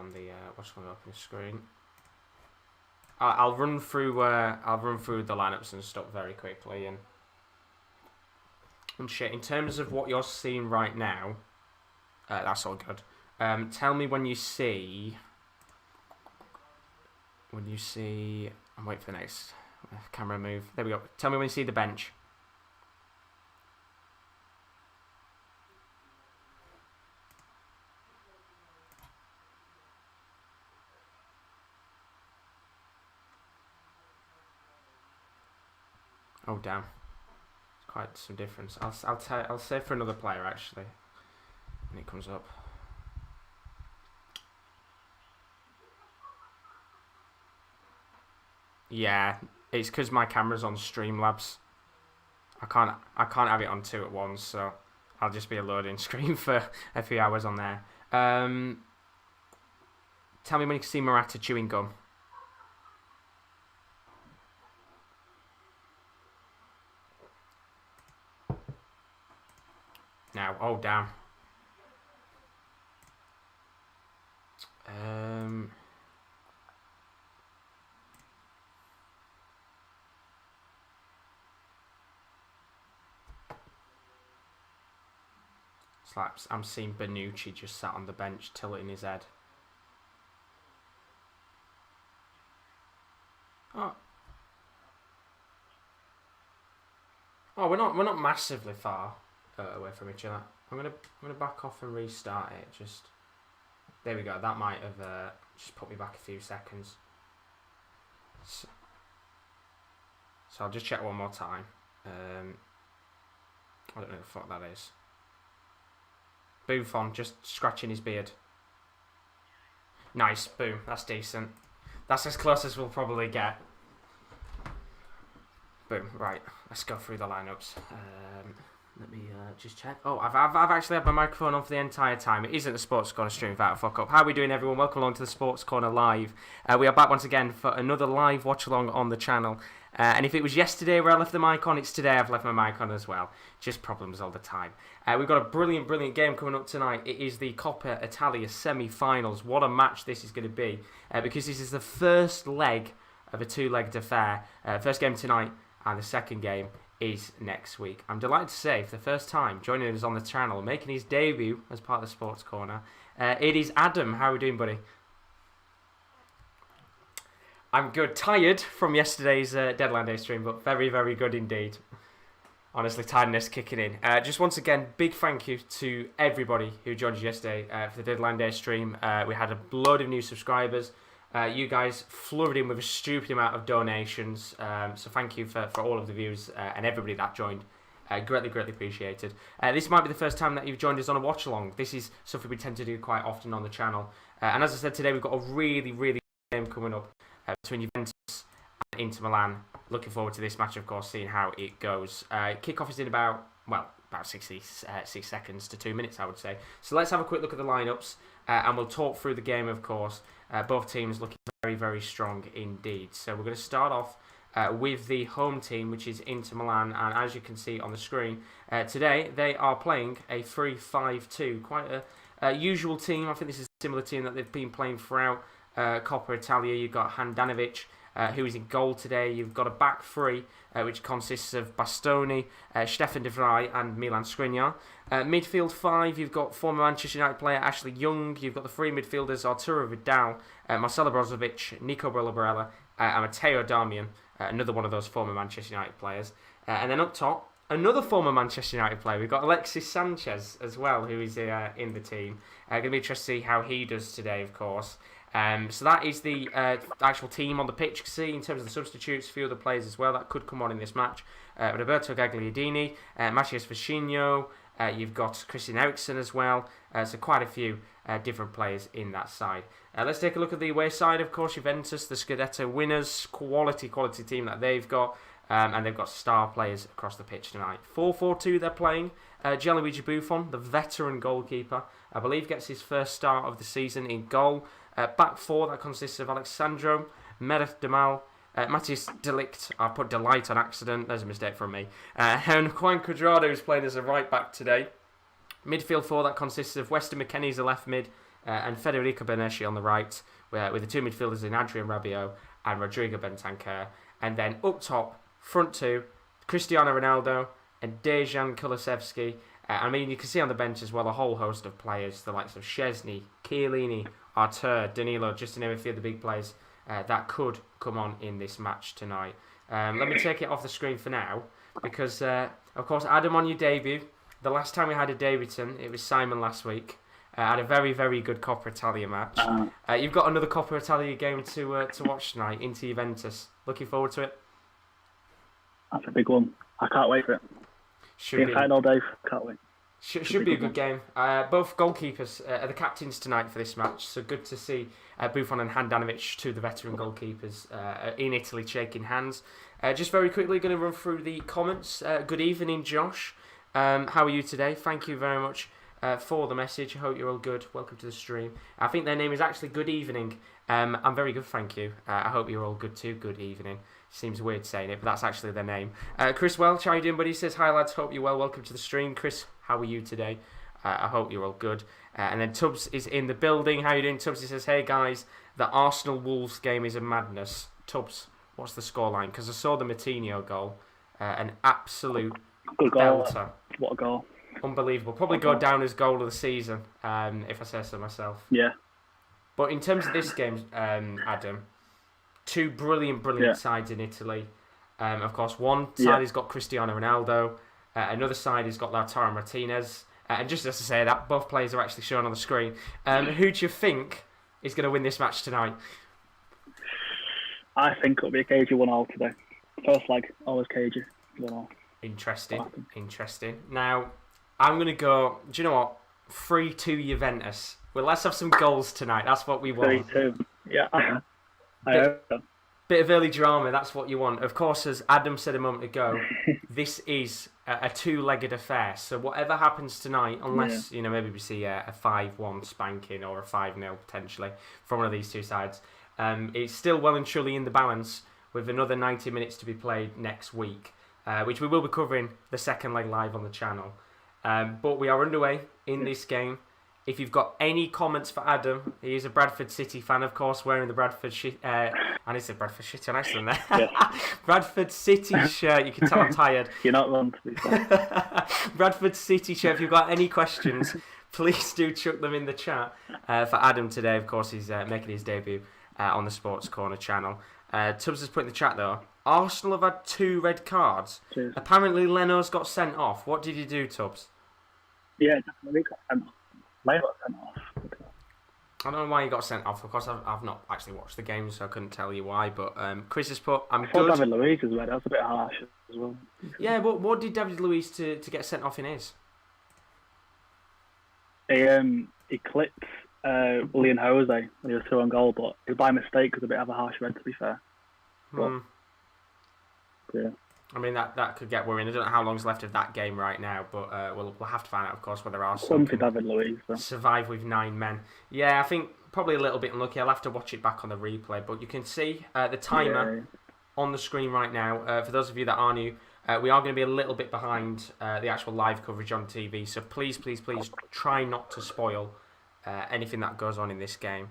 on the Watchalong open screen. I'll run through the lineups and stuff very quickly and shit. In terms of what you're seeing right now, that's all good. Tell me when you see. I'm waiting for the next camera move. There we go. Tell me when you see the bench. Oh damn, it's quite some difference. I'll save for another player actually when it comes up. Yeah, it's because my camera's on Streamlabs. I can't have it on two at once, so I'll just be a loading screen for a few hours on there. Tell me when you can see Morata chewing gum. Now, oh damn. It's like I'm seeing Bonucci just sat on the bench tilting his head. Oh, we're not massively far away from each other. I'm gonna back off and restart it. Just there we go. That might have just put me back a few seconds. So I'll just check one more time. I don't know what the fuck that is. Buffon just scratching his beard. Nice, boom. That's decent. That's as close as we'll probably get. Boom. Right, let's go through the lineups. Let me just check. Oh, I've actually had my microphone on for the entire time. It isn't the Sports Corner stream without a fuck up. How are we doing, everyone? Welcome along to the Sports Corner Live. We are back once again for another live watch along on the channel. And if it was yesterday where I left the mic on, it's today I've left my mic on as well. Just problems all the time. We've got a brilliant game coming up tonight. It is the Coppa Italia semi-finals. What a match this is going to be. Because this is the first leg of a two-legged affair. First game tonight and the second game is next week. I'm delighted to say, for the first time, joining us on the channel, making his debut as part of the Sports Corner, it is Adam. How are we doing, buddy? I'm good. Tired from yesterday's Deadline Day stream, but very, very good indeed. Honestly, tiredness kicking in. Just once again, big thank you to everybody who joined us yesterday for the Deadline Day stream. We had a load of new subscribers. You guys flooded in with a stupid amount of donations. So thank you for all of the views and everybody that joined. Greatly appreciated. This might be the first time that you've joined us on a watch-along. This is something we tend to do quite often on the channel. And as I said today, we've got a really good game coming up between Juventus and Inter Milan. Looking forward to this match, of course, seeing how it goes. Kickoff is in about 66 seconds to 2 minutes, I would say. So let's have a quick look at the lineups, and we'll talk through the game, of course. Both teams looking very strong indeed. So we're going to start off with the home team, which is Inter Milan, and as you can see on the screen, today they are playing a 3-5-2. Quite a usual team. I think this is a similar team that they've been playing throughout Coppa Italia. You've got Handanovic, who is in goal today. You've got a back three, which consists of Bastoni, Stefan de Vrij and Milan Skriniar. Midfield five, you've got former Manchester United player Ashley Young. You've got the three midfielders Arturo Vidal, Marcelo Brozovic, Nico Barella, and Matteo Darmian, another one of those former Manchester United players. And then up top, another former Manchester United player. We've got Alexis Sanchez as well, who is in the team. Going to be interesting to see how he does today, of course. So that is the actual team on the pitch. You can see in terms of the substitutes, a few other players as well that could come on in this match. Roberto Gagliardini, Matthias Vecino, you've got Christian Eriksen as well. So quite a few different players in that side. Let's take a look at the away side, of course. Juventus, the Scudetto winners, quality team that they've got. And they've got star players across the pitch tonight. 4-4-2 they're playing. Gianluigi Buffon, the veteran goalkeeper, I believe gets his first start of the season in goal. Back four, that consists of Alexandro, Mereth Demal, Matthias Delict. I put Delight on accident, there's a mistake from me. And Juan Cuadrado is playing as a right back today. Midfield four, that consists of Weston McKennie as a left mid, and Federico Bernaschi on the right, with the two midfielders in Adrian Rabiot and Rodrigo Bentancur. And then up top, front two, Cristiano Ronaldo and Dejan Kulusevski. I mean, you can see on the bench as well a whole host of players, the likes of Szczesny, Chiellini, Artur, Danilo, just to name a few of the big players that could come on in this match tonight. Let me take it off the screen for now, because, of course, Adam, on your debut, the last time we had a debutant, it was Simon last week. Had a very, very good Coppa Italia match. You've got another Coppa Italia game to watch tonight, into Juventus. Looking forward to it? That's a big one. I can't wait for it. Should be excited all day. Can't wait. Should be a good game. Both goalkeepers are the captains tonight for this match, so good to see Buffon and Handanovic, two of the veteran goalkeepers in Italy, shaking hands. Just very quickly, going to run through the comments. Good evening, Josh. How are you today? Thank you very much for the message. I hope you're all good. Welcome to the stream. I think their name is actually Good Evening. I'm very good, thank you. I hope you're all good too. Good evening. Seems weird saying it, but that's actually their name. Chris Welch, how are you doing, buddy? He says, hi lads, hope you're well. Welcome to the stream. Chris, how are you today? I hope you're all good. And then Tubbs is in the building. How are you doing, Tubbs? He says, hey guys, the Arsenal-Wolves game is a madness. Tubbs, what's the scoreline? Because I saw the Moutinho goal. An absolute Good goal. belter. What a goal. Unbelievable. Probably go down as goal of the season, if I say so myself. Yeah. But in terms of this game, Adam, two brilliant sides in Italy. Of course, one side has got Cristiano Ronaldo. Another side has got Lautaro Martinez. And just as to say that, both players are actually shown on the screen. Who do you think is going to win this match tonight? I think it'll be a cagey 1-1 today. First leg, always cagey. 1-1. Interesting. Now, I'm going to go, do you know what? 3-2 Juventus. Well, let's have some goals tonight. That's what we want. 3-2. Yeah. I hope so. Bit of early drama, that's what you want. Of course, as Adam said a moment ago, this is a two-legged affair. So whatever happens tonight, unless, maybe we see a 5-1 spanking or a 5-0 potentially from one of these two sides, it's still well and truly in the balance with another 90 minutes to be played next week, which we will be covering the second leg live on the channel. But we are underway in this game. If you've got any comments for Adam, he is a Bradford City fan, of course, wearing the Bradford and it's a Bradford shit on Iceland there. Yeah. Bradford City shirt. You can tell I'm tired. You're not wrong to be fair. Bradford City shirt. If you've got any questions, please do chuck them in the chat. For Adam today, of course, he's making his debut on the Sports Corner channel. Tubbs has put in the chat though, Arsenal have had 2 red cards. Cheers. Apparently Leno's got sent off. What did you do, Tubbs? Yeah, definitely got sent off. May got sent off. I don't know why he got sent off. Of course, I've not actually watched the game, so I couldn't tell you why. But Chris has put, I'm good. David Luiz as well. That's a bit harsh as well. Yeah, but what did David Luiz to get sent off in his? He clipped William Jose when he was through on goal, but it was by mistake because a bit of a harsh red, to be fair. But, yeah. I mean, that could get worrying. I don't know how long's left of that game right now, but we'll have to find out, of course, whether Arsenal can David Luiz, survive with 9 men. Yeah, I think probably a little bit unlucky. I'll have to watch it back on the replay, but you can see the timer on the screen right now. For those of you that are new, we are going to be a little bit behind the actual live coverage on TV, so please try not to spoil anything that goes on in this game.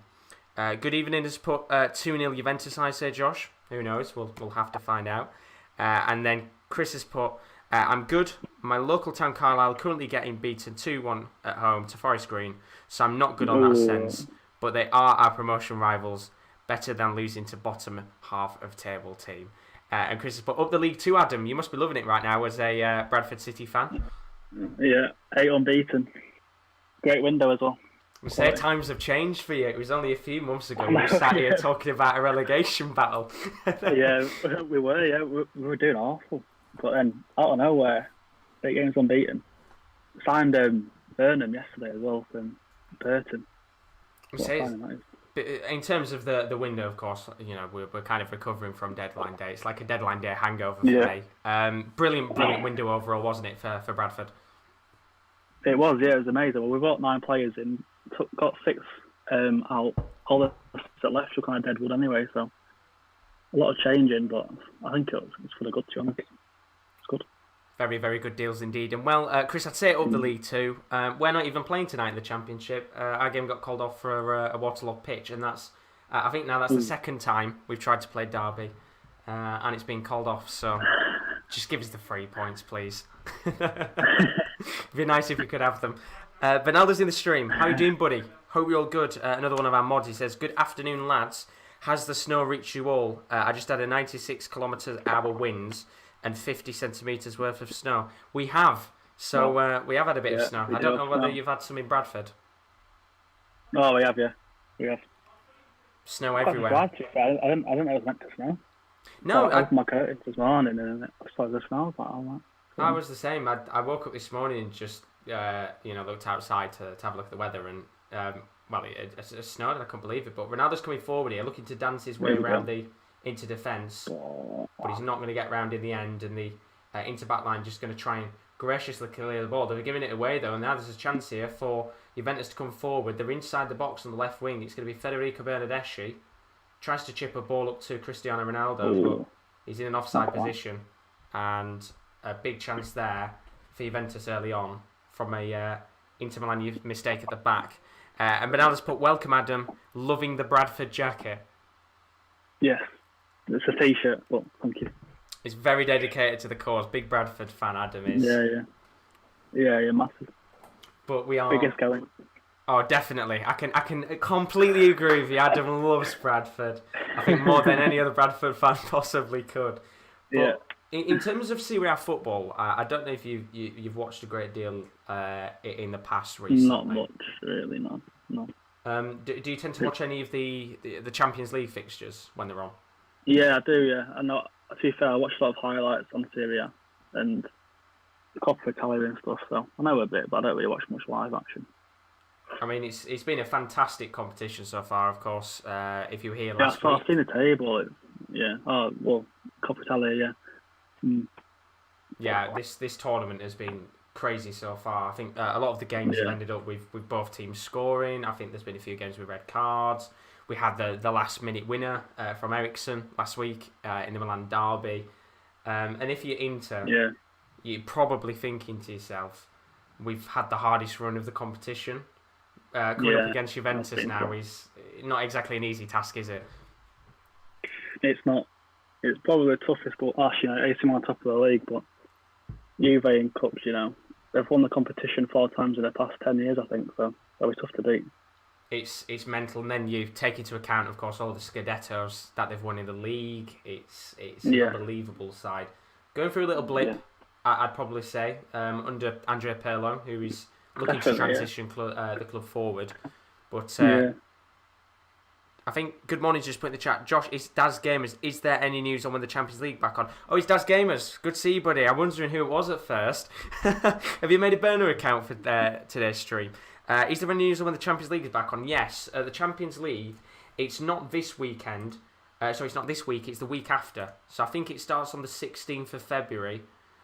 Good evening has put 2-0 Juventus, I say, Josh. Who knows? We'll have to find out. And then Chris has put, I'm good. My local town, Carlisle, currently getting beaten 2-1 at home to Forest Green, so I'm not good on that sense. But they are our promotion rivals, better than losing to bottom half of table team. And Chris has put, up the league too, Adam. You must be loving it right now as a Bradford City fan. Yeah, 8 unbeaten. Great window as well. We say times have changed for you. It was only a few months ago we sat here talking about a relegation battle. Yeah, we were. Yeah, we were doing awful. But then, out of nowhere, 8 games unbeaten. Signed Burnham yesterday as well from Burton. In terms of the window, of course, we're kind of recovering from deadline day. It's like a deadline day hangover for me. Brilliant window overall, wasn't it, for Bradford? It was, yeah, it was amazing. Well, we brought 9 players in, got 6 out. All the that left were kind of deadwood anyway, so a lot of changing, but I think it's for the good, to be honest. It's good. Very, very good deals indeed. And well, Chris, I'd say it up the league too. We're not even playing tonight in the Championship. Our game got called off for a Watchalong pitch, and that's I think now that's the second time we've tried to play Derby, and it's been called off. So just give us the 3 points, please. It'd be nice if we could have them. Bernaldo's in the stream. How you doing, buddy? Hope you're all good. Another one of our mods. He says, "Good afternoon, lads. Has the snow reached you all? I just had a 96 km/h winds and 50 centimetres worth of snow." We have. So we have had a bit of snow. I don't know whether you've had some in Bradford. Oh, we have, yeah. We have. Snow everywhere. I didn't know it was meant to snow. No, I opened my curtains this morning and I saw the snow. I was like, oh, I was the same. I woke up this morning and just looked outside to have a look at the weather, and it snowed and I couldn't believe it. But Ronaldo's coming forward here, looking to dance his way around into defence, but he's not going to get round in the end, and the into back line just going to try and graciously clear the ball. They're giving it away though, and now there's a chance here for Juventus to come forward. They're inside the box on the left wing. It's going to be Federico Bernardeschi. Tries to chip a ball up to Cristiano Ronaldo, but he's in an offside position, and a big chance there for Juventus early on from a Inter Milan mistake at the back. And Bernardo's put, "Welcome, Adam. Loving the Bradford jacket." Yes, it's a t-shirt, but thank you. He's very dedicated to the cause. Big Bradford fan, Adam is. Yeah, massive. But we are biggest going. Oh, definitely. I can completely agree with you. Adam loves Bradford. I think more than any other Bradford fan possibly could. But in terms of Serie A football, I don't know if you've watched a great deal in the past recently. Not much, really. No. Do you tend to watch any of the Champions League fixtures when they're on? Yeah, I do. Yeah, I know. To be fair, I watch a lot of highlights on Serie A and the Coppa Italia and stuff. So I know a bit, but I don't really watch much live action. I mean, it's been a fantastic competition so far, of course. If you were here last week. I've seen the table. Coppa Italia, Yeah, this tournament has been crazy so far. I think a lot of the games have ended up with both teams scoring. I think there's been a few games with red cards. We had the last minute winner from Ericsson last week in the Milan derby. And if you're Inter, you're probably thinking to yourself, we've had the hardest run of the competition. Coming up against Juventus now is not exactly an easy task, is it? It's not. It's probably the toughest. But AC Milan top of the league, but Juve in cups, they've won the competition 4 times in the past 10 years, I think. So that'll be tough to beat. It's mental, and then you take into account, of course, all the Scudettos that they've won in the league. It's an unbelievable side. Going through a little blip, I'd probably say, under Andrea Pirlo, who is looking to transition the club forward. But I think Good Morning's just put in the chat, Josh, it's Daz Gamers. Is there any news on when the Champions League back on? Oh, it's Daz Gamers. Good to see you, buddy. I'm wondering who it was at first. Have you made a burner account for today's stream? Is there any news on when the Champions League is back on? Yes. The Champions League, it's not this weekend. It's not this week. It's the week after. So I think it starts on the 16th of February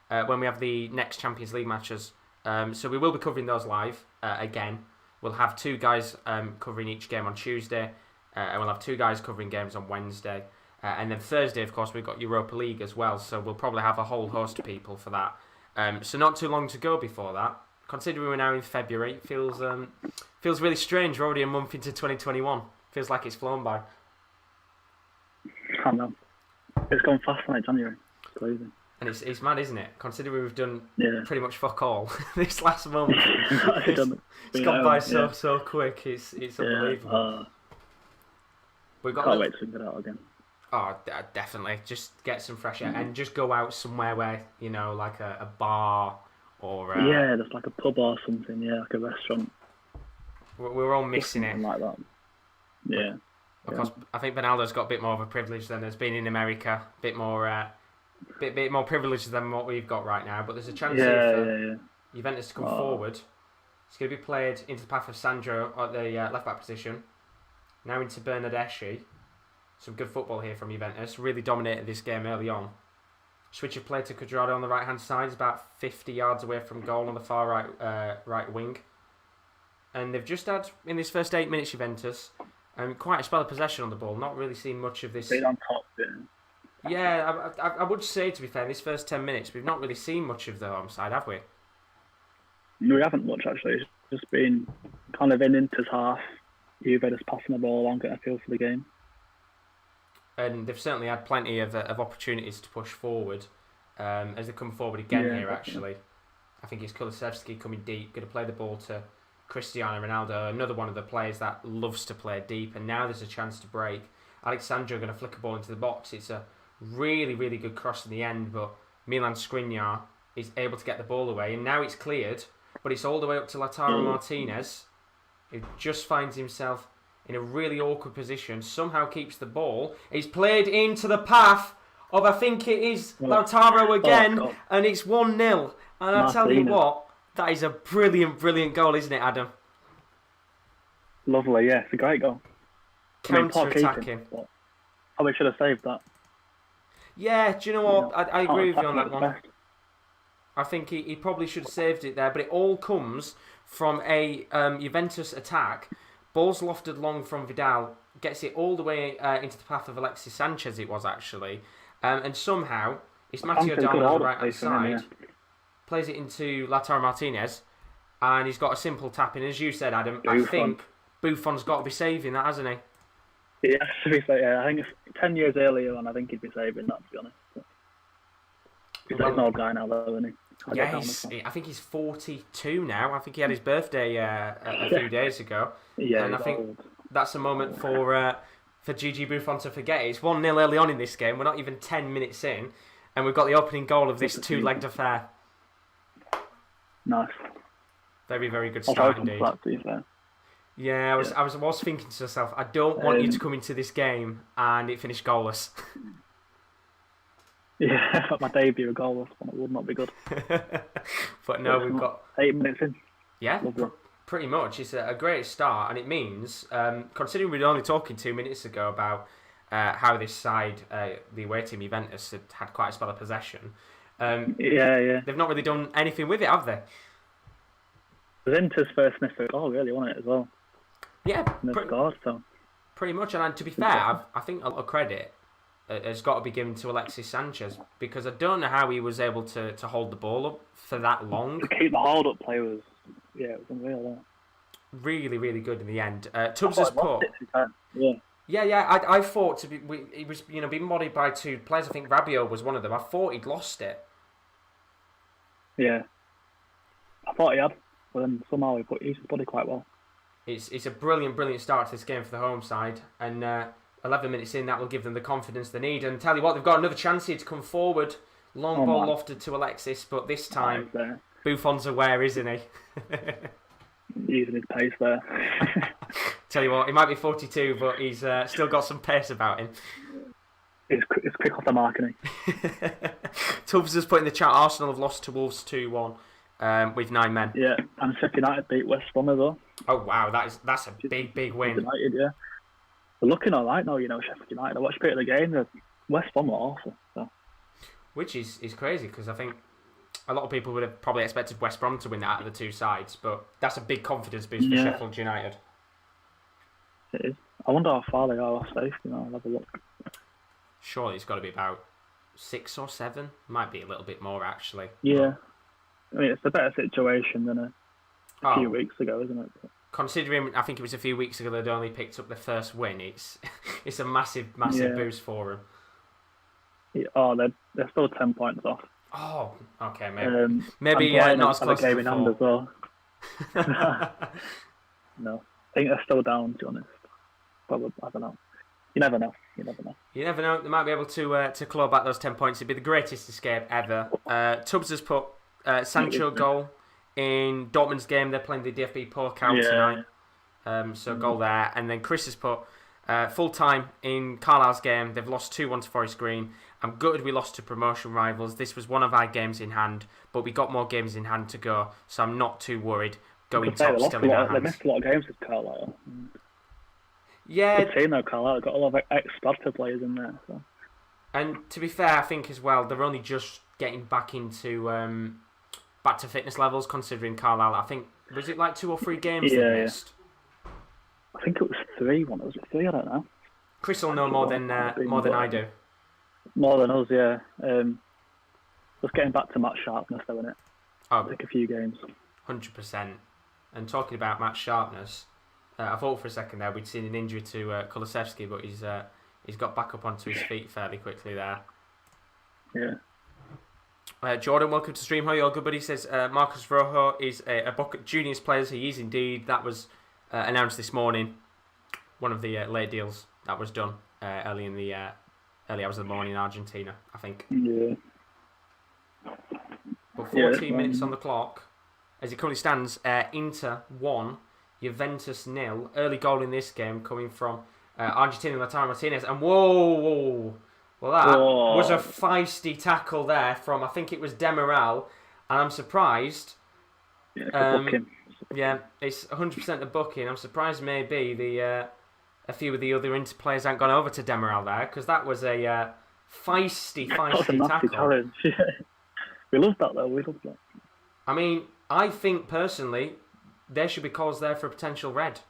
when we have the next Champions League matches. So we will be covering those live again. We'll have 2 guys covering each game on Tuesday, and we'll have 2 guys covering games on Wednesday. And then Thursday, of course, we've got Europa League as well, so we'll probably have a whole host of people for that. So not too long to go before that. Considering we're now in February, it feels really strange. We're already a month into 2021. Feels like it's flown by. I know. It's gone fast like January. It's crazy. And it's mad, isn't it? Considering we've done pretty much fuck all this last month. It's gone by so quick. It's unbelievable. Can't wait to figure it out again. Oh, definitely. Just get some fresh air and just go out somewhere where, like a bar or... there's like a pub or something, like a restaurant. We're all missing it. Like that. Yeah. Of course, I think Ronaldo's got a bit more of a privilege than has been in America. Bit more privilege than what we've got right now. But there's a chance for Juventus to come forward. It's going to be played into the path of Sandro at the left-back position. Now into Bernardeschi. Some good football here from Juventus. Really dominated this game early on. Switch of play to Cuadrado on the right-hand side. He's about 50 yards away from goal on the far right wing. And they've just had, in this first 8 minutes, Juventus, quite a spell of possession on the ball. Not really seen much of this. Been on top, Yeah, I would say, to be fair, in this first 10 minutes, we've not really seen much of the home side, have we? We haven't much actually. It's just been kind of in Inter's half. Juve just passing the ball along, getting a feel for the game. And they've certainly had plenty of opportunities to push forward as they come forward again here, definitely. actually. I think it's Kulusevski coming deep, going to play the ball to Cristiano Ronaldo, another one of the players that loves to play deep, and now there's a chance to break. Alexandro going to flick a ball into the box. It's a really, really good cross in the end, but Milan Skriniar is able to get the ball away, and now it's cleared, but it's all the way up to Lautaro Martinez, who just finds himself in a really awkward position, somehow keeps the ball. He's played into the path of, I think it is Lautaro again, and it's 1-0. And I'll tell you what, that is a brilliant, brilliant goal, isn't it, Adam? Lovely, yeah, it's a great goal. Counter-attacking. Probably should have saved that. Yeah, do you know what? I agree with you on that one. I think he probably should have saved it there, but it all comes from a Juventus attack. Ball's lofted long from Vidal, gets it all the way into the path of Alexis Sanchez, it was actually. And somehow, it's Matteo Darmian on the right-hand side, plays it into Lautaro Martinez, and he's got a simple tap in. As you said, Adam, I think Buffon's got to be saving that, hasn't he? Yeah, to be fair, yeah. I think if 10 years earlier on, I think he'd be saving that, to be honest. He's an old guy now, though, isn't he? Yeah, I think he's 42 now. I think he had his birthday a few days ago. Yeah, and I think that's a moment for Gigi Buffon to forget. It's 1-0 early on in this game. We're not even 10 minutes in, and we've got the opening goal of this two-legged affair. Nice. Very, very good start indeed. Yeah, I was thinking to myself, I don't want you to come into this game and it finish goalless. Yeah, my debut a goalless one, it would not be good. But no, we've got 8 minutes in. Yeah, pretty much. It's a great start, and it means, considering we were only talking 2 minutes ago about how this side, the away team Juventus, had quite a spell of possession. They've not really done anything with it, have they? It was Inter's first missed goal, really, wasn't it, as well? Yeah, pretty much. And to be fair, I think a lot of credit has got to be given to Alexis Sanchez, because I don't know how he was able to hold the ball up for that long. To keep the hold-up play was unreal. Really, really good in the end. Tubbs has put... I thought he was being bodied by two players. I think Rabiot was one of them. I thought he'd lost it. Yeah. I thought he had, but then somehow he put his body quite well. It's a brilliant, brilliant start to this game for the home side, and 11 minutes in, that will give them the confidence they need. And tell you what, they've got another chance here to come forward. Long ball lofted to Alexis, but this time Buffon's aware, isn't he? Using his pace there. Tell you what, he might be 42, but he's still got some pace about him. It's quick off the mark, isn't he? Tubbs has put in the chat, Arsenal have lost to Wolves 2-1 with 9 men. Yeah, and Sheffield United beat West Brom as well. Oh wow, that's a big win. United, yeah. They're looking alright now, Sheffield United. I watched a bit of the game. The West Brom were awful. So. Which is crazy, because I think a lot of people would have probably expected West Brom to win that out of the two sides, but that's a big confidence boost for Sheffield United. It is. I wonder how far they are off safe. I'll have a look. Surely it's got to be about 6 or 7. Might be a little bit more, actually. Yeah. I mean, it's a better situation than a few weeks ago, isn't it? Considering, I think it was a few weeks ago they'd only picked up their first win, it's a massive boost for them. Yeah, they're still 10 points off. Oh, okay, maybe not as close as in hand as well. No, I think they're still down, to be honest. Probably, I don't know. You never know. You never know. They might be able to claw back those 10 points. It'd be the greatest escape ever. Tubbs has put Sancho goal in Dortmund's game. They're playing the DFB Pokal tonight. So goal there. And then Chris has put full time in Carlisle's game. They've lost 2-1 to Forest Green. I'm gutted we lost to promotion rivals. This was one of our games in hand, but we got more games in hand to go, so I'm not too worried. Going top still in our hands. They missed a lot of games with Carlisle. Yeah. Good team though, Carlisle. They've got a lot of ex-Sparta players in there. So. And to be fair, I think as well, they're only just getting back into back to fitness levels, considering Carlisle. I think, was it like 2 or 3 games they missed? I think it was 3. Was it 3? I don't know. Chris will know more than I do. More than us, yeah. Just getting back to match sharpness, though, innit? Oh, Like a few games. 100%. And talking about match sharpness, I thought for a second there we'd seen an injury to Kulusevski, but he's got back up onto his feet fairly quickly there. Yeah. Jordan, welcome to stream. How are you all? Good, buddy. He says Marcus Rojo is a Boca Juniors player. He is indeed. That was announced this morning. One of the late deals that was done early hours of the morning in Argentina, I think. Yeah. But 14 minutes on the clock. As it currently stands, Inter 1, Juventus 0. Early goal in this game coming from Argentina Lautaro Martinez. And whoa! Well, that was a feisty tackle there from, I think it was Demiral. And I'm surprised. Yeah, it's a booking. Yeah, it's 100% a booking. I'm surprised maybe a few of the other Inter players haven't gone over to Demiral there, because that was a feisty tackle. Challenge. We love that, though. We love that. I mean, I think personally there should be calls there for a potential red.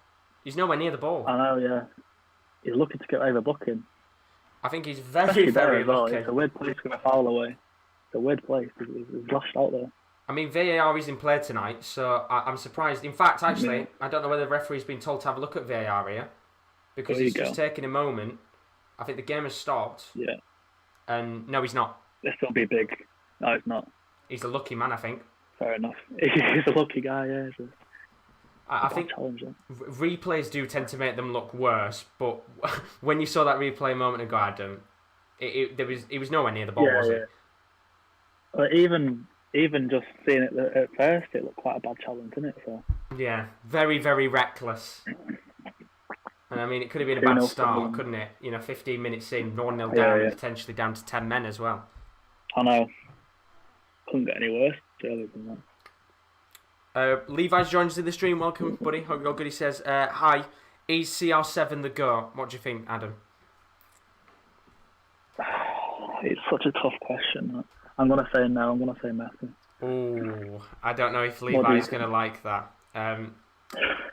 He's nowhere near the ball. I know, yeah. He's looking to get over booking. I think he's very, very lucky. It's a weird place to get a foul away. It's a weird place. He's lashed out there. I mean, VAR is in play tonight, so I'm surprised. In fact, actually, I don't know whether the referee's been told to have a look at VAR here, because he's just taking a moment. I think the game has stopped. Yeah. And no, he's not. This will be big. No, it's not. He's a lucky man, I think. Fair enough. He's a lucky guy, yeah. I think replays do tend to make them look worse, but when you saw that replay a moment ago, Adam, it was nowhere near the ball, was it? But even just seeing it at first, it looked quite a bad challenge, didn't it? So. Yeah, very, very reckless. And I mean, it could have been a bad start, couldn't it? 15 minutes in, 1-0 down, and potentially down to 10 men as well. I know. Couldn't get any worse, really, than that. Levi's joined us in the stream. Welcome, buddy. Hope you're good. He says, hi, is CR7 the go? What do you think, Adam? It's such a tough question. I'm going to say no. I'm going to say Messi. Oh, I don't know if Levi's going to like that. I'm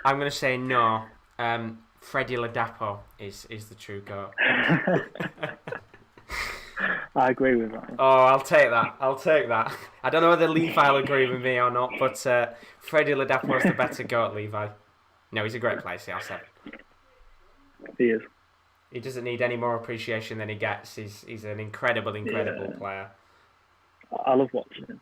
going to say no. Freddie Ladapo is the true go. I agree with that. Oh, I'll take that. I don't know whether Levi will agree with me or not, but Freddie Ladapo is the better go at Levi. No, he's a great player, CR7. He is. He doesn't need any more appreciation than he gets. He's an incredible player. I love watching him.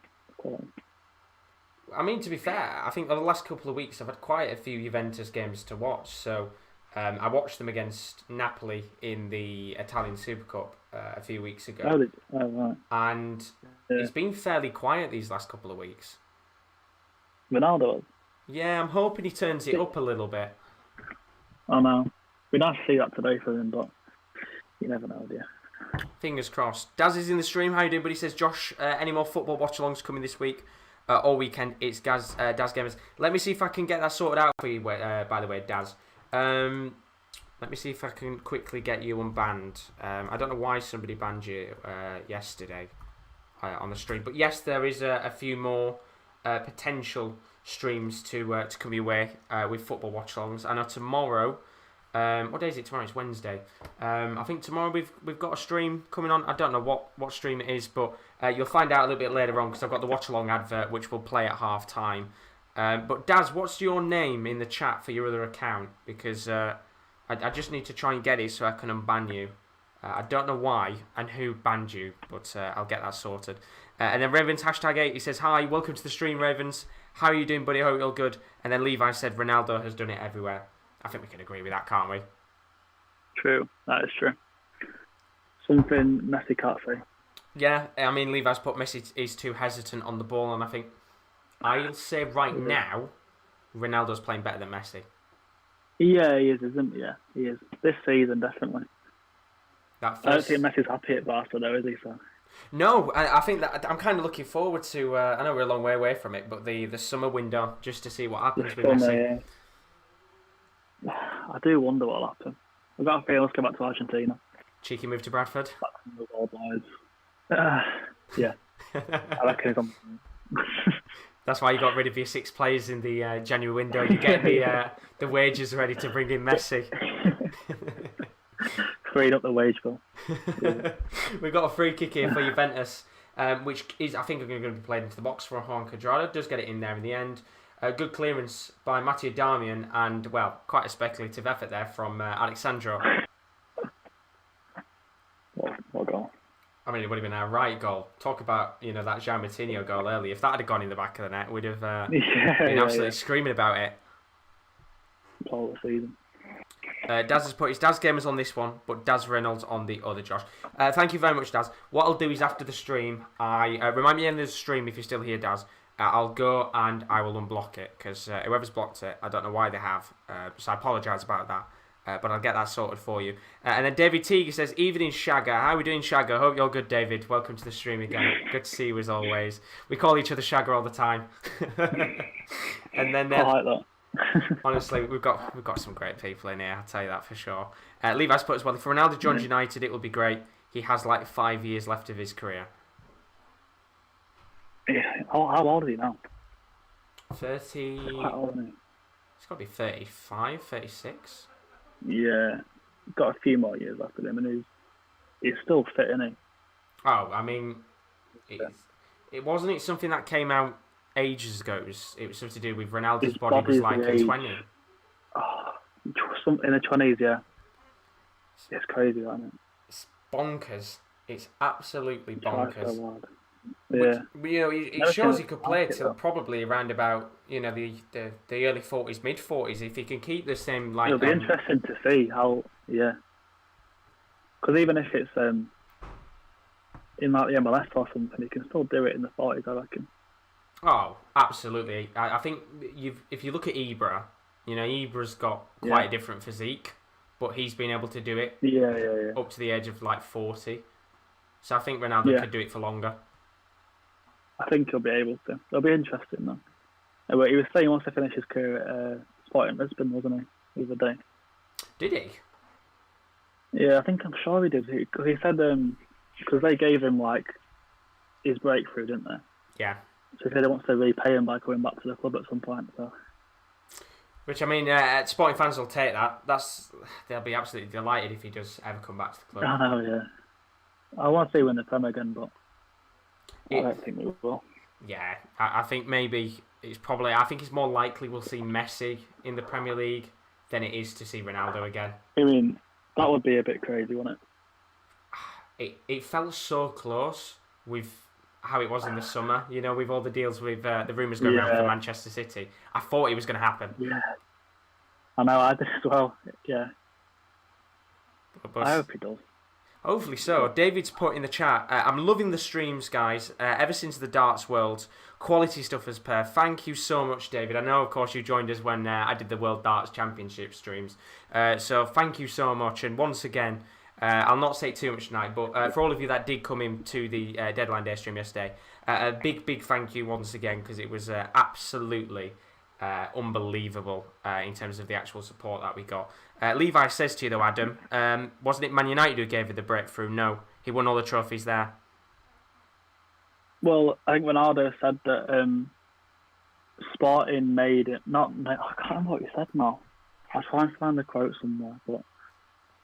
I mean, to be fair, I think over the last couple of weeks I've had quite a few Juventus games to watch. So I watched them against Napoli in the Italian Super Cup a few weeks ago. Oh, right. And he's been fairly quiet these last couple of weeks. Ronaldo? Yeah, I'm hoping he turns it up a little bit. I know. We'd nice to see that today for him, but you never know, do you? Fingers crossed. Daz is in the stream. How you doing, buddy? He says, Josh, any more football watch-alongs coming this week? All weekend? It's Daz Gamers. Let me see if I can get that sorted out for you, by the way, Daz. Let me see if I can quickly get you unbanned. I don't know why somebody banned you yesterday on the stream. But yes, there is a few more potential streams to come your way with football watch-alongs. I know tomorrow... what day is it tomorrow? It's Wednesday. I think tomorrow we've got a stream coming on. I don't know what stream it is, but you'll find out a little bit later on because I've got the watch-along advert which will play at half-time. But Daz, what's your name in the chat for your other account? Because I just need to try and get it so I can unban you. I don't know why and who banned you, but I'll get that sorted. And then Ravens #8, he says, hi, welcome to the stream, Ravens. How are you doing, buddy? Hope you're good. And then Levi said, Ronaldo has done it everywhere. I think we can agree with that, can't we? True. That is true. Something Messi can't say. Yeah, I mean, Levi's put Messi is too hesitant on the ball, and I think I'll say right now, Ronaldo's playing better than Messi. Yeah, he is, isn't he? Yeah, he is. This season, definitely. I don't think Messi's happy at Barca, though, is he? So. No, I think that I'm kind of looking forward to. I know we're a long way away from it, but the summer window just to see what happens with Messi. Yeah. I do wonder what'll happen. I've got a feeling let's go back to Argentina. Cheeky move to Bradford. Back to the world wise. Yeah. I reckon he's on. That's why you got rid of your 6 players in the January window. You get the wages ready to bring in Messi. Freed up the wage bill. Yeah. We've got a free kick here for Juventus, which is, I think, going to be played into the box for Juan Cuadrado. Does get it in there in the end. Good clearance by Matteo Darmian, and, well, quite a speculative effort there from Alexandro. What goal? I mean, it would have been a right goal. Talk about, that Jean Martino goal earlier. If that had gone in the back of the net, we'd have been absolutely screaming about it. All the season. Daz has put his Daz gamers on this one, but Daz Reynolds on the other, Josh. Thank you very much, Daz. What I'll do is after the stream, remind me at the end of the stream if you're still here, Daz. I'll go and I will unblock it, because whoever's blocked it, I don't know why they have, so I apologise about that. But I'll get that sorted for you. And then David Teague says, evening Shagger. How are we doing, Shagger? Hope you're good, David. Welcome to the stream again. Good to see you as always. We call each other Shagger all the time. And then I like that. honestly, we've got some great people in here, I'll tell you that for sure. Levi's put as well, if Ronaldo joins United, it will be great. He has like 5 years left of his career. Yeah. How old is he now? 30... Quite old, isn't he? He's got to be 35, 36. Yeah. Got a few more years left of him, and he's still fit, isn't he? Oh, I mean, it wasn't something that came out ages ago. It was something to do with Ronaldo's His body was body's like the in age. 20. Oh, in the 20s, yeah. It's crazy, isn't it? It's bonkers. It's absolutely Tries so bonkers. hard. Yeah. Which, it Never shows seen he could it play like it, till though. probably around about the early 40s, mid 40s. If he can keep the same like. It'll be interesting to see how, yeah. Because even if it's in like the MLS or something, he can still do it in the 40s, I reckon. Oh, absolutely. I think if you look at Ibra, Ibra's got quite a different physique, but he's been able to do it Yeah. up to the age of like 40. So I think Ronaldo could do it for longer. I think he'll be able to. It'll be interesting, though. But he was saying he wants to finish his career at Sporting Lisbon, wasn't he, the other day? Did he? Yeah, I'm sure he did. Because he said, because they gave him, like, his breakthrough, didn't they? Yeah. So he said he wants to repay him by coming back to the club at some point, so... Which, I mean, Sporting fans will take that. They'll be absolutely delighted if he does ever come back to the club. I know, yeah. I want to see him win the Prem again, but I don't think we will. Yeah, I think maybe I think it's more likely we'll see Messi in the Premier League than it is to see Ronaldo again. I mean, that would be a bit crazy, wouldn't it? It felt so close with how it was in the summer, with all the deals with the rumours going around for Manchester City. I thought it was going to happen. Yeah. I know, I did as well, yeah. But I hope he does. Hopefully so. David's put in the chat, I'm loving the streams, guys, ever since the darts world. Quality stuff as per. Thank you so much, David. I know, of course, you joined us when I did the World Darts Championship streams. So thank you so much. And once again, I'll not say too much tonight, but for all of you that did come into the Deadline Day stream yesterday, a big thank you once again, because it was absolutely unbelievable in terms of the actual support that we got. Levi says to you though, Adam, wasn't it Man United who gave you the breakthrough? No, he won all the trophies there. Well, I think Ronaldo said that Sporting made it. I can't remember what he said now. I'll try and find the quote somewhere, but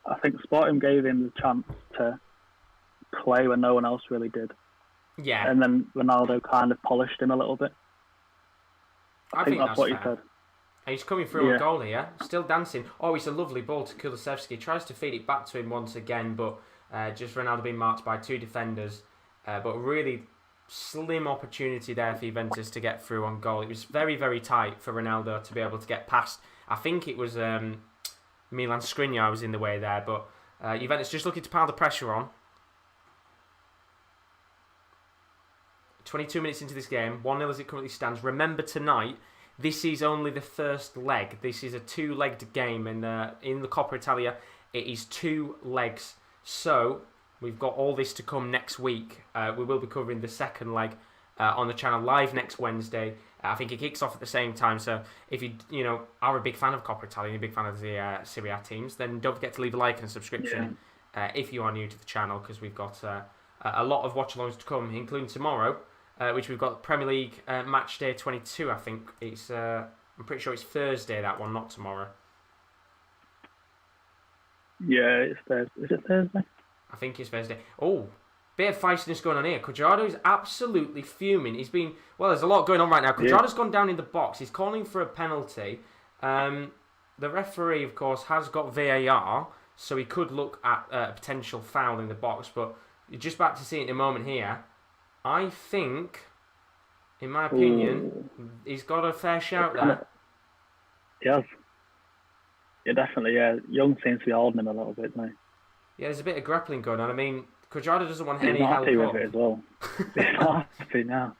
I think Sporting gave him the chance to play when no one else really did. Yeah. And then Ronaldo kind of polished him a little bit. I think that's what fair. he said. And he's coming through on goal here, still dancing. Oh, it's a lovely ball to Kulusevski. Tries to feed it back to him once again, but just Ronaldo being marked by two defenders. But really slim opportunity there for Juventus to get through on goal. It was very, very tight for Ronaldo to be able to get past. I think it was Milan Skriniar was in the way there, but Juventus just looking to pile the pressure on. 22 minutes into this game, 1-0 as it currently stands. Remember tonight, this is only the first leg. This is a two-legged game, and in the Coppa Italia, it is 2 legs. So we've got all this to come next week. We will be covering the second leg on the channel live next Wednesday. I think it kicks off at the same time. So if you are a big fan of Coppa Italia, and a big fan of the Serie A teams, then don't forget to leave a like and a subscription if you are new to the channel, because we've got a lot of watch-alongs to come, including tomorrow. Which we've got Premier League match day 22, I think. It's I'm pretty sure it's Thursday, that one, not tomorrow. Yeah, it's Thursday. Is it Thursday? I think it's Thursday. Oh, bit of feistiness going on here. Cuadrado is absolutely fuming. There's a lot going on right now. Cuadrado's gone down in the box. He's calling for a penalty. The referee, of course, has got VAR, so he could look at a potential foul in the box, but you're just about to see it in a moment here. I think, in my opinion, he's got a fair shout there. He has. Yeah, definitely, yeah. Young seems to be holding him a little bit now. Yeah, there's a bit of grappling going on. I mean, Cuadrado doesn't want any help. help. He's not happy with it as well. He's not happy now.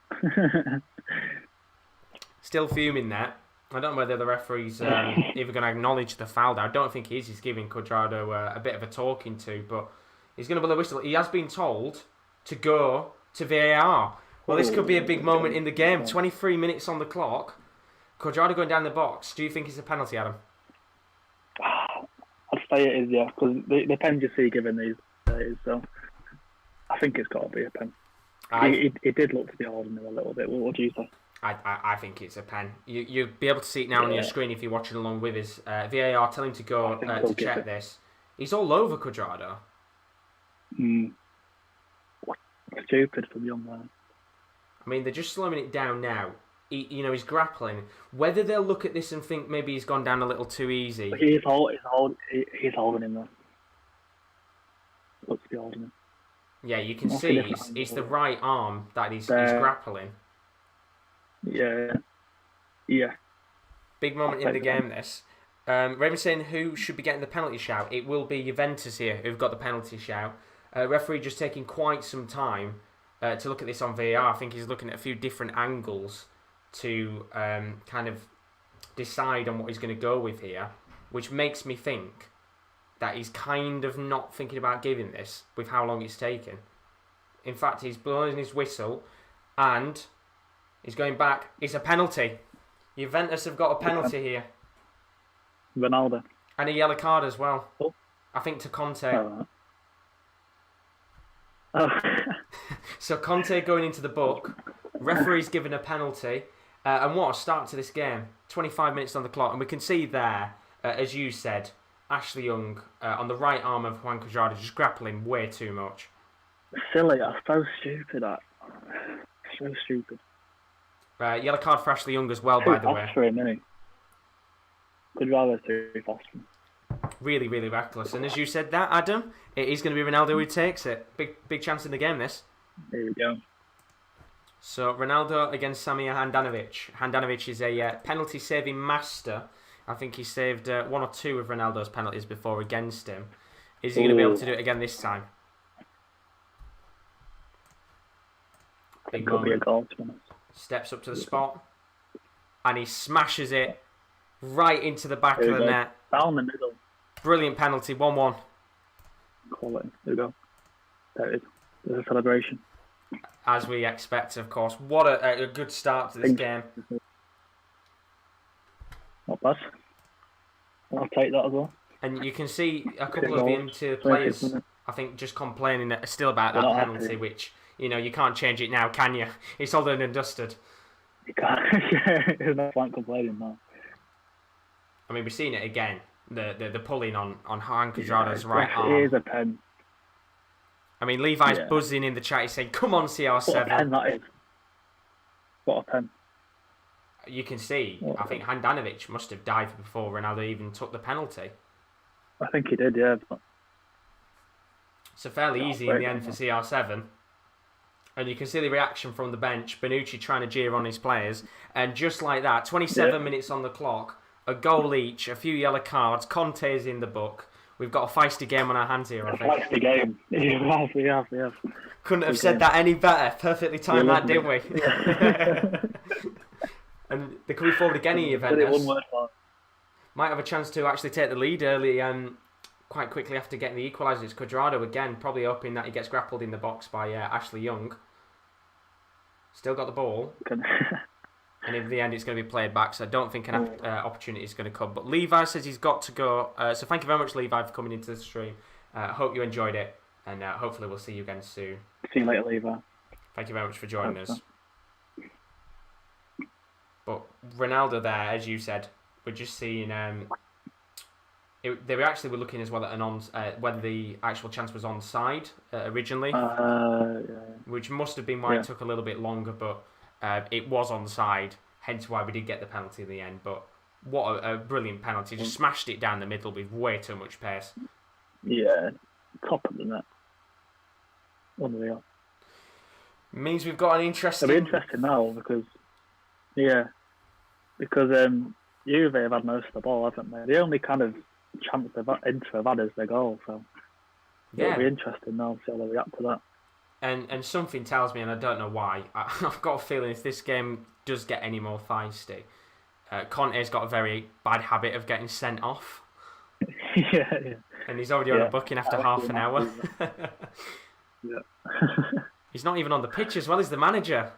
Still fuming there. I don't know whether the referee's even going to acknowledge the foul there. I don't think he is. He's giving Cuadrado a bit of a talking to, but he's going to blow a whistle. He has been told to go to VAR. Well, this could be a big moment in the game. 23 minutes on the clock. Cuadrado going down the box. Do you think it's a penalty, Adam? I'd say it is, yeah, because the pen you see given these days, so I think it's got to be a pen. He did look to be holding him a little bit. What do you say? I think it's a pen. You'll be able to see it now on your screen if you're watching along with us. VAR tell him to go to check this. He's all over Cuadrado. Stupid from young man. I mean, they're just slowing it down now. He's grappling. Whether they'll look at this and think maybe he's gone down a little too easy. He's holding him though. Looks to be holding him. Yeah, you can see it's the right arm that he's grappling. Yeah. Big moment in the game, this. Raven saying who should be getting the penalty shout. It will be Juventus here who've got the penalty shout. Referee just taking quite some time to look at this on VAR. I think he's looking at a few different angles to kind of decide on what he's going to go with here, which makes me think that he's kind of not thinking about giving this with how long it's taken. In fact, he's blowing his whistle and he's going back. It's a penalty. Juventus have got a penalty here. Ronaldo. And a yellow card as well. Oh. I think to Conte. Oh. So Conte going into the book. Referee's given a penalty. And what a start to this game. 25 minutes on the clock. And we can see there, as you said, Ashley Young on the right arm of Juan Cuadrado just grappling way too much. Silly. That's so stupid. So stupid. Yellow card for Ashley Young as well, by the way. For him, isn't he? Cuadrado's too fast for him. Really, really reckless. And as you said that, Adam, it is going to be Ronaldo who takes it. Big chance in the game, this. There we go. So Ronaldo against Samir Handanovic. Handanovic is a penalty saving master. I think he saved one or two of Ronaldo's penalties before against him. Is he going to be able to do it again this time? It could be a goal, to be honest. Steps up to the spot. And he smashes it right into the back of the net. Down the middle. Brilliant penalty, 1-1. Quality. There we go. There it is. There's a celebration. As we expect, of course. What a good start to this game. Not bad. I'll take that as well. And you can see a couple of the Inter players, I think, just complaining still about that penalty, happy. Which, you can't change it now, can you? It's all done and dusted. You can't. There's no point complaining now. I mean, we've seen it again. The pulling on Juan Cuadrado's right arm. It is a pen. I mean, Levi's buzzing in the chat. He's saying, come on, CR7. What a pen that is. What a pen. You can see, I think Handanovic must have dived before Ronaldo even took the penalty. I think he did, yeah. But so fairly easy in the end for CR7. And you can see the reaction from the bench. Bonucci trying to jeer on his players. And just like that, 27 minutes on the clock, a goal each, a few yellow cards. Conte's in the book. We've got a feisty game on our hands here, I think. A feisty game. We have. Couldn't have said that any better. Perfectly timed that, didn't we? Yeah. And they could be forward again in Juventus. Might have a chance to actually take the lead early, quite quickly after getting the equaliser. It's Cuadrado again, probably hoping that he gets grappled in the box by Ashley Young. Still got the ball. And in the end, it's going to be played back, so I don't think an opportunity is going to come. But Levi says he's got to go. So thank you very much, Levi, for coming into the stream. Hope you enjoyed it, and hopefully we'll see you again soon. See you later, Levi. Thank you very much for joining us. But Ronaldo there, as you said, we're just seeing they were looking as well at whether the actual chance was onside originally, which must have been why it took a little bit longer, but it was onside, hence why we did get the penalty in the end. But what a brilliant penalty. Just smashed it down the middle with way too much pace. Yeah, top of the net. Unreal. Means we've got an interesting... It'll be interesting now because Juve have had most of the ball, haven't they? The only kind of chance Inter have had is their goal, so it'll be interesting now to see how they react to that. And something tells me, and I don't know why, I've got a feeling if this game does get any more feisty, Conte's got a very bad habit of getting sent off. yeah. And he's already on a booking after half an hour. He's not even on the pitch as well as the manager.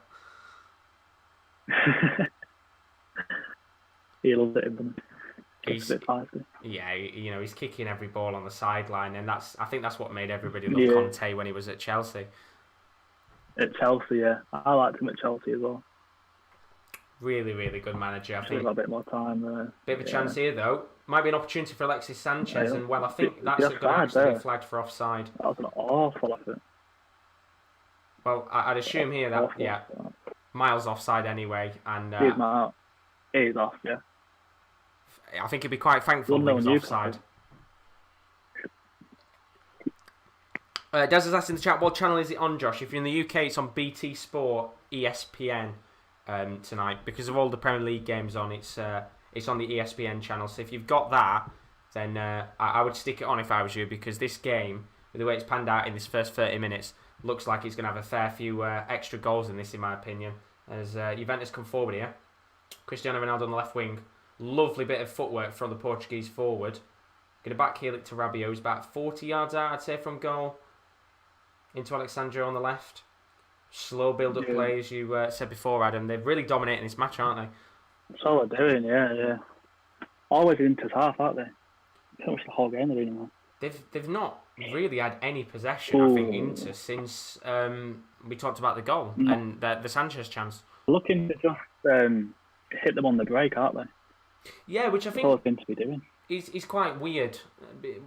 He loves it, doesn't he? He's a bit feisty. Yeah, he's kicking every ball on the sideline, and I think that's what made everybody love Conte when he was at Chelsea. At Chelsea, yeah. I liked him at Chelsea as well. Really, really good manager. I think got a bit more time there. Bit of a chance here, though. Might be an opportunity for Alexis Sanchez, and I think that's going to actually be flagged for offside. That was an awful effort. Well, I'd assume here that, Miles offside anyway, and he's not out. He's off, yeah. I think he'd be quite thankful he was offside. Des has asked in the chat, what channel is it on, Josh? If you're in the UK, it's on BT Sport, ESPN tonight. Because of all the Premier League games on, it's on the ESPN channel. So if you've got that, then I would stick it on if I was you, because this game, with the way it's panned out in this first 30 minutes, looks like it's going to have a fair few extra goals in this, in my opinion. As Juventus come forward here. Cristiano Ronaldo on the left wing. Lovely bit of footwork from the Portuguese forward. Going to backheel it to Rabiot. He's about 40 yards out, I'd say, from goal. Into Alexandro on the left. Slow build-up play, as you said before, Adam. They're really dominating this match, aren't they? That's all they're doing, yeah. Always into half, aren't they? Pretty much the whole game they're doing now. They've not really had any possession, I think, Inter, since we talked about the goal and the Sanchez chance. Looking to just hit them on the break, aren't they? Yeah, which I think... That's all they're going to be doing. He's quite weird.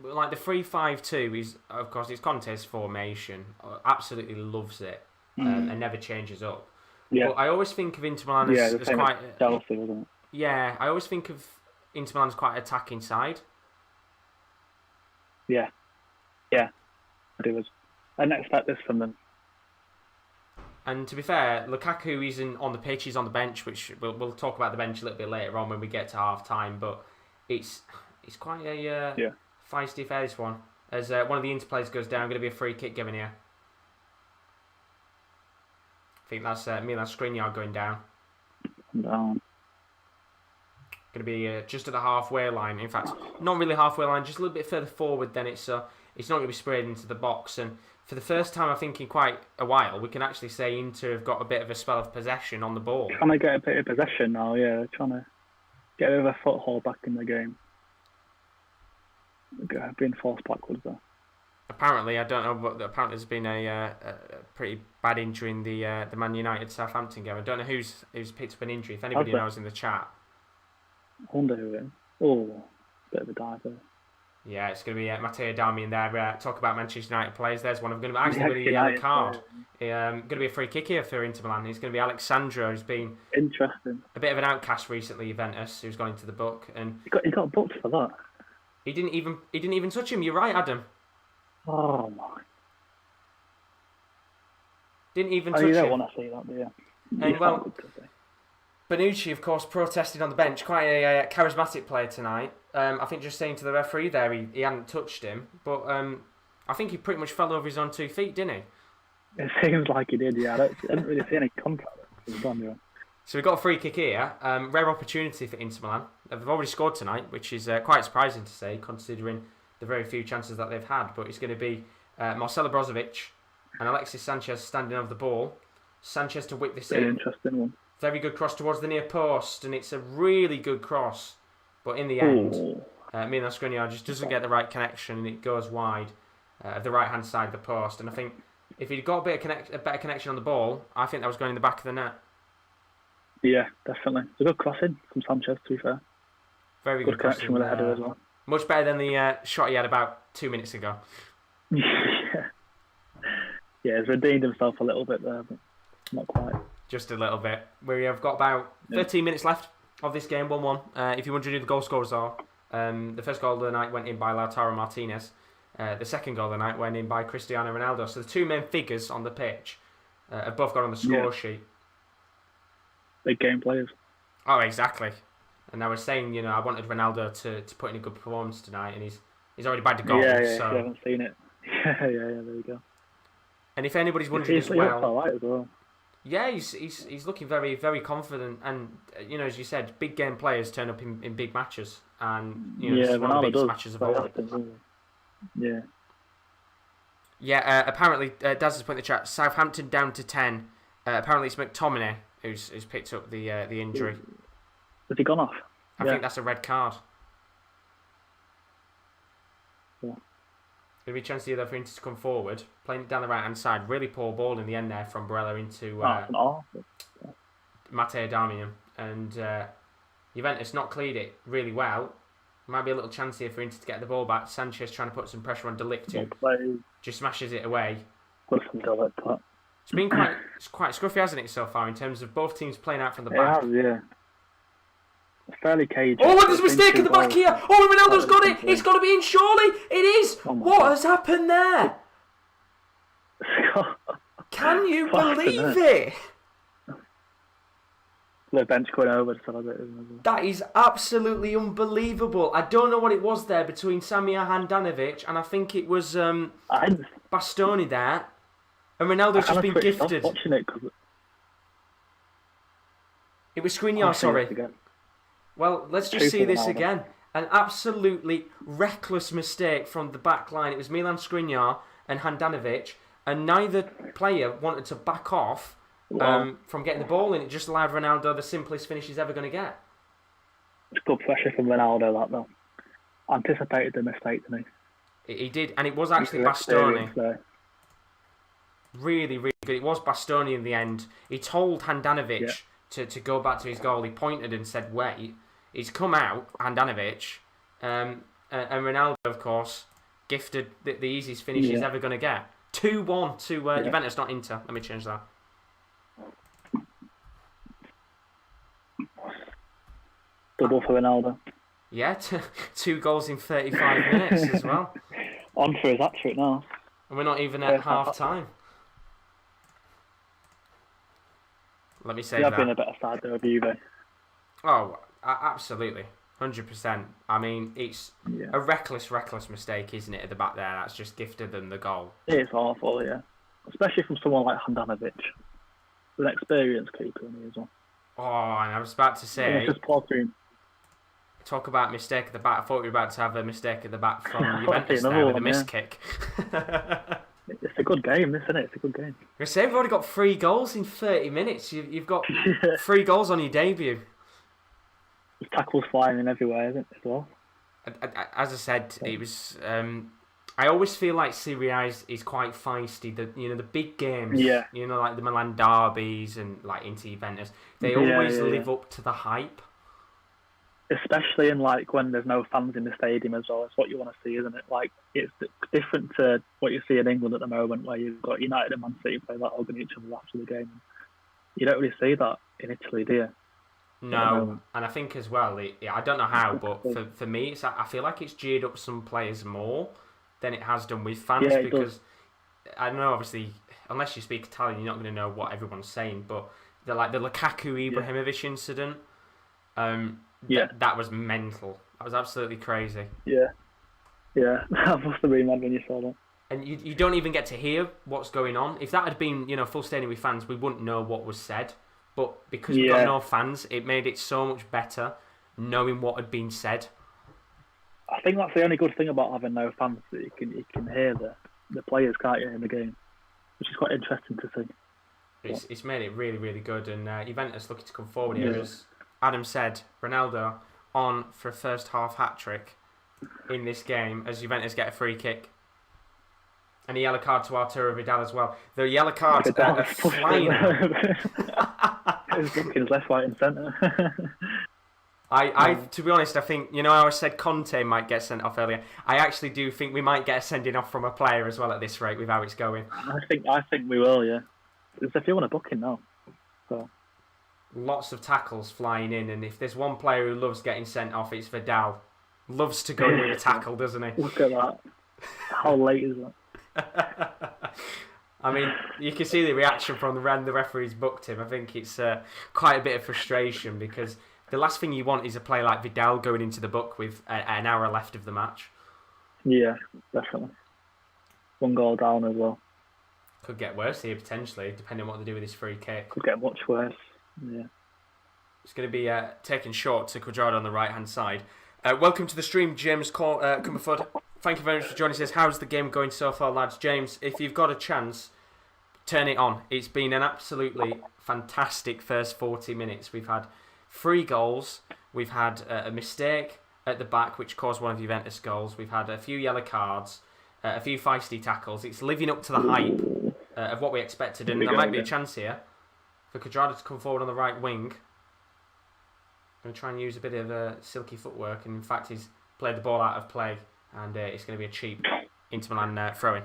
Like the 3-5-2 is, of course, it's Conte's formation. Absolutely loves it and never changes up. Yeah. But I always think of Inter Milan as quite... Chelsea, wasn't it? Yeah, I always think of Inter Milan as quite attacking side. Yeah, I do. I didn't expect this from them. And to be fair, Lukaku isn't on the pitch, he's on the bench, which we'll talk about the bench a little bit later on when we get to half-time, but it's quite a feisty affair, this one. As one of the Inter players goes down, going to be a free kick given here. I think that's Milan Skriniar going down. Down. Going to be just at the halfway line. In fact, not really halfway line, just a little bit further forward. Then it's not going to be sprayed into the box. And for the first time, I think in quite a while, we can actually say Inter have got a bit of a spell of possession on the ball. Trying to get a bit of possession now, yeah. Trying to get a bit of a foothold back in the game. Being forced backwards there. Apparently, I don't know, but apparently there's been a pretty bad injury in the Man United Southampton game. I don't know who's picked up an injury. If anybody knows in the chat. I wonder who it is. Oh, bit of a dive there. Yeah, it's going to be Matteo Darmian there. Talk about Manchester United players. There's one of them. Actually, going to be a yellow card. Going to be a free kick here for Inter Milan. It's going to be Alexandro, who's been interesting. A bit of an outcast recently, Juventus, who's gone into the book, and he got booked for that. He didn't even touch him. You're right, Adam. Oh my! Didn't even touch him. You don't want to see that, do you? And well, Bonucci, of course, protested on the bench. Quite a charismatic player tonight. I think just saying to the referee there, he hadn't touched him, but I think he pretty much fell over his own 2 feet, didn't he? It seems like he did. Yeah, I didn't really see any contact. So we've got a free kick here. Rare opportunity for Inter Milan. They've already scored tonight, which is quite surprising to say, considering the very few chances that they've had. But it's going to be Marcelo Brozovic and Alexis Sanchez standing over the ball. Sanchez to whip this in. Interesting one. Very good cross towards the near post, and it's a really good cross. But in the end, Milan Skriniar just doesn't get the right connection, and it goes wide of the right-hand side of the post. And I think if he'd got a better connection on the ball, I think that was going in the back of the net. Yeah, definitely. It's a good crossing from Sanchez, to be fair. Very good connection with the header as well. Much better than the shot he had about 2 minutes ago. Yeah, he's redeemed himself a little bit there, but not quite. Just a little bit. We have got about 13 minutes left of this game, 1-1. If you wonder who the goal scorers are, the first goal of the night went in by Lautaro Martinez. The second goal of the night went in by Cristiano Ronaldo. So the two main figures on the pitch have both got on the score sheet. Big game players. Oh, exactly. And I was saying, I wanted Ronaldo to put in a good performance tonight, and he's already bagged a goal. Yeah, so. I haven't seen it. Yeah, there you go. And if anybody's wondering as well, looks all right as well. Yeah, he's looking very, very confident, and as you said, big game players turn up in big matches, and this is one of the biggest matches of all. Yeah. Yeah. Apparently, Daz has put in the chat. Southampton down to 10. Apparently, it's McTominay who's picked up the injury. Has he gone off? I think that's a red card. Yeah. There'll be a chance here for Inter to come forward, playing it down the right hand side. Really poor ball in the end there from Barella into Matteo Darmian, and Juventus not cleared it really well. Might be a little chance here for Inter to get the ball back. Sanchez trying to put some pressure on De Ligt, who just smashes it away. It's been quite scruffy, hasn't it, so far, in terms of both teams playing out from the back? It has, yeah. It's fairly cagey. Oh, there's a mistake at the back here. Oh, Ronaldo's got it. It's got to be in, surely. It is. What has happened there? Can you believe it? The bench going over to side it. That is absolutely unbelievable. I don't know what it was there between Samir Handanovic and I think it was Bastoni there. And Ronaldo's just been gifted. It was Skriniar, sorry. Well, let's just see this again. An absolutely reckless mistake from the back line. It was Milan Skriniar and Handanovic, and neither player wanted to back off from getting the ball in. It just allowed Ronaldo the simplest finish he's ever going to get. It's good pressure from Ronaldo, that though. Anticipated the mistake to me. He did, and it was actually Bastoni. Really, really good. It was Bastoni in the end. He told Handanovic to go back to his goal. He pointed and said, wait. He's come out, Handanovic, and Ronaldo, of course, gifted the easiest finish he's ever going to get. 2-1 to Juventus, not Inter. Let me change that. Double for Ronaldo. Yeah, 2 goals in 35 minutes as well. On for his hat-trick now. And we're not even at half-time. Let me say that. Been a better side there of Juve. Oh, absolutely. 100%. I mean, it's a reckless mistake, isn't it, at the back there? That's just gifted them the goal. It's awful, yeah. Especially from someone like Handanovic. With an experienced keeper in here as well. Oh, and I was about to say... just talk about mistake at the back. I thought we were about to have a mistake at the back from Juventus there with a missed kick. It's a good game, isn't it? It's a good game. I say we've already got 3 goals in 30 minutes. You've got 3 goals on your debut. There's tackles flying in everywhere, isn't it, as well? As I said, it was. I always feel like Serie A is quite feisty. The big games, like the Milan derbies and like Inter Juventus, they always live up to the hype. Especially in when there's no fans in the stadium as well. It's what you want to see, isn't it? Like it's different to what you see in England at the moment, where you've got United and Man City play that hugging each other after the game. You don't really see that in Italy, do you? No, and I think as well, I don't know how, but for me, I feel like it's geared up some players more than it has done with fans, because I don't know, obviously, unless you speak Italian, you're not going to know what everyone's saying, but the Lukaku Ibrahimovic incident, that was mental. That was absolutely crazy. Yeah, that must have been mad when you saw that. And you don't even get to hear what's going on. If that had been full stadium with fans, we wouldn't know what was said. But because we've got no fans, it made it so much better knowing what had been said. I think that's the only good thing about having no fans, that you can hear the players, can't you, in the game, which is quite interesting to see. It's made it really, really good, and Juventus looking to come forward here. As Adam said, Ronaldo on for a first half hat-trick in this game as Juventus get a free kick. And a yellow card to Arturo Vidal as well. The yellow cards are flying. He's looking left, right and centre. To be honest, I think, how I said Conte might get sent off earlier. I actually do think we might get a sending off from a player as well at this rate with how it's going. I think we will, yeah. It's if you want to book him now. So. Lots of tackles flying in, and if there's one player who loves getting sent off, it's Vidal. Loves to go with a tackle, doesn't he? Look at that. How late is that? I mean, you can see the reaction from the referees booked him. I think it's quite a bit of frustration because the last thing you want is a player like Vidal going into the book with an hour left of the match. Yeah, definitely. 1 goal down as well. Could get worse here, potentially, depending on what they do with this free kick. Could get much worse, yeah. It's going to be taken short to Cuadrado on the right-hand side. Welcome to the stream, James Cumberford. Thank you very much for joining us. How's the game going so far, lads? James, if you've got a chance, turn it on. It's been an absolutely fantastic first 40 minutes. We've had 3 goals. We've had a mistake at the back, which caused one of Juventus' goals. We've had a few yellow cards, a few feisty tackles. It's living up to the hype of what we expected, and there might be a chance here for Cuadrado to come forward on the right wing. Going to try and use a bit of silky footwork, and in fact he's played the ball out of play, and it's going to be a cheap Inter Milan throw-in.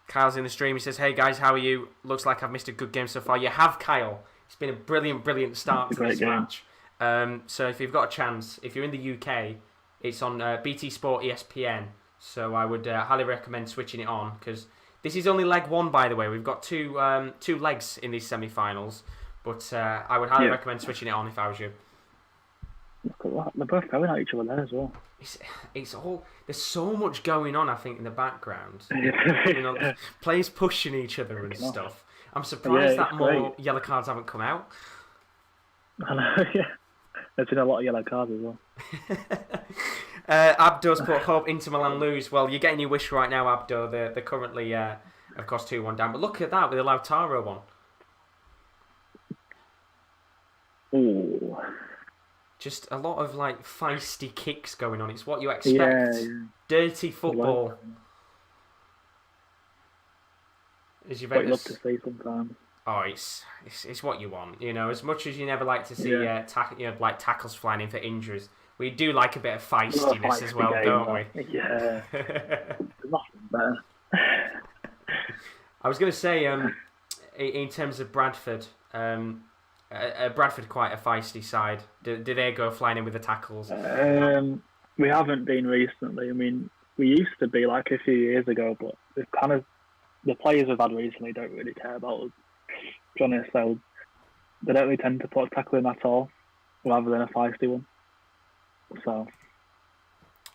Kyle's in the stream. He says, "Hey guys, how are you? Looks like I've missed a good game so far." You have, Kyle. It's been a brilliant start to this match. So if you've got a chance, if you're in the UK, it's on BT Sport ESPN. So I would highly recommend switching it on, because this is only leg 1, by the way. We've got two legs in these semi-finals, but I would highly recommend switching it on if I was you. Look at that. They're both going at each other there as well. It's all, there's so much going on, I think, in the background. Players pushing each other and stuff. I'm surprised that more yellow cards haven't come out. I know, yeah. There's been a lot of yellow cards as well. Abdo's put, hope Inter Milan lose. Well, you're getting your wish right now, Abdo. They're currently, of course, 2-1 down. But look at that with the Lautaro one. Ooh. Just a lot of feisty kicks going on. It's what you expect. Yeah. Dirty football. Is what you love to see sometimes. Oh, it's what you want. As much as you never like to see tackles flying in for injuries, we do like a bit of feistiness as well, don't we? Yeah. Nothing better. I was going to say, in terms of Bradford, Bradford quite a feisty side. Do they go flying in with the tackles? We haven't been recently. I mean, we used to be a few years ago, but we've kind of, the players we've had recently don't really care about us. To be honest, they don't really tend to put a tackle in at all, rather than a feisty one. So,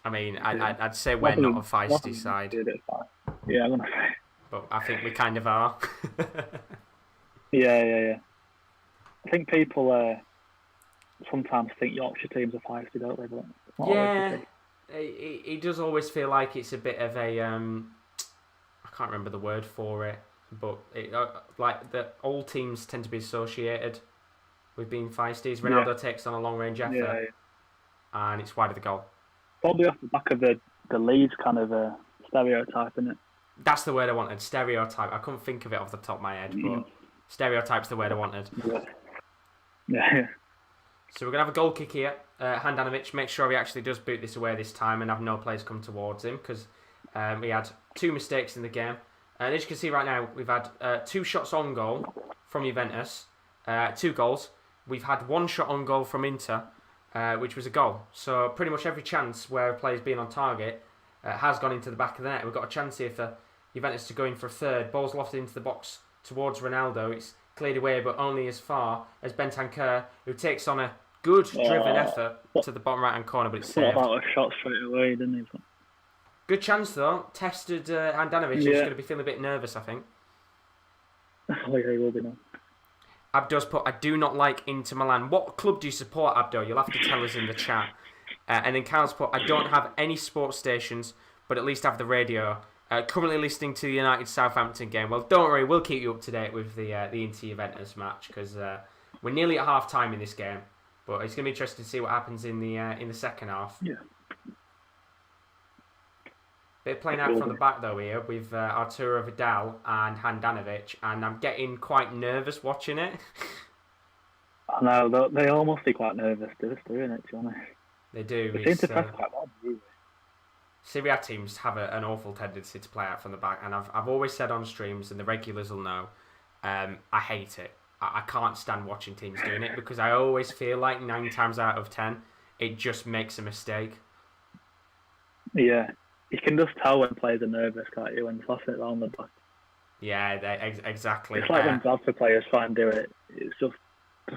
I mean, I'd say we're not a feisty side. Yeah, I'm gonna say. But I think we kind of are. Yeah. I think people sometimes think Yorkshire teams are feisty, don't they? But it's not always the case. It does always feel like it's a bit of a I can't remember the word for it, but the old teams tend to be associated with being feisty. Ronaldo takes on a long range effort, and it's wide of the goal. Probably off the back of the Leeds kind of stereotype, isn't it? That's the word I wanted. Stereotype. I couldn't think of it off the top of my head, but stereotype's the word I wanted. Yeah. So we're going to have a goal kick here. Handanovic, make sure he actually does boot this away this time and have no players come towards him, because we had 2 mistakes in the game. And as you can see right now, we've had 2 shots on goal from Juventus, 2 goals. We've had 1 shot on goal from Inter, which was a goal. So pretty much every chance where a player's been on target has gone into the back of the net. We've got a chance here for Juventus to go in for a third. Ball's lofted into the box towards Ronaldo. It's cleared away, but only as far as Bentancur, who takes on a good driven effort to the bottom right-hand corner, but it's saved. What about a shot straight away, didn't he? Good chance, though. Tested Handanovic. He's going to be feeling a bit nervous, I think. Oh, yeah, he will be now. Abdo's put, I do not like Inter Milan. What club do you support, Abdo? You'll have to tell us in the chat. And then Kyle's put, I don't have any sports stations, but at least have the radio. Currently listening to the United Southampton game. Well, don't worry, we'll keep you up to date with the Inter Juventus match, because we're nearly at half time in this game. But it's going to be interesting to see what happens in the second half. Yeah. Bit of playing out from the back though here with Arturo Vidal and Handanovic, and I'm getting quite nervous watching it. I know, they all must be quite nervous doing it, to be honest. They do. They seem to press quite well, really. Serie A teams have an awful tendency to play out from the back, and I've always said on streams, and the regulars will know, I hate it. I can't stand watching teams doing it because I always feel like 9 times out of 10, it just makes a mistake. Yeah, you can just tell when players are nervous, can't you, when passing it around the back. Yeah, exactly. It's like when Bradford players try and do it, it's just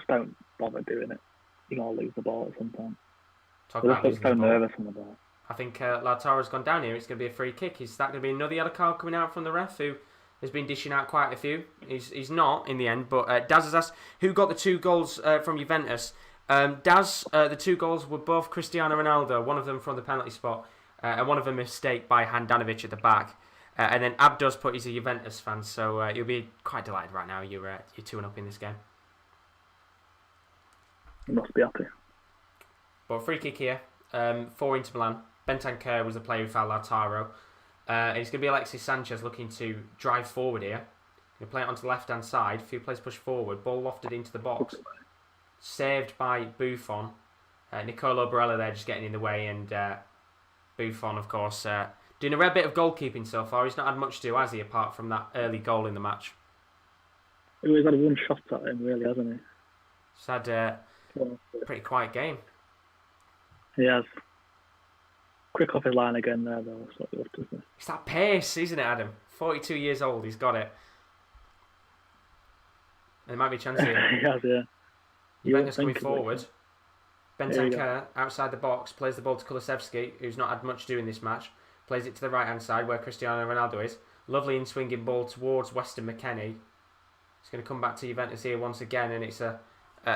don't bother doing it. You're going to lose the ball at some point. They're just so nervous on the ball. I think Lautaro's gone down here. It's going to be a free kick. Is that going to be another yellow card coming out from the ref, who has been dishing out quite a few? He's not in the end, but Daz has asked who got the 2 goals from Juventus. Daz, the 2 goals were both Cristiano Ronaldo, one of them from the penalty spot, and one of them a mistake by Handanovic at the back. And then Abdo's put he's a Juventus fan, so you'll be quite delighted right now. You're 2-up in this game. You must be happy. But free kick here for Inter Milan. Bentancur was the player who fouled Lautaro. And it's going to be Alexis Sanchez looking to drive forward here. Going to play it onto the left-hand side. A few players push forward. Ball lofted into the box. Saved by Buffon. Nicolo Barella there just getting in the way. And Buffon, of course, doing a rare bit of goalkeeping so far. He's not had much to do, has he, apart from that early goal in the match? He's had one shot at him, really, hasn't he? He's had a pretty quiet game. He has. Quick off his line again there, though. That's what you love to see. It's that pace, isn't it, Adam? 42 years old, he's got it. And there might be a chance here. He has, yeah. Juventus coming forward. Bentancur outside the box, plays the ball to Kulusevski, who's not had much to do in this match. Plays it to the right-hand side where Cristiano Ronaldo is. Lovely in-swinging ball towards Weston McKennie. It's going to come back to Juventus here once again, and it's a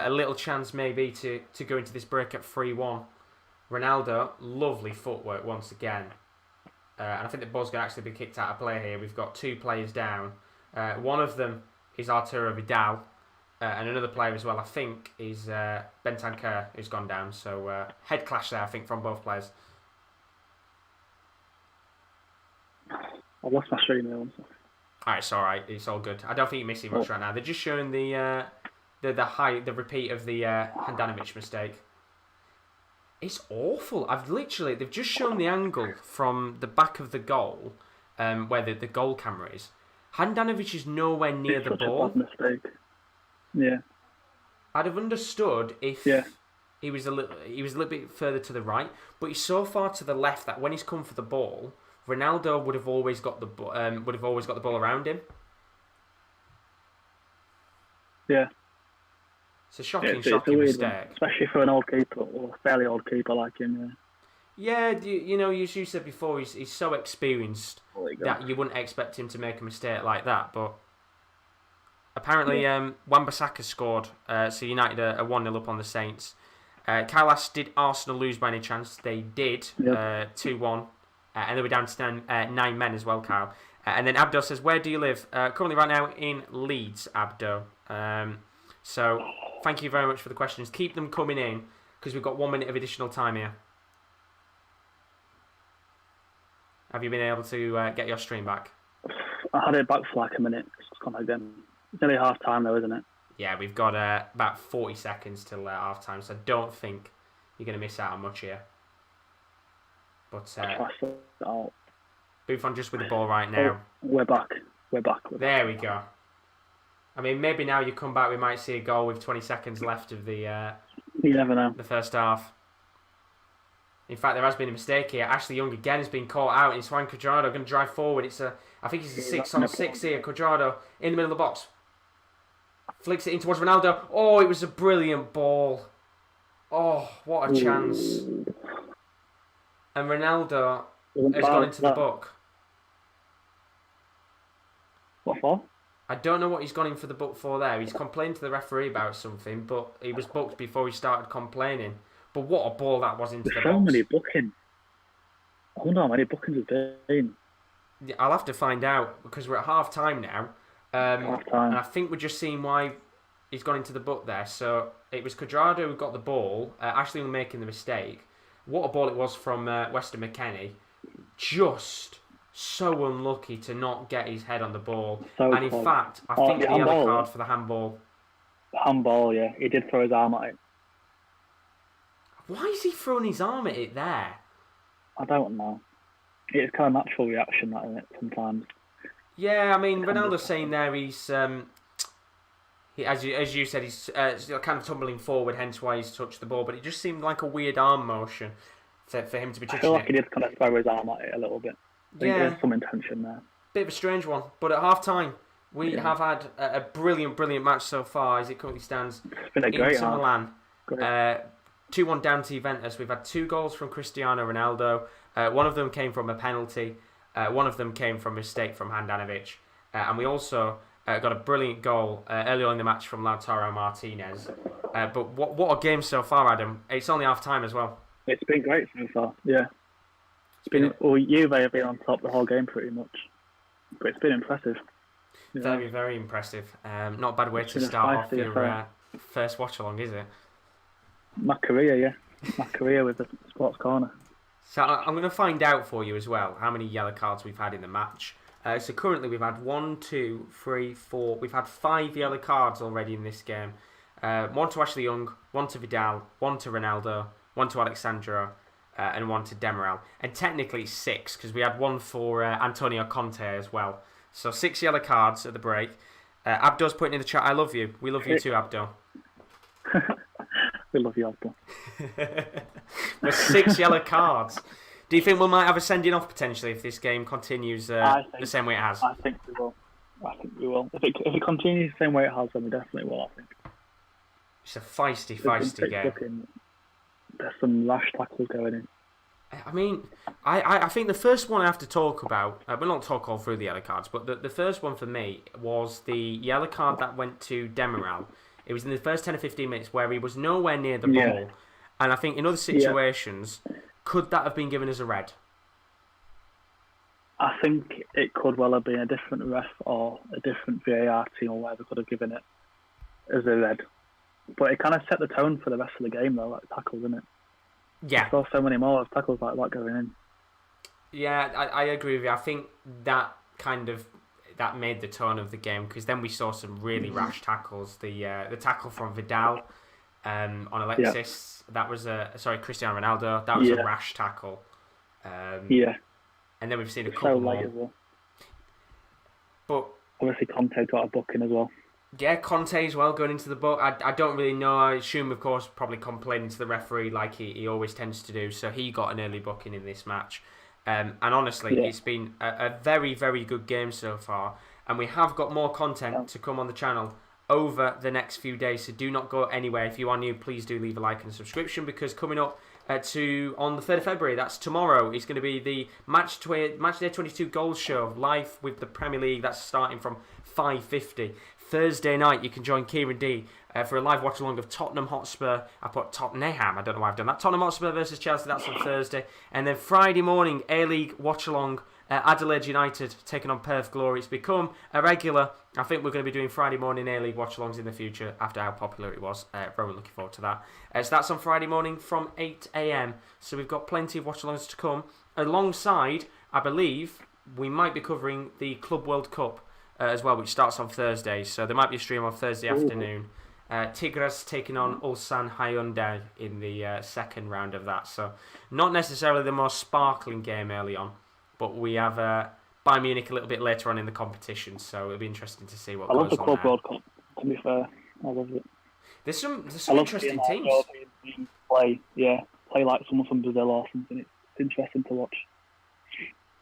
little chance maybe to go into this break at 3-1. Ronaldo, lovely footwork once again. And I think the ball's going to actually be kicked out of play here. We've got 2 players down. One of them is Arturo Vidal. And another player as well, I think, is Bentancur, who's gone down. So head clash there, I think, from both players. I've lost my stream there. Alright, it's alright. It's all good. I don't think you're missing much right now. They're just showing the repeat of the Handanovic mistake. It's awful. They've just shown the angle from the back of the goal, where the goal camera is. Handanovic is nowhere near the ball. It's such a bad mistake. Yeah. I'd have understood if he was a little bit further to the right, but he's so far to the left that when he's come for the ball, Ronaldo would have always got the ball around him. Yeah. It's a shocking mistake. One, especially for an old keeper, or a fairly old keeper like him. Yeah, as you said before, he's so experienced that you wouldn't expect him to make a mistake like that. But apparently, Wan-Bissaka scored, so United are 1-0 up on the Saints. Kyle asked, did Arsenal lose by any chance? They did, 2-1. And they were down to 9 men as well, Kyle. And then Abdo says, where do you live? Currently right now in Leeds, Abdo. So thank you very much for the questions. Keep them coming in, because we've got 1 minute of additional time here. Have you been able to get your stream back? I had it back for like a minute. It's gone again. It's nearly half time though, isn't it? Yeah, we've got about 40 seconds till half time, so I don't think you're going to miss out on much here. But Buffon just with the ball right now. We're back. There we go. I mean, maybe now you come back, we might see a goal with 20 seconds left of the you never know. The first half. In fact, there has been a mistake here. Ashley Young again has been caught out, and it's Juan Cuadrado going to drive forward. I think it's a 6-on-6 here. Cuadrado in the middle of the box. Flicks it in towards Ronaldo. Oh, it was a brilliant ball. Oh, what a chance. And Ronaldo has gone into the book. What for? I don't know what he's gone in for the book for there. He's complained to the referee about something, but he was booked before he started complaining. But what a ball that was into the box. So many bookings. I wonder how many bookings there's been. I'll have to find out, because we're at half time now. And I think we're just seeing why he's gone into the book there. So it was Cuadrado who got the ball. Ashley making the mistake. What a ball it was from Weston McKennie. Just so unlucky to not get his head on the ball. So and in close. fact, I think the yellow handball, card for the handball. Handball, yeah. He did throw his arm at it. Why is he throwing his arm at it there? I don't know. It's kind of natural reaction, that, isn't it, sometimes? Yeah, I mean, Ronaldo's saying there he's, as you said, he's kind of tumbling forward, hence why he's touched the ball. But it just seemed like a weird arm motion for him to be touching it. I feel like he did kind of throw his arm at it a little bit. I think there's some intention there. Bit of a strange one. But at half-time, we have had a brilliant match so far, as it currently stands. It's been a great Inter Milan. 2-1 down to Juventus. We've had 2 goals from Cristiano Ronaldo. One of them came from a penalty. One of them came from a mistake from Handanovic. And we also got a brilliant goal early on in the match from Lautaro Martinez. But what a game so far, Adam. It's only half-time as well. It's been great so far, yeah. Juve have been on top the whole game pretty much. But it's been impressive. Yeah. Very, very impressive. Not a bad way to start off your first watch-along, is it? My career, yeah. My career with the Sports Corner. So I'm going to find out for you as well how many yellow cards we've had in the match. So currently we've had 1, 2, 3, 4. We've had 5 yellow cards already in this game. 1 to Ashley Young, 1 to Vidal, 1 to Ronaldo, 1 to Alexandro, and 1 to Demiral. And technically 6, because we had 1 for Antonio Conte as well. So 6 yellow cards at the break. Abdo's putting in the chat, I love you. We love you too, Abdo. We love you, Abdo. With 6 yellow cards. Do you think we might have a sending off potentially if this game continues the same way it has? I think we will. If it continues the same way it has, then we definitely will, I think. It's a feisty game. There's some rash tackles going in. I mean, I think the first one I have to talk about, we'll not talk all through the yellow cards, but the first one for me was the yellow card that went to Demiral. It was in the first 10 or 15 minutes where he was nowhere near the ball. And I think in other situations, could that have been given as a red? I think it could well have been a different ref or a different VAR team or whatever could have given it as a red. But it kind of set the tone for the rest of the game, though, like tackles, isn't it? Yeah. I saw so many more tackles like that going in. Yeah, I agree with you. I think that that made the tone of the game, because then we saw some really rash tackles. The tackle from Vidal on Alexis, that was Cristiano Ronaldo, that was a rash tackle. And then we've seen a couple more. Well. But obviously Conte got a booking as well. Yeah, Conte as well going into the book. I don't really know. I assume, of course, probably complaining to the referee like he always tends to do. So he got an early booking in this match. And honestly, it's been a very, very good game so far. And we have got more content to come on the channel over the next few days. So do not go anywhere. If you are new, please do leave a like and a subscription, because coming up on the 3rd of February, that's tomorrow, is going to be the Matchday 22 Goals Show live with the Premier League. That's starting from 5:50. Thursday night, you can join Kieran D for a live watch-along of Tottenham Hotspur. I put Tottenham, I don't know why I've done that. Tottenham Hotspur versus Chelsea, that's on Thursday. And then Friday morning, A-League watch-along, Adelaide United taking on Perth Glory. It's become a regular. I think we're going to be doing Friday morning A-League watch-alongs in the future after how popular it was. Very looking forward to that. So that's on Friday morning from 8 a.m. So we've got plenty of watch-alongs to come. Alongside, I believe, we might be covering the Club World Cup as well, which starts on Thursday. So there might be a stream on Thursday afternoon. Tigres taking on Ulsan Hyundai in the second round of that. So not necessarily the most sparkling game early on, but we have Bayern Munich a little bit later on in the competition. So it'll be interesting to see what goes on. I love the Club World Cup, to be fair. I love it. There's some interesting teams. Play like someone from Brazil or something. It's interesting to watch.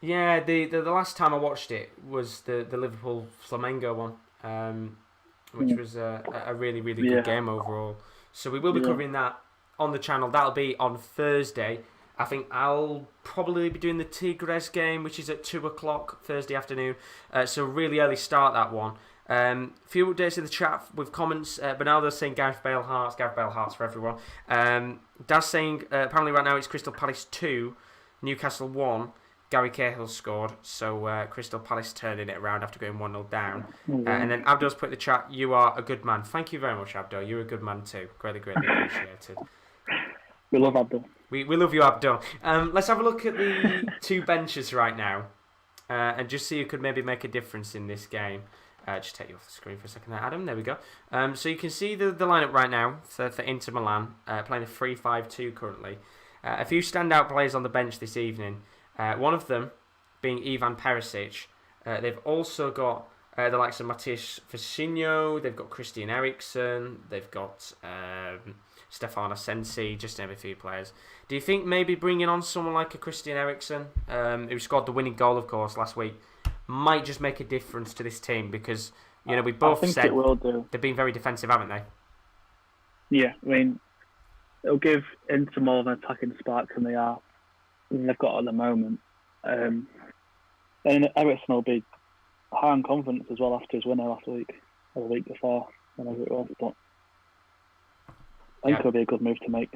Yeah, the last time I watched it was the Liverpool Flamengo one, which was a really, really good game overall. So we will be covering that on the channel. That'll be on Thursday. I think I'll probably be doing the Tigres game, which is at 2 o'clock Thursday afternoon. So really early start, that one. Few updates in the chat with comments. Bernardo's saying Gareth Bale hearts for everyone. Daz saying apparently right now it's Crystal Palace 2, Newcastle 1. Gary Cahill scored, so Crystal Palace turning it around after going 1-0 down. And then Abdo's put in the chat, you are a good man. Thank you very much, Abdo. You're a good man too. Greatly appreciated. We love Abdo. We love you, Abdo. Let's have a look at the two benches right now. and just see who could maybe make a difference in this game. Just take you off the screen for a second there, Adam. There we go. So you can see the lineup right now for Inter Milan, playing a 3-5-2 currently. A few standout players on the bench this evening. One of them being Ivan Perisic. They've also got the likes of Matthias Vecino. They've got Christian Eriksen. They've got Stefano Sensi, just to name a few players. Do you think maybe bringing on someone like a Christian Eriksen, who scored the winning goal, of course, last week, might just make a difference to this team? Because, we both said it will do. They've been very defensive, haven't they? Yeah, I mean, it'll give Inter more of an attacking spark than they've got at the moment. And Eriksen will be high on confidence as well after his winner last week, or the week before, whenever it was. But I think it'll be a good move to make.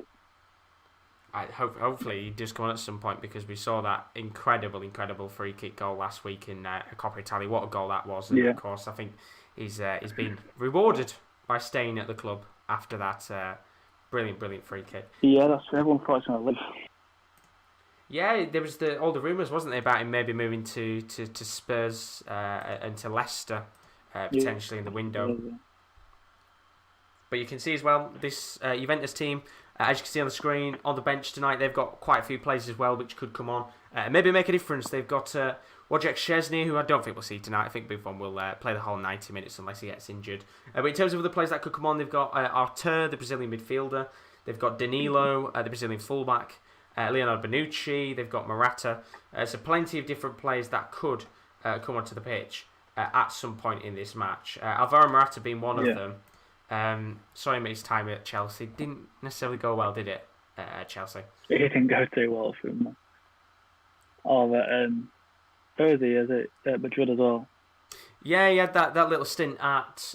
Hopefully he does come on at some point, because we saw that incredible free kick goal last week in Coppa Italia. What a goal that was! And of course, I think he's been rewarded by staying at the club after that brilliant free kick. Yeah, that's true. Everyone thought he was going to leave. Yeah, there was all the rumours, wasn't there, about him maybe moving to Spurs and to Leicester potentially in the window. Yeah. But you can see as well, this Juventus team, as you can see on the screen, on the bench tonight, they've got quite a few players as well which could come on and maybe make a difference. They've got Wojciech Szczesny, who I don't think we'll see tonight. I think Buffon will play the whole 90 minutes unless he gets injured. But in terms of other players that could come on, they've got Artur, the Brazilian midfielder. They've got Danilo, the Brazilian fullback. Leonardo Bonucci. They've got Morata. So plenty of different players that could come onto the pitch at some point in this match. Alvaro Morata being one of them. Saw him at his time at Chelsea. Didn't necessarily go well, did it, at Chelsea? It didn't go too well for him. Thursday, is it? At Madrid as well. Yeah, he had that little stint at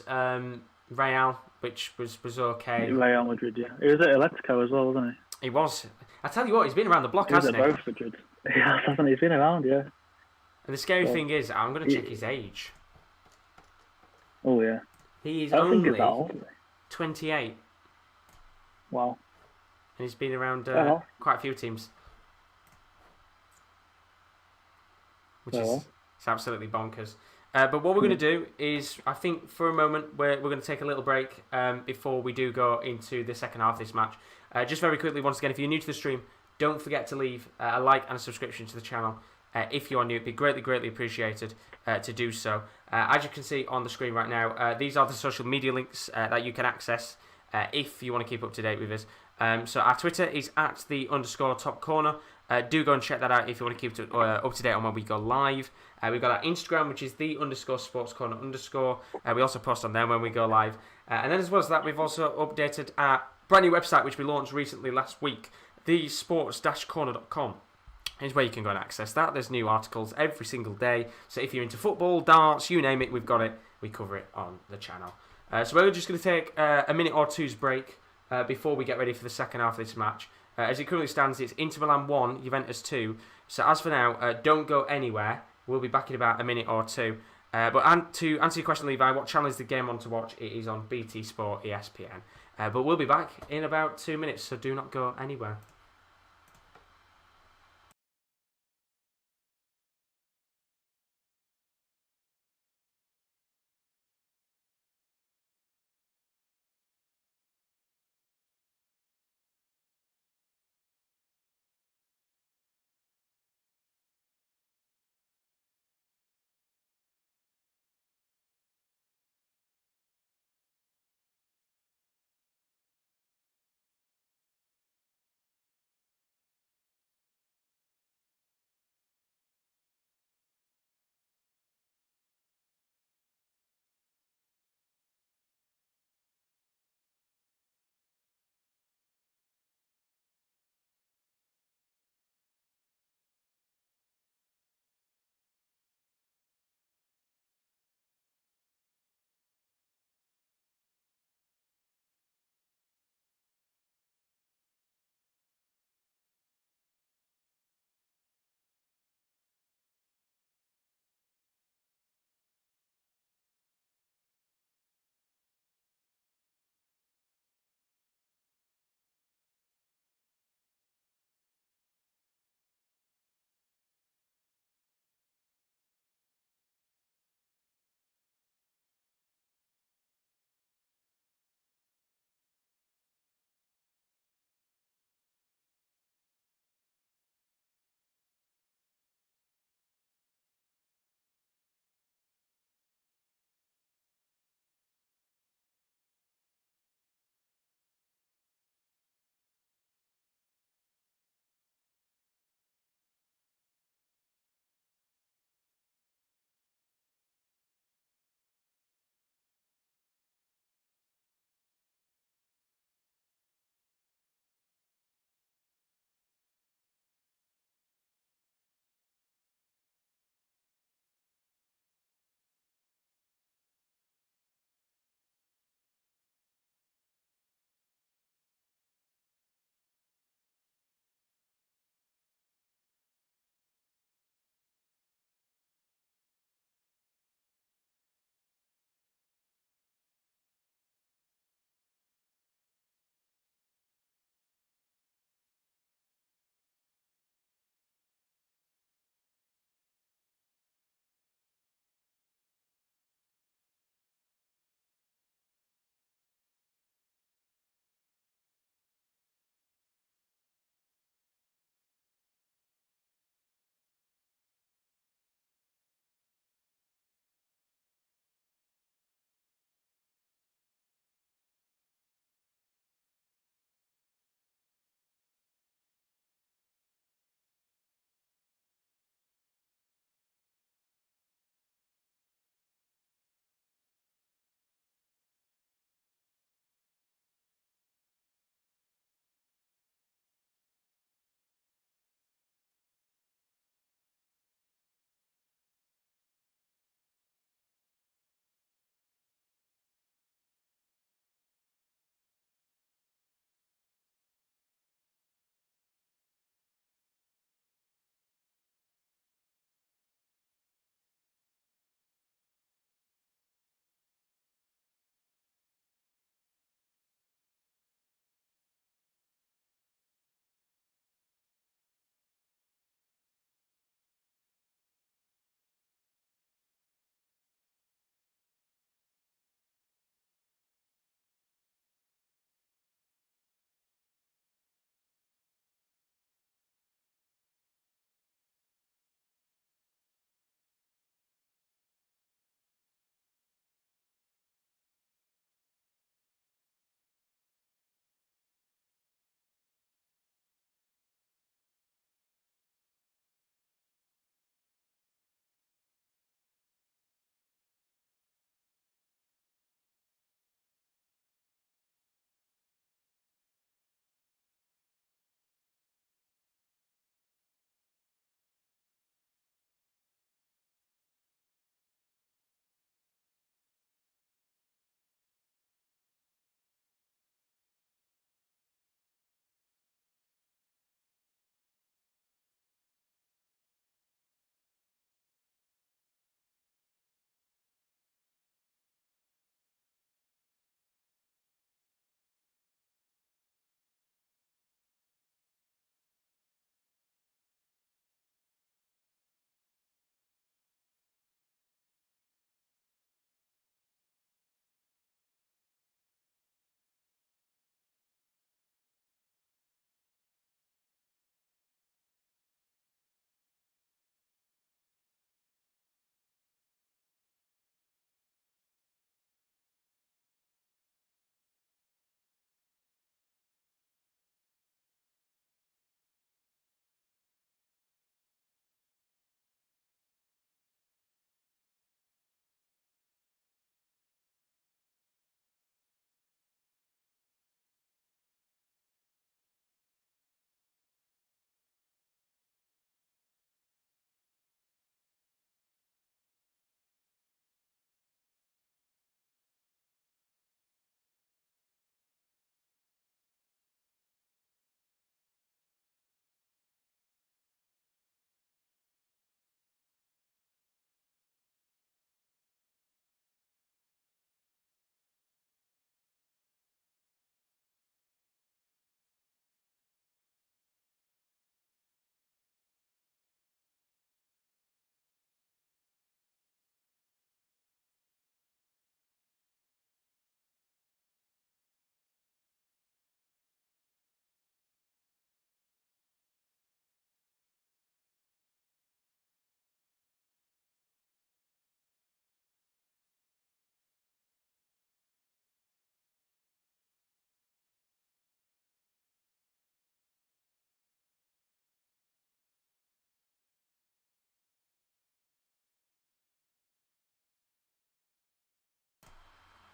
Real, which was okay. Real Madrid, yeah. He was at Atletico as well, wasn't he? He was. I tell you what, he's been around the block, hasn't he? He was at both Madrid. Yeah, hasn't he? He's been around, yeah. And the scary thing is, I'm going to check his age. Oh, yeah. He is I don't think only it's that old. 28. Wow. And he's been around quite a few teams. Which is it's absolutely bonkers. But what we're going to do is, I think for a moment, we're going to take a little break before we do go into the second half of this match. Just very quickly, once again, if you're new to the stream, don't forget to leave a like and a subscription to the channel. If you are new, it'd be greatly appreciated to do so. As you can see on the screen right now, these are the social media links that you can access if you want to keep up to date with us. So our Twitter is at @the_top corner. Do go and check that out if you want to keep up to date on when we go live. We've got our Instagram, which is _sportscorner_. We also post on there when we go live. And then as well as that, we've also updated our brand new website, which we launched recently last week, thesports-corner.com. Is where you can go and access that. There's new articles every single day. So if you're into football, darts, you name it, we've got it. We cover it on the channel. So we're just going to take a minute or two's break before we get ready for the second half of this match. As it currently stands, it's Inter Milan 1, Juventus 2. So as for now, don't go anywhere. We'll be back in about a minute or two. But to answer your question, Levi, what channel is the game on to watch? It is on BT Sport, ESPN. But we'll be back in about 2 minutes, so do not go anywhere.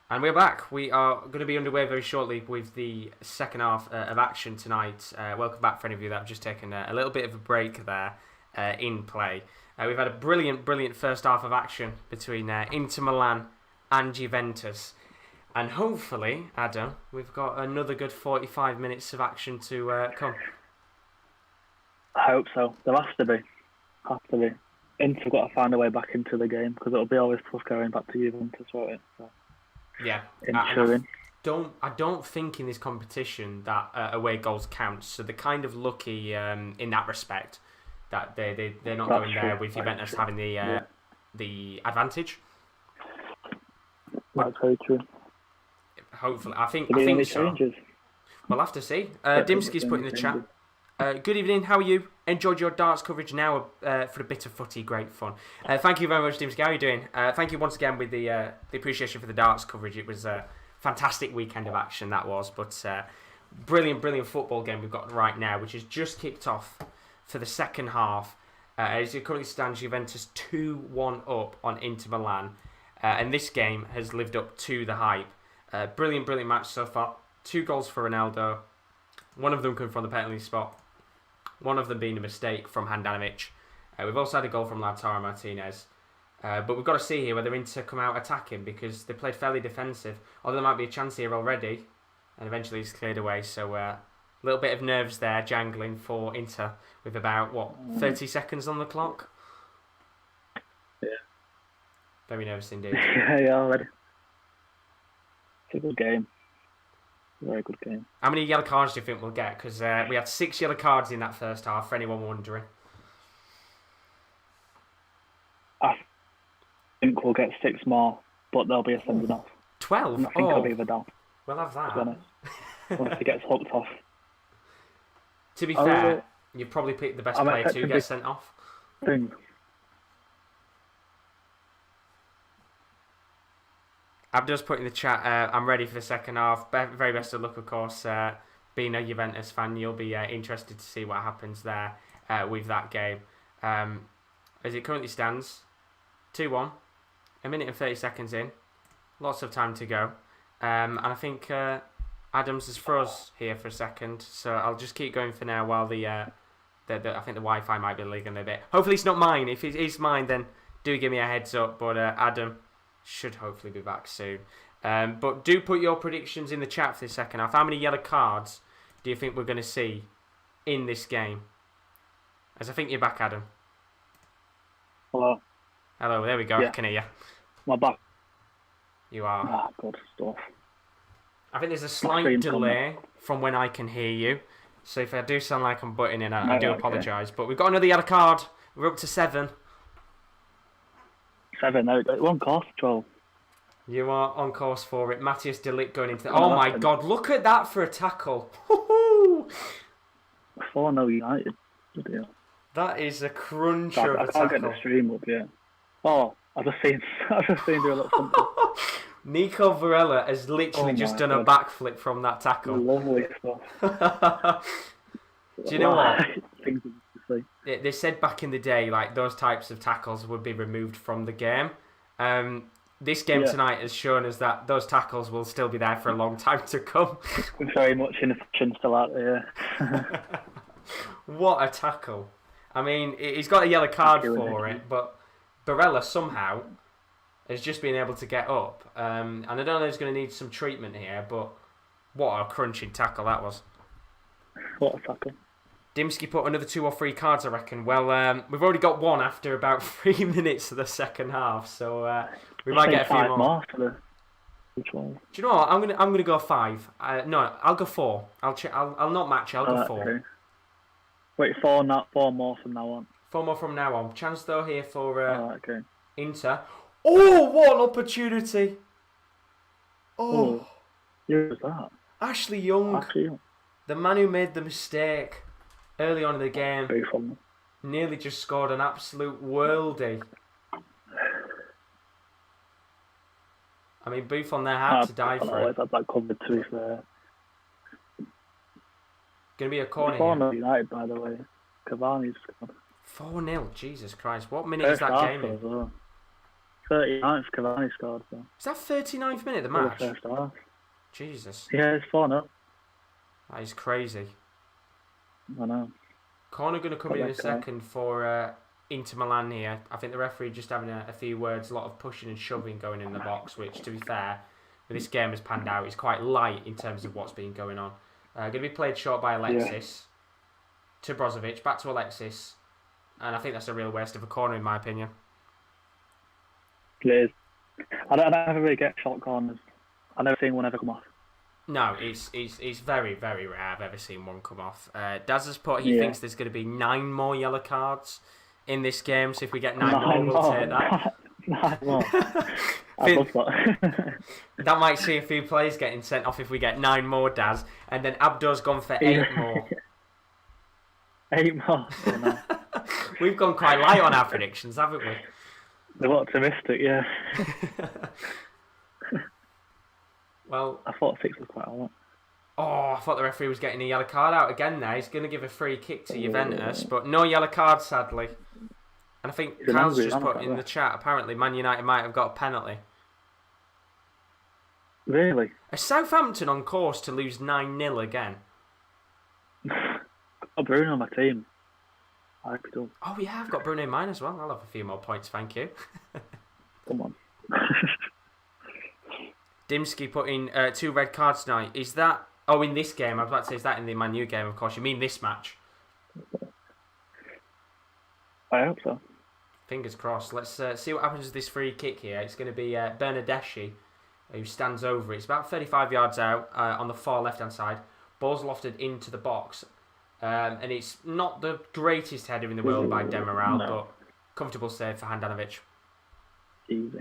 And we're back. We are going to be underway very shortly with the second half of action tonight. Welcome back for any of you that have just taken a little bit of a break there in play. We've had a brilliant first half of action between Inter Milan and Juventus. And hopefully, Adam, we've got another good 45 minutes of action to come. I hope so. There has to be. Inter got to find a way back into the game because it'll be always tough going back to Juventus, won't it? So. Yeah, I don't think in this competition that away goals count. So they're kind of lucky in that respect that they're not going there with Juventus having the advantage. That's very true. Hopefully, I think so. Changes? We'll have to see. Dimski's put in the chat. Good evening. How are you? Enjoyed your darts coverage now for a bit of footy. Great fun. Thank you very much, Dimski. How are you doing? Thank you once again with the appreciation for the darts coverage. It was a fantastic weekend of action that was. But brilliant football game we've got right now, which has just kicked off for the second half. As it currently stands, Juventus 2-1 up on Inter Milan. And this game has lived up to the hype. Brilliant match so far. 2 goals for Ronaldo. One of them coming from the penalty spot. One of them being a mistake from Handanovic. We've also had a goal from Lautaro Martinez. But we've got to see here whether Inter come out attacking because they played fairly defensive. Although there might be a chance here already. And eventually it's cleared away. So a little bit of nerves there jangling for Inter with about, 30 seconds on the clock? Yeah. Very nervous indeed. Yeah, already. It's a good game. Very good game. How many yellow cards do you think we'll get? Because we had 6 yellow cards in that first half, for anyone wondering. I think we'll get 6 more, but there'll be a sending off. 12? I think I'll be the down. We'll have that. To be honest. Once he gets hooked off. To be fair, you probably pick the best player to get sent off. Thing. I've just put in the chat, I'm ready for the second half. Very best of luck, of course. Being a Juventus fan, you'll be interested to see what happens there with that game. As it currently stands, 2-1, a minute and 30 seconds in. Lots of time to go. And I think Adams has froze here for a second, so I'll just keep going for now while I think the Wi-Fi might be lagging a bit. Hopefully it's not mine. If it is mine, then do give me a heads up. But Adam should hopefully be back soon. But do put your predictions in the chat for the second half. How many yellow cards do you think we're going to see in this game? As I think you're back, Adam. Hello. Hello, there we go. Yeah. I can hear you. My back. You are. Good stuff. I think there's a slight delay from when I can hear you. So if I do sound like I'm butting in, I do apologise. But we've got another yellow card. We're up to 7. 7 now. 1 course, 12. You are on course for it. Matthias de Ligt going into... Oh my God, look at that for a tackle. 4-0 United. That is a cruncher of a tackle. I can't get the stream up yet. Oh, I've just seen do a little something. Nico Varela has literally just done a backflip from that tackle. Lovely stuff. Do you know what? They said back in the day, like, those types of tackles would be removed from the game. This game tonight has shown us that those tackles will still be there for a long time to come. Very much inefficient still out there. What a tackle. I mean, he's got a yellow card for it, but Barella somehow has just been able to get up. And I don't know if he's going to need some treatment here, but what a crunching tackle that was. What a tackle. Dimski put another 2 or 3 cards, I reckon. Well, we've already got 1 after about 3 minutes of the second half, so we might get a few more. Which one? Do you know what? I'm gonna go 5. No, I'll go 4. I'll not match. I'll go 4. Okay. Wait, 4 more from now on. 4 more from now on. Chance though here for Inter. Oh, what an opportunity! Oh, who was that? Ashley Young, the man who made the mistake early on in the game, nearly just scored an absolute worldie. I mean, Buffon there had to die for it. That covered, to be fair. Going to be a corner 4-0 United, by the way. Cavani's scored. 4-0, Jesus Christ. What minute is that game in? 39th, Cavani scored. So. Is that 39th minute of the For match? the first half. Jesus. Yeah, it's 4-0. That is crazy. I know. Corner going to come Got in that a second for Inter Milan here. I think the referee just having a few words, a lot of pushing and shoving going in the box, which, to be fair, with this game has panned out, is quite light in terms of what's been going on. Going to be played short by Alexis to Brozovic, back to Alexis, and I think that's a real waste of a corner in my opinion. It is. I never really get short corners. I've never seen one ever come off. No, it's very, very rare I've ever seen one come off. Daz has put, he thinks there's going to be 9 more yellow cards in this game, so if we get 9 more, we'll take that. 9 more. I love that. That might see a few players getting sent off if we get 9 more, Daz, and then Abdo's gone for 8 more. 8 more? Oh, no. We've gone quite light on our predictions, haven't we? They're optimistic, yeah. Well, I thought 6 was quite a lot. Oh, I thought the referee was getting a yellow card out again there. He's going to give a free kick to Juventus, but no yellow card, sadly. And I think Kyle's just put in the chat, apparently Man United might have got a penalty. Really? Is Southampton on course to lose 9-0 again? Got Bruno on my team. I could do. Oh yeah, I've got Bruno in mine as well. I'll have a few more points, thank you. Come on. Dimsky put in 2 red cards tonight. Is that... Oh, in this game. I was about to say, is that in the Man U game, of course. You mean this match? I hope so. Fingers crossed. Let's see what happens with this free kick here. It's going to be Bernardeschi who stands over it. It's about 35 yards out on the far left-hand side. Ball's lofted into the box. And it's not the greatest header in the world by Demiral, but comfortable save for Handanovic. Easy.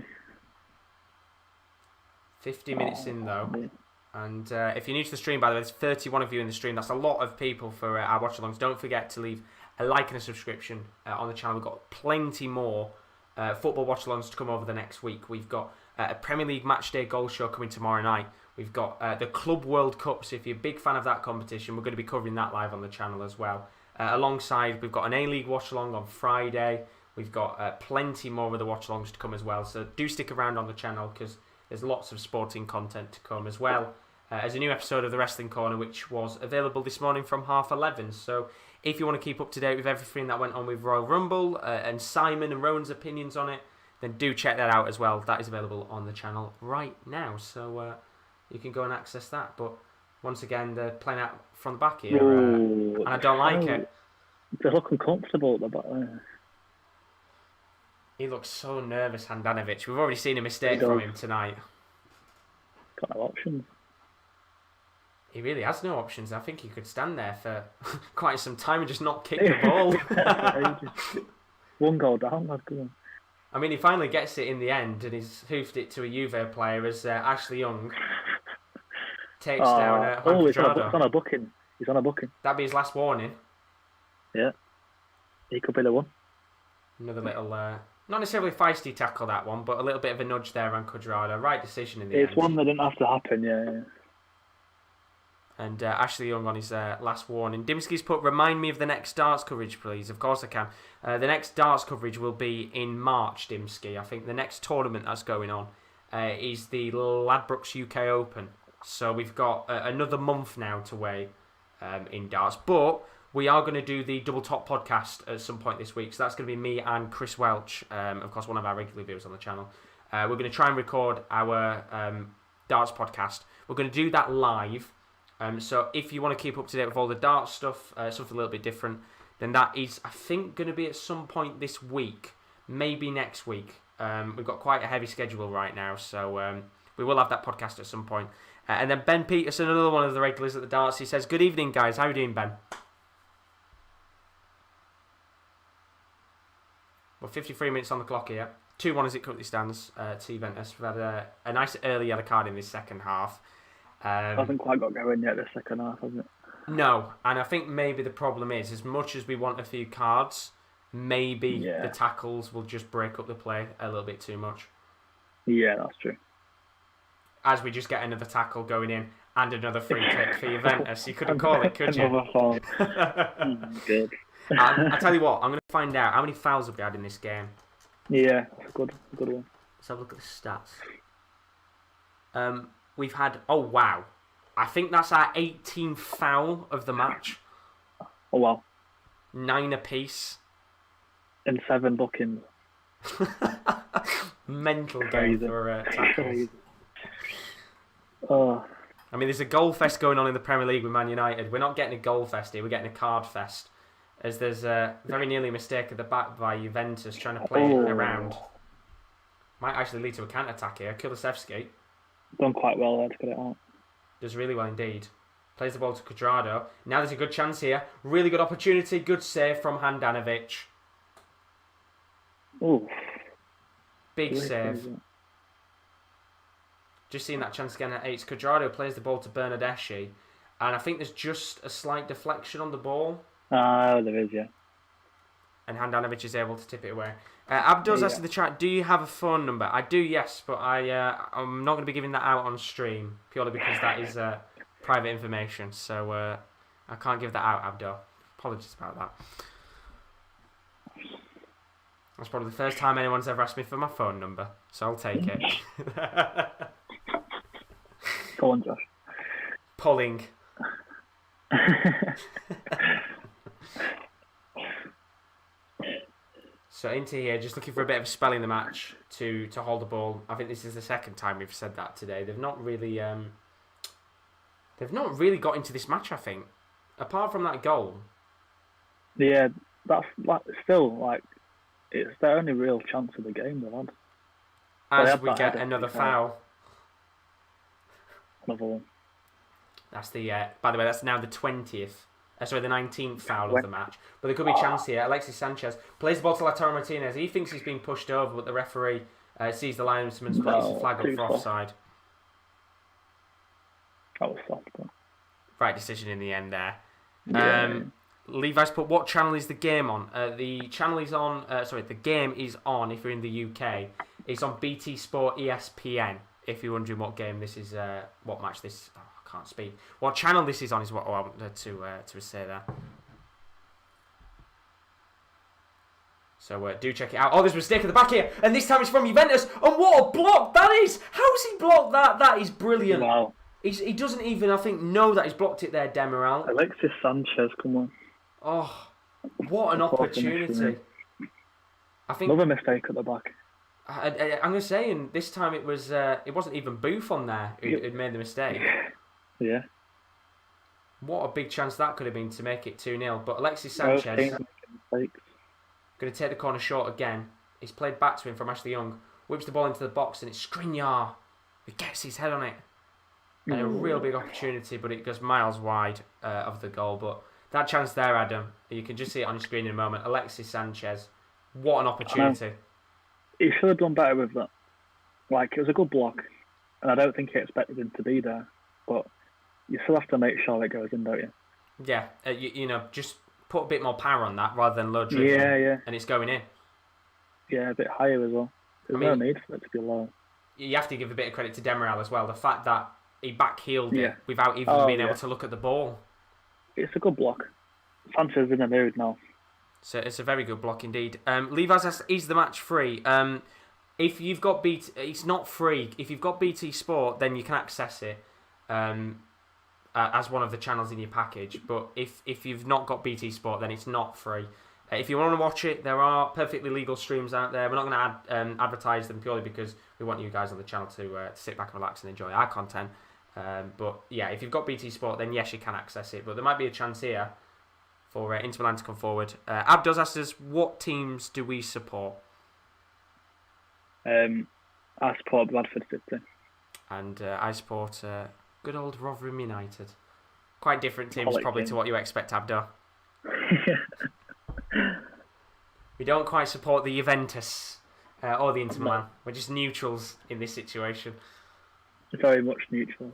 50 minutes in, though. And if you're new to the stream, by the way, there's 31 of you in the stream. That's a lot of people for our watch-alongs. Don't forget to leave a like and a subscription on the channel. We've got plenty more football watch-alongs to come over the next week. We've got a Premier League Matchday Goal Show coming tomorrow night. We've got the Club World Cup, so if you're a big fan of that competition, we're going to be covering that live on the channel as well. Alongside, we've got an A-League watch-along on Friday. We've got plenty more of the watch-alongs to come as well. So do stick around on the channel because there's lots of sporting content to come as well. As a new episode of The Wrestling Corner, which was available this morning from 11:30. So if you want to keep up to date with everything that went on with Royal Rumble and Simon and Rowan's opinions on it, then do check that out as well. That is available on the channel right now. So you can go and access that. But once again, they're playing out from the back here. And I don't like it. They look uncomfortable at the back there. He looks so nervous, Handanovic. We've already seen a mistake from him tonight. Got no options. He really has no options. I think he could stand there for quite some time and just not kick the ball. One goal down, that's good. I mean, he finally gets it in the end and he's hoofed it to a Juve player as Ashley Young takes down Juan he's Cuadrado. on a booking. He's on a booking. That'd be his last warning. Yeah. He could be the one. Another little, not necessarily feisty tackle, that one, but a little bit of a nudge there on Cuadrado. Right decision in the end. It's one that didn't have to happen, yeah. And Ashley Young on his last warning. Dimsky's put, remind me of the next darts coverage, please. Of course I can. The next darts coverage will be in March, Dimsky. I think the next tournament that's going on is the Ladbrokes UK Open. So we've got another month now to wait in darts. But we are going to do the Double Top podcast at some point this week. So that's going to be me and Chris Welch, of course, one of our regular viewers on the channel. We're going to try and record our darts podcast. We're going to do that live. So if you want to keep up to date with all the darts stuff, something a little bit different, then that is, I think, going to be at some point this week, maybe next week. We've got quite a heavy schedule right now, so we will have that podcast at some point. And then Ben Peterson, another one of the regulars at the darts, he says, good evening, guys. How are you doing, Ben? Well, 53 minutes on the clock here. 2-1 as it currently stands to Juventus. We've had a nice early yellow card in this second half. Hasn't quite got going yet the second half, hasn't it? No, and I think maybe the problem is, as much as we want a few cards, maybe the tackles will just break up the play a little bit too much. Yeah, that's true. As we just get another tackle going in and another free kick for Juventus. You couldn't call it, could you? Another foul. Good. I tell you what, I'm going to find out how many fouls have we had in this game. Yeah, that's a good one. Let's have a look at the stats. We've had... Oh, wow. I think that's our 18th foul of the match. Oh, wow. 9 apiece. And 7 bookings. Mental game for tackles. Oh. I mean, there's a goal fest going on in the Premier League with Man United. We're not getting a goal fest here, we're getting a card fest. As there's very nearly a mistake at the back by Juventus trying to play it around. Might actually lead to a counter-attack here. Kulusevski. Done quite well there to get it out. Does really well indeed. Plays the ball to Cuadrado. Now there's a good chance here. Really good opportunity. Good save from Handanovic. Ooh. Big save. Just seeing that chance again at 8. Cuadrado plays the ball to Bernardeschi. And I think there's just a slight deflection on the ball. There is, yeah. And Handanovic is able to tip it away. Abdul's asked in the chat, do you have a phone number? I do, yes, but I'm not going to be giving that out on stream, purely because that is private information. So I can't give that out, Abdul. Apologies about that. That's probably the first time anyone's ever asked me for my phone number, so I'll take it. Go on, Josh. Pulling. So into here, just looking for a bit of a spell in the match to hold the ball. I think this is the second time we've said that today. They've not really got into this match, I think, apart from that goal. Yeah, that's still like it's their only real chance of the game they've had. As we get another foul. Another one. That's the. By the way, that's now the 20th. The 19th foul of the match. But there could be a chance here. Alexis Sanchez plays the ball to Lautaro Martinez. He thinks he's being pushed over, but the referee sees the linesman's place the flag up for offside. That was soft. Right decision in the end there. Yeah. Levi's put, what channel is the game on? The channel is on... the game is on, if you're in the UK. It's on BT Sport ESPN, if you're wondering what game this is... what match this... Oh, I can't speak. What channel this is on is what I wanted to say there. So do check it out. Oh, there's a mistake at the back here. And this time it's from Juventus. And what a block that is! How's he blocked that? That is brilliant. Wow. He doesn't even, I think, know that he's blocked it there, Demiral. Alexis Sanchez, come on. Oh, what an opportunity. I think another mistake at the back. I'm going to say, and this time it wasn't even Booth on there who'd made the mistake. Yeah. What a big chance that could have been to make it 2-0. But Alexis Sanchez going to take the corner short again. He's played back to him from Ashley Young. Whips the ball into the box and it's Skriniar who gets his head on it. And a real big opportunity, but it goes miles wide of the goal. But that chance there, Adam, you can just see it on your screen in a moment. Alexis Sanchez, what an opportunity. He should have done better with that. Like, it was a good block, and I don't think he expected him to be there. But you still have to make sure it goes in, don't you? Yeah, you know, just put a bit more power on that rather than low dribbling. Yeah. And it's going in. Yeah, a bit higher as well. There's no need for it to be low. You have to give a bit of credit to Demiral as well. The fact that he backheeled it without even being able to look at the ball. It's a good block. Sanchez in the mood now. So it's a very good block indeed. Levi's asks, is the match free? If you've got BT, it's not free. If you've got BT Sport, then you can access it as one of the channels in your package. But if you've not got BT Sport, then it's not free. If you want to watch it, there are perfectly legal streams out there. We're not going to advertise them purely because we want you guys on the channel to sit back and relax and enjoy our content. But yeah, if you've got BT Sport, then yes, you can access it. But there might be a chance here for Inter Milan to come forward. Abdul's asked us, what teams do we support? I support Bradford City. And I support good old Rotherham United. Quite different teams probably to what you expect, Abdul. We don't quite support the Juventus or the Inter Milan. We're just neutrals in this situation. Very much neutral.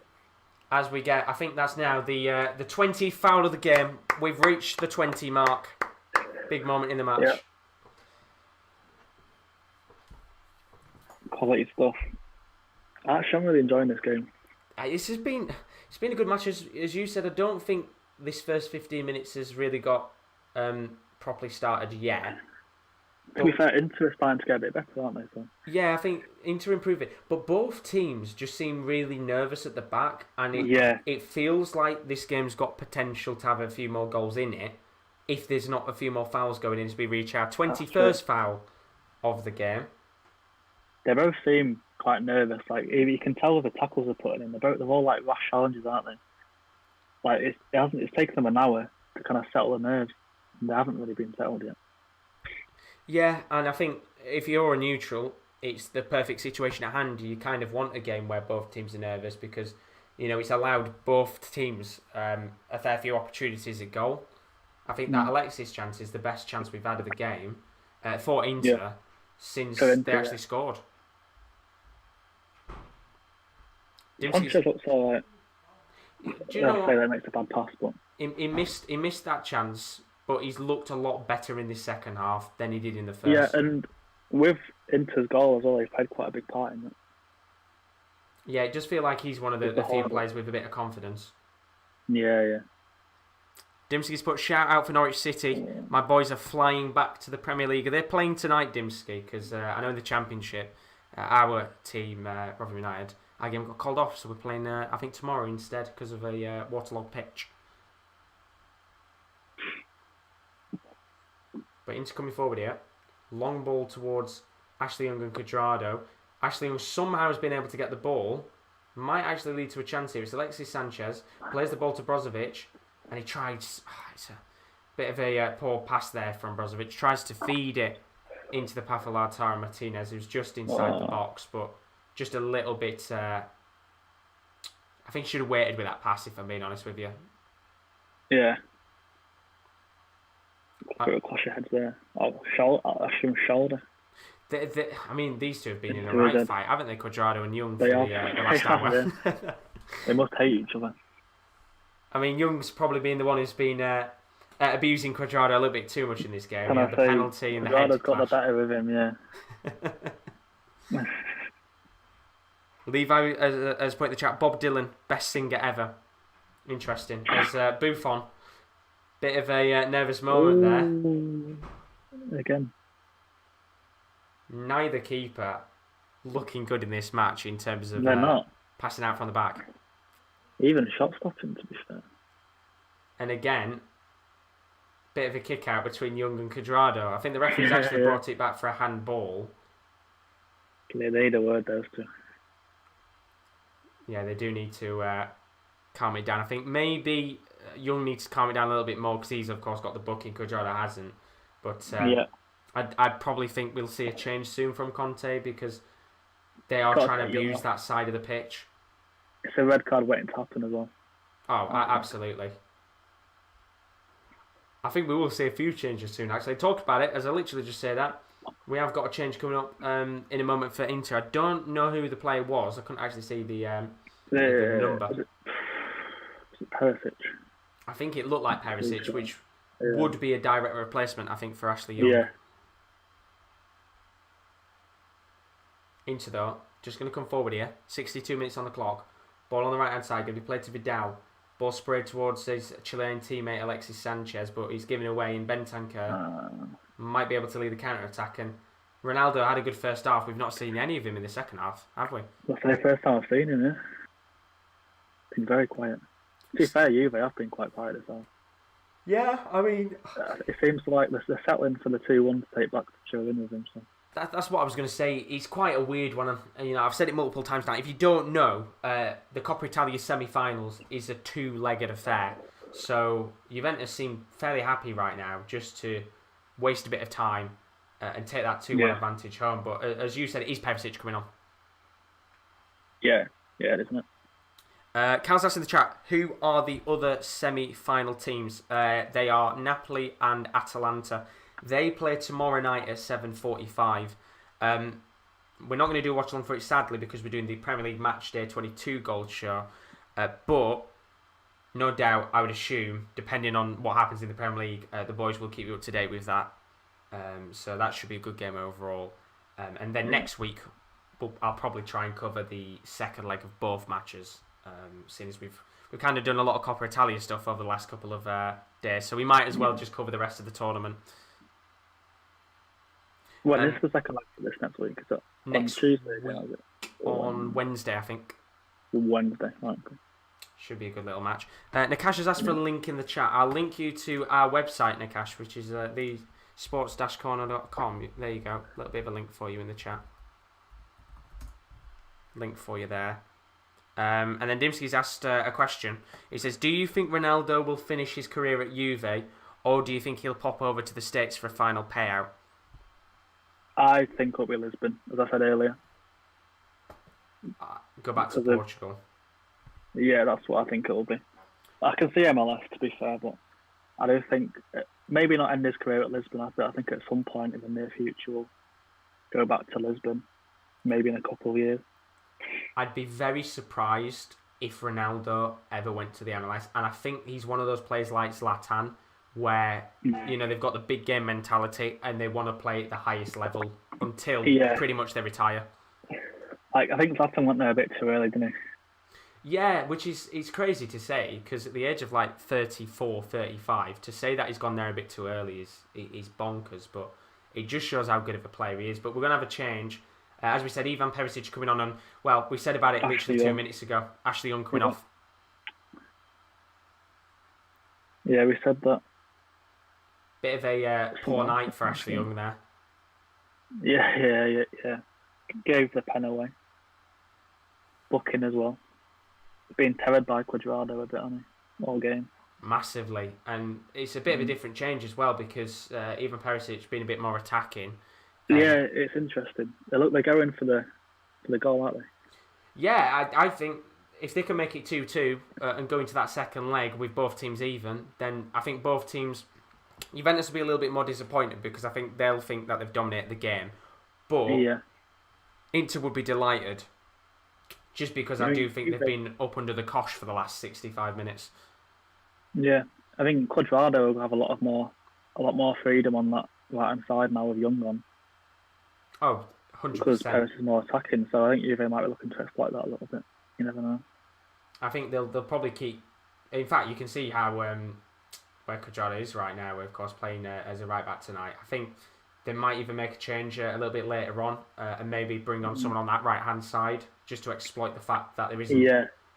As we get, I think that's now the 20th foul of the game. We've reached the 20 mark. Big moment in the match. Yeah. Quality stuff. Actually, I'm really enjoying this game. It's been a good match. As you said, I don't think this first 15 minutes has really got properly started yet. To be fair, Inter are starting to get a bit better, aren't they? So. Yeah, I think Inter improve it, but both teams just seem really nervous at the back, and it feels like this game's got potential to have a few more goals in it if there's not a few more fouls going in to be reached out. 21st foul of the game. They both seem quite nervous. Like you can tell with the tackles they're putting in. They're all like rash challenges, aren't they? Like it's taken them an hour to kind of settle the nerves, and they haven't really been settled yet. Yeah, and I think if you're a neutral, it's the perfect situation at hand. You kind of want a game where both teams are nervous because, it's allowed both teams a fair few opportunities at goal. I think that Alexis chance is the best chance we've had of the game for Inter since they actually scored. Sanchez looks alright. Do you know what? That makes a bad pass, but he missed that chance. But he's looked a lot better in the second half than he did in the first. Yeah, and with Inter's goal as well, he's played quite a big part in it. Yeah, it does feel like he's one of the few players with a bit of confidence. Yeah. Dimsky's put shout out for Norwich City. Yeah. My boys are flying back to the Premier League. They're playing tonight, Dimsky, because I know in the Championship, our team, Rotherham United, our game got called off, so we're playing, I think, tomorrow instead because of a waterlogged pitch. But Inter coming forward here. Long ball towards Ashley Young and Cuadrado. Ashley Young somehow has been able to get the ball. Might actually lead to a chance here. It's Alexis Sanchez. Plays the ball to Brozovic. And he tries... it's a bit of a poor pass there from Brozovic. Tries to feed it into the path of Lautaro Martinez, who's just inside the box. But just a little bit... I think he should have waited with that pass, if I'm being honest with you. Yeah. Put a clash of heads there. Shoulder. I mean, these two have been in a right fight, haven't they? Cuadrado and Young for the last hour. They must hate each other. I mean, Young's probably been the one who's been abusing Cuadrado a little bit too much in this game. The penalty and the head Cuadrado's got clash. the better with him, yeah. Levi has put in the chat, Bob Dylan, best singer ever. Interesting. There's Buffon. Bit of a nervous moment there. Again. Neither keeper looking good in this match in terms of passing out from the back. Even shot stopping, to be fair. And again, bit of a kick out between Young and Cuadrado. I think the referee's actually brought it back for a handball. They need a word, those two. Yeah, they do need to calm it down. I think maybe Young needs to calm it down a little bit more because he's, of course, got the booking. Cuadrado hasn't. But I'd probably think we'll see a change soon from Conte because they are trying to abuse that side of the pitch. It's a red card waiting to happen as well. Oh, absolutely. I think we will see a few changes soon, actually. I talked about it, as I literally just say that. We have got a change coming up in a moment for Inter. I don't know who the player was. I couldn't actually see the number. Was it Perisic? I think it looked like Perisic, which would be a direct replacement, I think, for Ashley Young. Yeah. Inter, though, just going to come forward here. 62 minutes on the clock. Ball on the right-hand side, going to be played to Vidal. Ball sprayed towards his Chilean teammate Alexis Sanchez, but he's given away, and Bentancur might be able to lead the counter-attack. And Ronaldo had a good first half. We've not seen any of him in the second half, have we? That's the first time I've seen him, yeah. Been very quiet. To be fair, Juve have been quite quiet as well. Yeah, I mean... it seems like they're settling for the 2-1 to take back to chill in with him, so... That's what I was going to say. It's quite a weird one. I've said it multiple times now. If you don't know, the Coppa Italia semi-finals is a two-legged affair. So Juventus seem fairly happy right now just to waste a bit of time and take that 2-1 advantage home. But as you said, it is Perisic coming on. Yeah, it is, isn't it? Cal's asked in the chat, who are the other semi-final teams? They are Napoli and Atalanta. They play tomorrow night at 7:45. We're not going to do a watch along for it, sadly, because we're doing the Premier League Match Day 22 Gold Show. But no doubt, I would assume, depending on what happens in the Premier League, the boys will keep you up to date with that. So that should be a good game overall. And then next week, I'll probably try and cover the second leg of both matches. Seeing as we've kind of done a lot of Coppa Italia stuff over the last couple of days, so we might as well just cover the rest of the tournament. When is the second leg for this next week? Is it Next on Tuesday? week, Is it? on Wednesday, I think. Wednesday. Right, okay. Should be a good little match. Nakash has asked for a link in the chat. I'll link you to our website, Nakash, which is the sports-corner.com. There you go. A little bit of a link for you in the chat. Link for you there. And then Dimsky's asked a question. He says, do you think Ronaldo will finish his career at Juve, or do you think he'll pop over to the States for a final payout? I think it'll be Lisbon, as I said earlier. Go back to Portugal. Yeah, that's what I think it'll be. I can see MLS, to be fair, but I do think maybe not end his career at Lisbon. I think at some point in the near future we'll go back to Lisbon, maybe in a couple of years. I'd be very surprised if Ronaldo ever went to the MLS, and I think he's one of those players like Zlatan, where they've got the big game mentality and they want to play at the highest level until pretty much they retire. I think Zlatan went there a bit too early, didn't he? Yeah, which is it's crazy to say, because at the age of like 34, 35, to say that he's gone there a bit too early is bonkers, but it just shows how good of a player he is. But we're going to have a change. As we said, Ivan Perisic coming on, well, we said about it literally 2 minutes ago. Ashley Young coming off. Yeah, we said that. Bit of a poor night for Ashley Young there. Yeah. Gave the pen away. Booking as well. Being tethered by Cuadrado a bit, hasn't he? All game. Massively. And it's a bit of a different change as well, because Ivan Perisic being a bit more attacking. Yeah, it's interesting. They're going for the goal, aren't they? Yeah, I think if they can make it 2-2 and go into that second leg with both teams even, then I think both teams... Juventus will be a little bit more disappointed, because I think they'll think that they've dominated the game. But Inter would be delighted, just because I do think they've been up under the cosh for the last 65 minutes. Yeah, I think Cuadrado will have a lot more freedom on that right-hand side now with Young on. Oh, 100%. Because Paris is more attacking, so I think Juve might be looking to exploit that a little bit. You never know. I think they'll probably keep... In fact, you can see how where Cuadrado is right now, of course, playing as a right-back tonight. I think they might even make a change a little bit later on and maybe bring on someone on that right-hand side just to exploit the fact that there isn't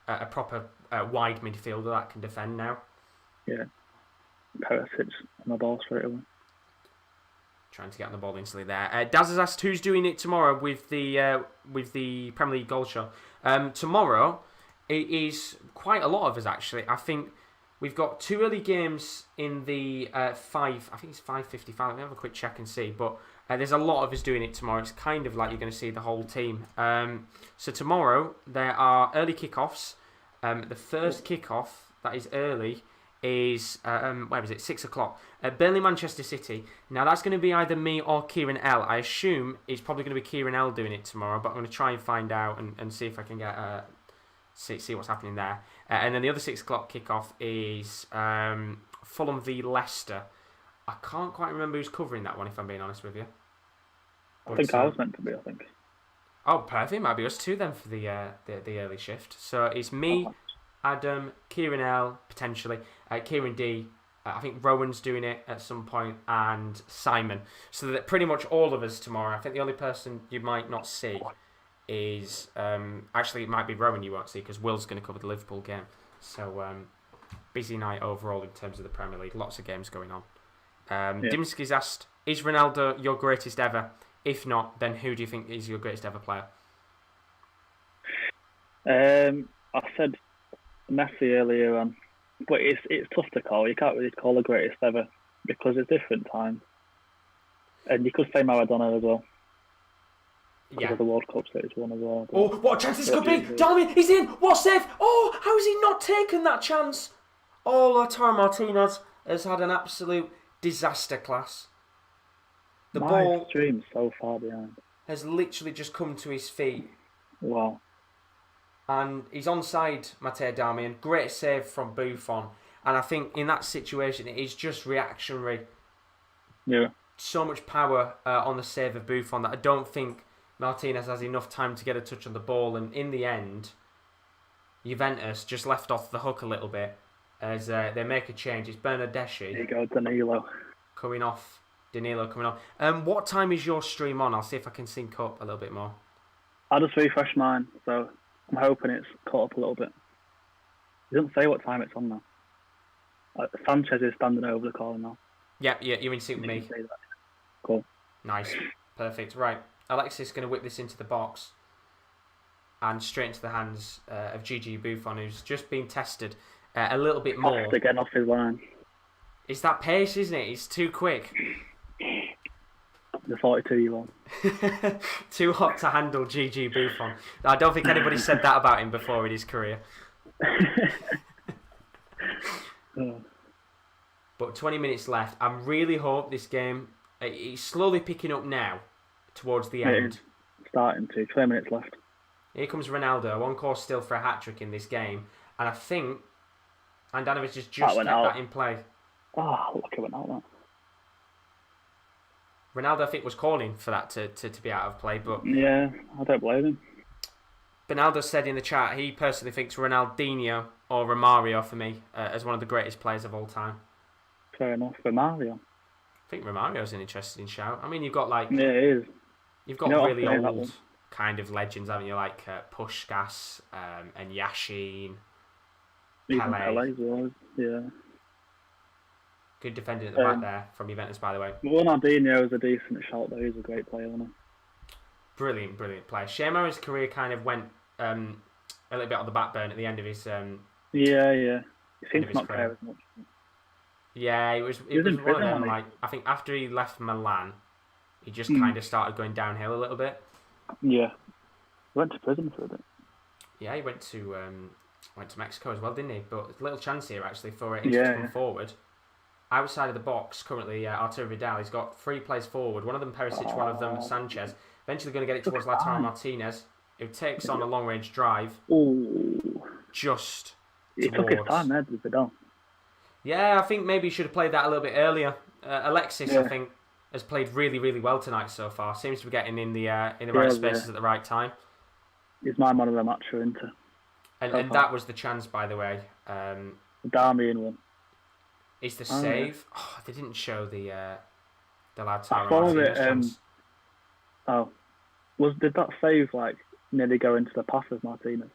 a proper wide midfielder that can defend now. Yeah. Perisic on the ball straight away. Trying to get on the ball instantly there. Daz has asked who's doing it tomorrow with the Premier League goal show. Tomorrow, it is quite a lot of us actually. I think we've got 2 early games in the 5. I think it's 5:55. Let me have a quick check and see. But there's a lot of us doing it tomorrow. It's kind of like you're going to see the whole team. So tomorrow there are early kickoffs. The first kickoff that is early is, 6 o'clock. Burnley, Manchester City. Now that's going to be either me or Kieran L. I assume it's probably going to be Kieran L doing it tomorrow, but I'm going to try and find out and see if I can get see what's happening there. And then the other 6 o'clock kickoff is Fulham v Leicester. I can't quite remember who's covering that one, if I'm being honest with you. But, I think I was meant to be, I think. Oh, perfect. Might be us two then for the early shift. So it's me, Adam, Kieran L, potentially, Kieran D. I think Rowan's doing it at some point, and Simon. So that pretty much all of us tomorrow. I think the only person you might not see is... actually, it might be Rowan you won't see, because Will's going to cover the Liverpool game. So, busy night overall in terms of the Premier League. Lots of games going on. Dimsky's asked, is Ronaldo your greatest ever? If not, then who do you think is your greatest ever player? I said Messi earlier on, but it's tough to call. You can't really call the greatest ever because it's different times. And you could say Maradona as well. Because of the World Cups that he's won as well. Oh, what a chance this could be! Darmian, he's in! What save! Oh, how has he not taken that chance? Oh, Lautaro Martinez has had an absolute disaster class. The ball stream's so far behind. Has literally just come to his feet. Wow. And he's onside, Matteo Darmian. Great save from Buffon. And I think in that situation, it is just reactionary. Yeah. So much power on the save of Buffon that I don't think Martinez has enough time to get a touch on the ball. And in the end, Juventus just left off the hook a little bit as they make a change. It's Bernardeschi. There you go, Danilo. Coming off Danilo coming on. What time is your stream on? I'll see if I can sync up a little bit more. I just refreshed mine, so I'm hoping it's caught up a little bit. It doesn't say what time it's on now. Sanchez is standing over the caller now. Yeah, you're in sync with me. Cool. Nice. Perfect. Right. Alexis is going to whip this into the box and straight into the hands of Gigi Buffon, who's just been tested a little bit more. Has to get off his line. It's that pace, isn't it? He's too quick. The 42-year-old. Too hot to handle Gigi Buffon. I don't think anybody said that about him before in his career. But 20 minutes left. I really hope this game... It's slowly picking up now towards the end. Starting to. 20 minutes left. Here comes Ronaldo. On course still for a hat-trick in this game. And I think Andanovic has just kept that in play. Oh, look at Ronaldo. Ronaldo, I think, was calling for that to be out of play. But yeah, I don't blame him. Bernardo said in the chat he personally thinks Ronaldinho or Romario for me as one of the greatest players of all time. Fair enough. Romario. I think Romario's an interesting shout. I mean, you've got like... Yeah, it is. You've got really old kind of legends, haven't you? Like Puskás and Yashin. Pelé. Yeah. Good defender at the back there from Juventus, by the way. Ronaldinho is a decent shout, though. He's a great player, isn't he? Brilliant player. Shema's career kind of went a little bit on the back burner at the end of his... Yeah. He seems to not care as much. Yeah, it was one of them, like, I think after he left Milan, he just kind of started going downhill a little bit. Yeah. He went to prison for a bit. Yeah, he went to Mexico as well, didn't he? But a little chance here, actually, for him to come forward. Outside of the box, currently, Arturo Vidal, he's got 3 players forward. One of them Perisic, one of them Sanchez. Eventually going to get it towards Lautaro Martinez, who takes on a long-range drive. Ooh. Just He took his time there, with Vidal. Yeah, I think maybe he should have played that a little bit earlier. Alexis, I think, has played really, really well tonight so far. Seems to be getting in the right spaces at the right time. He's my man of the match for Inter. And that was the chance, by the way. Darmian one. Is the save? Yeah. Oh, they didn't show the Lautaro Martinez chance. Did that save nearly go into the pass of Martinez?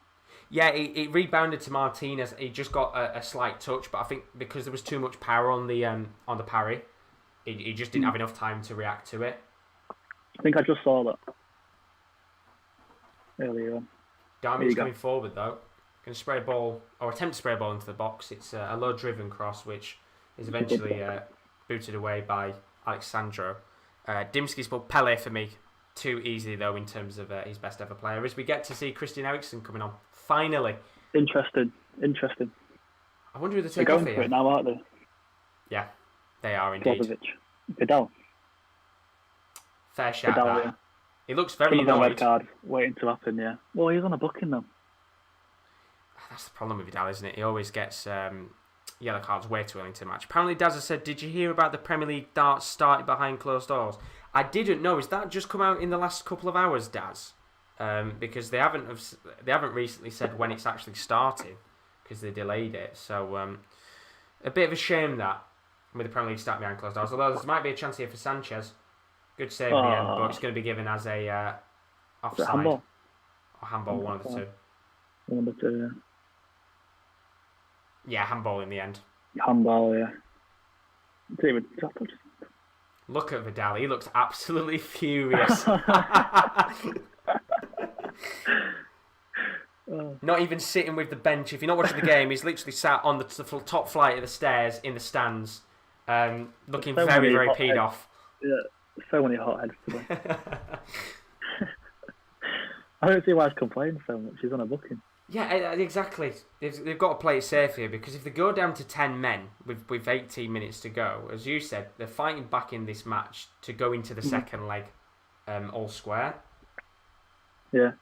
Yeah, it rebounded to Martinez. He just got a slight touch, but I think because there was too much power on the parry, he just didn't have enough time to react to it. I think I just saw that earlier on. Darmian's coming forward though. Going to spray a ball, or attempt to spray a ball into the box. It's a low-driven cross, which is eventually booted away by Alexandro. Dimski's put Pelé for me. Too easy though in terms of his best ever player. As we get to see Christian Eriksen coming on. Finally. Interesting. I wonder who they're going off here. For it now, aren't they? Yeah, they are indeed. Vidal. Fair shout that. Yeah. He looks very annoyed. Red card waiting to happen, yeah. Well, he's on a booking though. That's the problem with Vidal, isn't it? He always gets yellow cards way too early into the match. Apparently, Daz has said, did you hear about the Premier League darts started behind closed doors? I didn't know. Is that just come out in the last couple of hours, Daz? Because they haven't recently said when it's actually starting because they delayed it. So a bit of a shame that with the Premier League starting behind closed doors. Although there might be a chance here for Sanchez. Good save at the end, but it's going to be given as a offside handball? Or handball, one of the two. One of the two, yeah. Yeah, handball in the end. Handball, yeah. Look at Vidal. He looks absolutely furious. Not even sitting with the bench. If you're not watching the game, he's literally sat on the top flight of the stairs in the stands, looking very, very peed off. Yeah, so many hot heads today. I don't see why he's complaining so much. He's on a booking. Yeah, exactly. They've got to play it safe here because if they go down to 10 men with 18 minutes to go, as you said, they're fighting back in this match to go into the second leg all square. Yeah.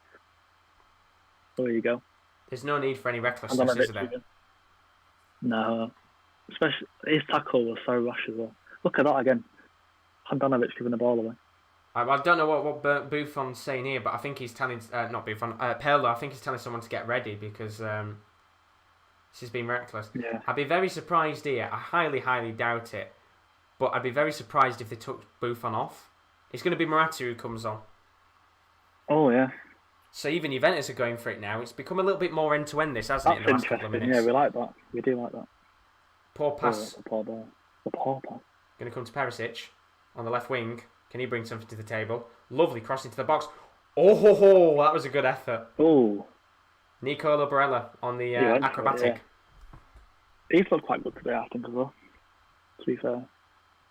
There you go. There's no need for any recklessness, is there? No. Especially, his tackle was so rash as well. Look at that again. Handanovic giving the ball away. I don't know what Buffon's saying here, but I think he's telling, not Buffon, Pirlo, I think he's telling someone to get ready because this has been reckless. Yeah. I'd be very surprised here. I highly, highly doubt it. but I'd be very surprised if they took Buffon off. It's going to be Morata who comes on. Oh, yeah. So even Juventus are going for it now. It's become a little bit more end-to-end, this, hasn't it, in the last couple of minutes? Yeah, we like that. We do like that. Poor pass. The poor ball. The poor pass. Going to come to Perisic on the left wing. Can he bring something to the table? Lovely cross into the box. Oh, that was a good effort. Oh. Nicolo Barella on the acrobatic. He's looked quite good today, I think, as well, to be fair.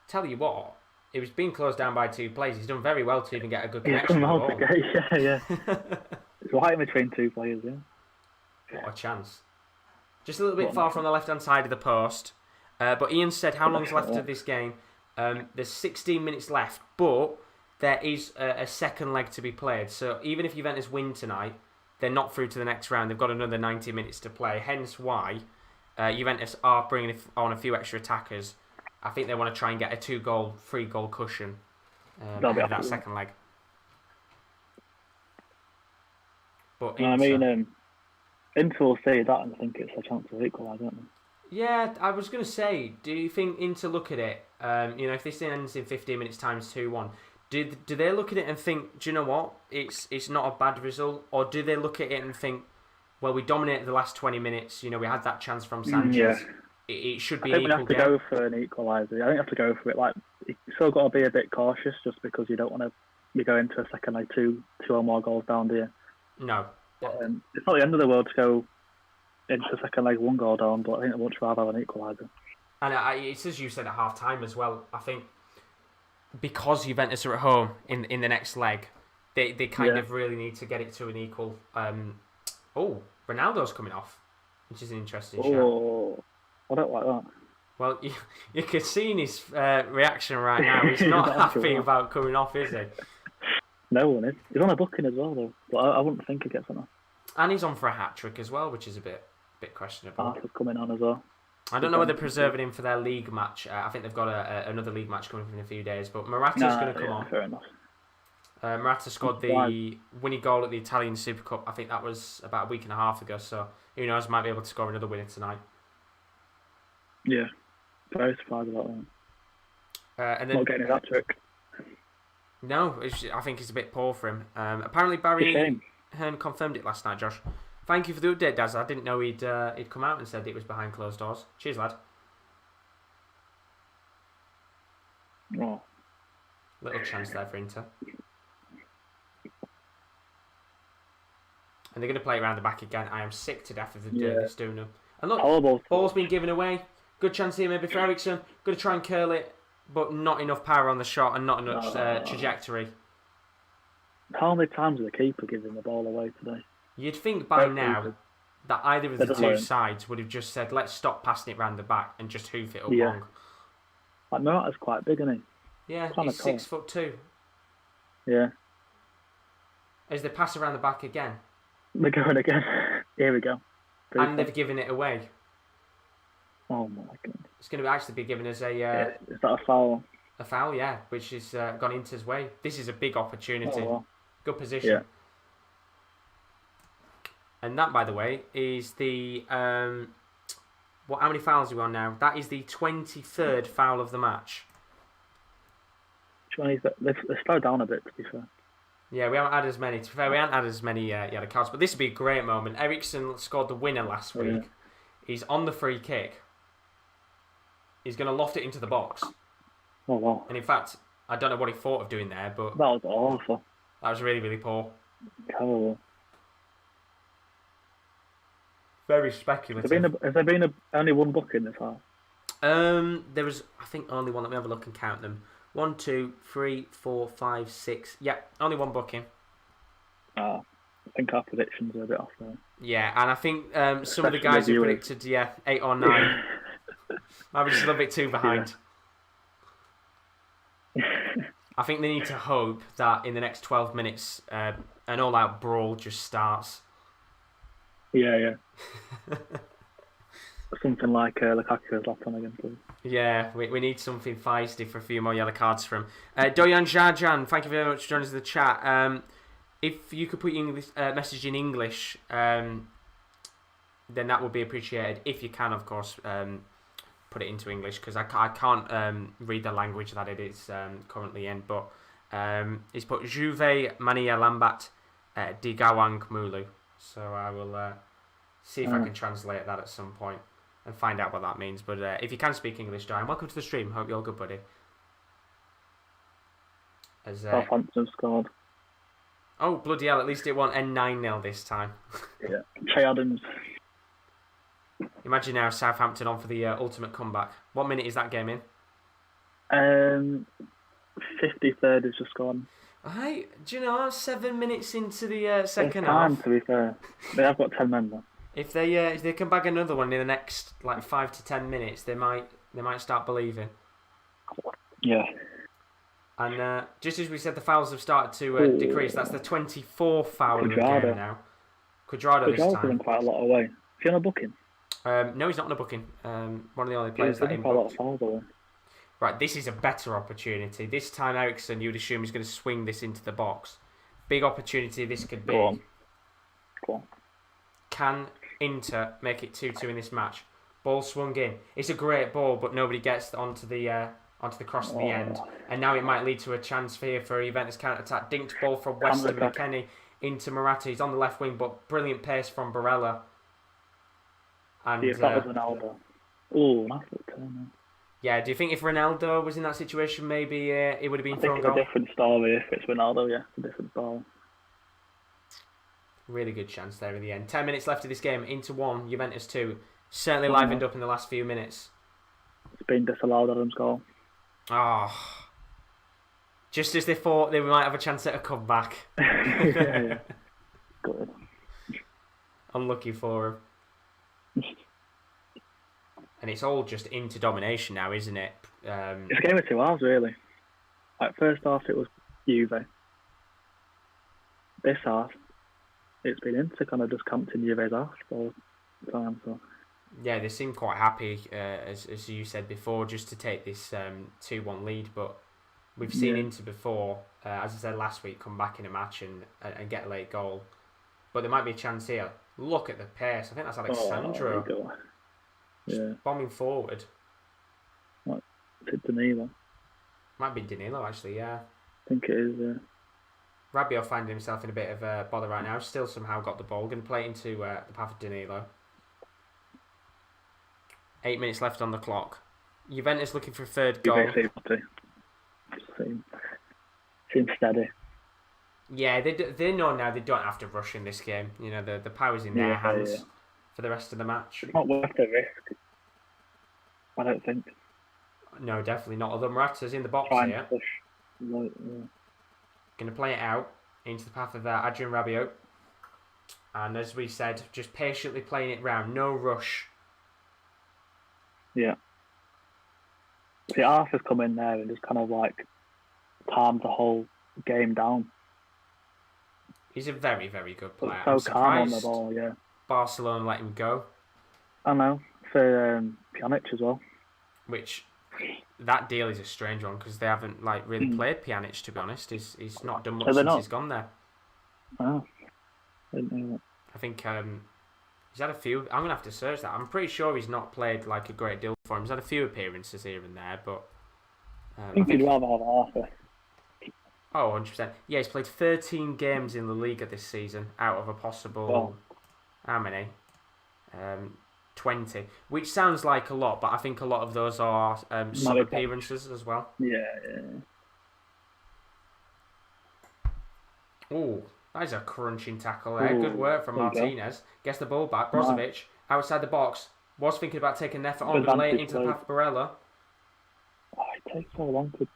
Tell you what, it was being closed down by two players. He's done very well to even get a good connection. Yeah. It's right in between two players, yeah. What a chance. Just a little bit far from the left-hand side of the post. But Ian said, how long's left of this game? There's 16 minutes left, but there is a second leg to be played. So even if Juventus win tonight, they're not through to the next round. They've got another 90 minutes to play. Hence why Juventus are bringing on a few extra attackers. I think they want to try and get a 3-goal cushion ahead of that second leg. But Inter will say that and think it's a chance to equalise, don't they? Yeah, I was going to say, do you think Inter look at it, if this ends in 15 minutes times 2-1, do they look at it and think, do you know what, it's not a bad result? Or do they look at it and think, well, we dominated the last 20 minutes, we had that chance from Sanchez. Yeah. It should be an equal game. I think we have to go for an equaliser. I think you have to go for it. Like, you still got to be a bit cautious just because you don't want to be going into a second leg two or more goals down, do you? No. But, it's not the end of the world to go into the second leg 1 goal down, but I think I'd much rather have an equaliser. And it's as you said at half time as well. I think because Juventus are at home in the next leg, they kind of really need to get it to an equal. Ronaldo's coming off, which is an interesting shout. I don't like that. Well, you can see in his reaction right now. He's not happy about coming off, is he? No one is. He's on a booking as well, though. But I wouldn't think he'd get something. And he's on for a hat-trick as well, which is a bit questionable. Arthur's coming on as well. I don't know whether they're preserving him for their league match. I think they've got another league match coming up in a few days. But Morata's going to come on. Fair enough. Morata scored the winning goal at the Italian Super Cup. I think that was about a week and a half ago. So who knows, might be able to score another winner tonight. Yeah, very surprised about that. And then, not getting a hat-trick. No, I think it's a bit poor for him. Apparently Barry Hearn confirmed it last night, Josh. Thank you for the update, Daz. I didn't know he'd come out and said it was behind closed doors. Cheers, lad. Oh. Little chance there for Inter. And they're going to play it around the back again. I am sick to death of this doing them. And look, ball's been given away. Good chance here maybe for Ericsson. Going to try and curl it, but not enough power on the shot and not enough trajectory. How many times has the keeper given the ball away today? You'd think by now that either of the two sides would have just said, let's stop passing it round the back and just hoof it up long. Like, Morata's quite big, isn't he? Yeah, he's 6'2". Yeah. As they pass around the back again. They're going again. Here we go. And they've given it away. Oh my god. It's going to actually be given as a... is that a foul? A foul, yeah, which has gone Inter's way. This is a big opportunity. Oh, well. Good position. Yeah. And that, by the way, is the... how many fouls are we on now? That is the 23rd foul of the match. They've slowed down a bit, to be fair. Yeah, we haven't had as many. To be fair, we haven't had as many yellow cards, but this would be a great moment. Ericsson scored the winner last week. He's on the free kick. He's going to loft it into the box. Oh, wow. And in fact, I don't know what he thought of doing there, but... That was awful. That was really, really poor. Terrible. Very speculative. Has there been only one booking this half? There was, I think, only one. Let me have a look and count them. 1, 2, 3, 4, 5, 6. Yeah, only one booking. I think our predictions are a bit off there. Yeah, and I think some of the guys who predicted, 8 or 9. Maybe just a little bit too behind. I think they need to hope that in the next 12 minutes, an all-out brawl just starts. Yeah. Something like Lukaku's last time against us. Yeah, we need something feisty for a few more yellow cards from him. Doyan Jajan, thank you very much for joining us in the chat. If you could put your message in English, then that would be appreciated. If you can, of course. put it into English because I can't read the language that it is currently in. But he's put Juve Mania Lambat di Gawang Mulu. So I will see if I can translate that at some point and find out what that means. But if you can speak English, Diane, welcome to the stream. Hope you're all good, buddy. Southampton scored. Oh, bloody hell, at least it won't end 9-0 this time. Yeah. Che Adams. Imagine now Southampton on for the ultimate comeback. What minute is that game in? 53rd is just gone. Hey, do you know, 7 minutes into the second It's time, half. to be fair. They have got 10 men though. If they can bag another one in the next 5 to 10 minutes, they might start believing. Yeah. And just as we said, the fouls have started to decrease. That's the 24th foul of the game now. Quadrado this time. Been quite a lot away. Is he on a booking? No, he's not on a booking. One of the only players that quite a lot of fouls away. Right, this is a better opportunity. This time Ericsson, you'd assume he's going to swing this into the box. Big opportunity this could be. Go on. Can Inter make it 2-2 in this match? Ball swung in. It's a great ball, but nobody gets onto the cross at the end. And now it might lead to a chance for Juventus counter-attack. Dinked ball from Weston McKennie into Morata. He's on the left wing, but brilliant pace from Barella. And if that was Ronaldo. Oh, that's a turn. Yeah, do you think if Ronaldo was in that situation, maybe it would have been thrown goal? I think it's a different story if it's Ronaldo, yeah. It's a different story. Really good chance there in the end. 10 minutes left of this game. Inter 1, Juventus 2. Certainly livened up in the last few minutes. It's been disallowed, Adam's goal. Oh. Just as they thought they might have a chance at a comeback. Yeah. Good. Unlucky for him. And it's all just into domination now, isn't it? It's a game of 2 halves, really. First half, it was Juve. This half, it's been Inter kind of just camped in Juve's half all the time. So. Yeah, they seem quite happy, as you said before, just to take this 2-1 lead. But we've seen Inter before, as I said last week, come back in a match and get a late goal. But there might be a chance here. Look at the pace. I think that's Alexandro. Yeah. Bombing forward. What? Is it Danilo? Might be Danilo, actually, yeah. I think it is, yeah. Rabiot finding himself in a bit of bother right now. Still somehow got the ball. Going to play it into the path of Danilo. 8 minutes left on the clock. Juventus looking for a third goal. Seems steady. Yeah, they know now they don't have to rush in this game. You know, the power's in their hands for the rest of the match. It's not worth the risk, I don't think. No, definitely not. Although Morata's in the box here. Going to play it out into the path of Adrian Rabiot. And as we said, just patiently playing it round. No rush. Yeah. See, Arthur's come in there and just kind of calmed the whole game down. He's a very, very good player. So calm on the ball, yeah. Barcelona let him go. I know. For Pjanic as well. Which, that deal is a strange one because they haven't really played Pjanic, to be honest. He's not done much since he's gone there. Oh. I didn't know that. I think he's had a few. I'm going to have to search that. I'm pretty sure he's not played a great deal for him. He's had a few appearances here and there, but... I think he'd rather have Arthur. Oh, 100%. Yeah, he's played 13 games in La Liga this season out of a possible... How many? 20. Which sounds like a lot, but I think a lot of those are sub appearances as well. Yeah. Oh, that is a crunching tackle there. Good work from Martinez. Gets the ball back. Brozovic outside the box. Was thinking about taking an effort on, but lay it into the path of Barella. Oh, it takes so long to... It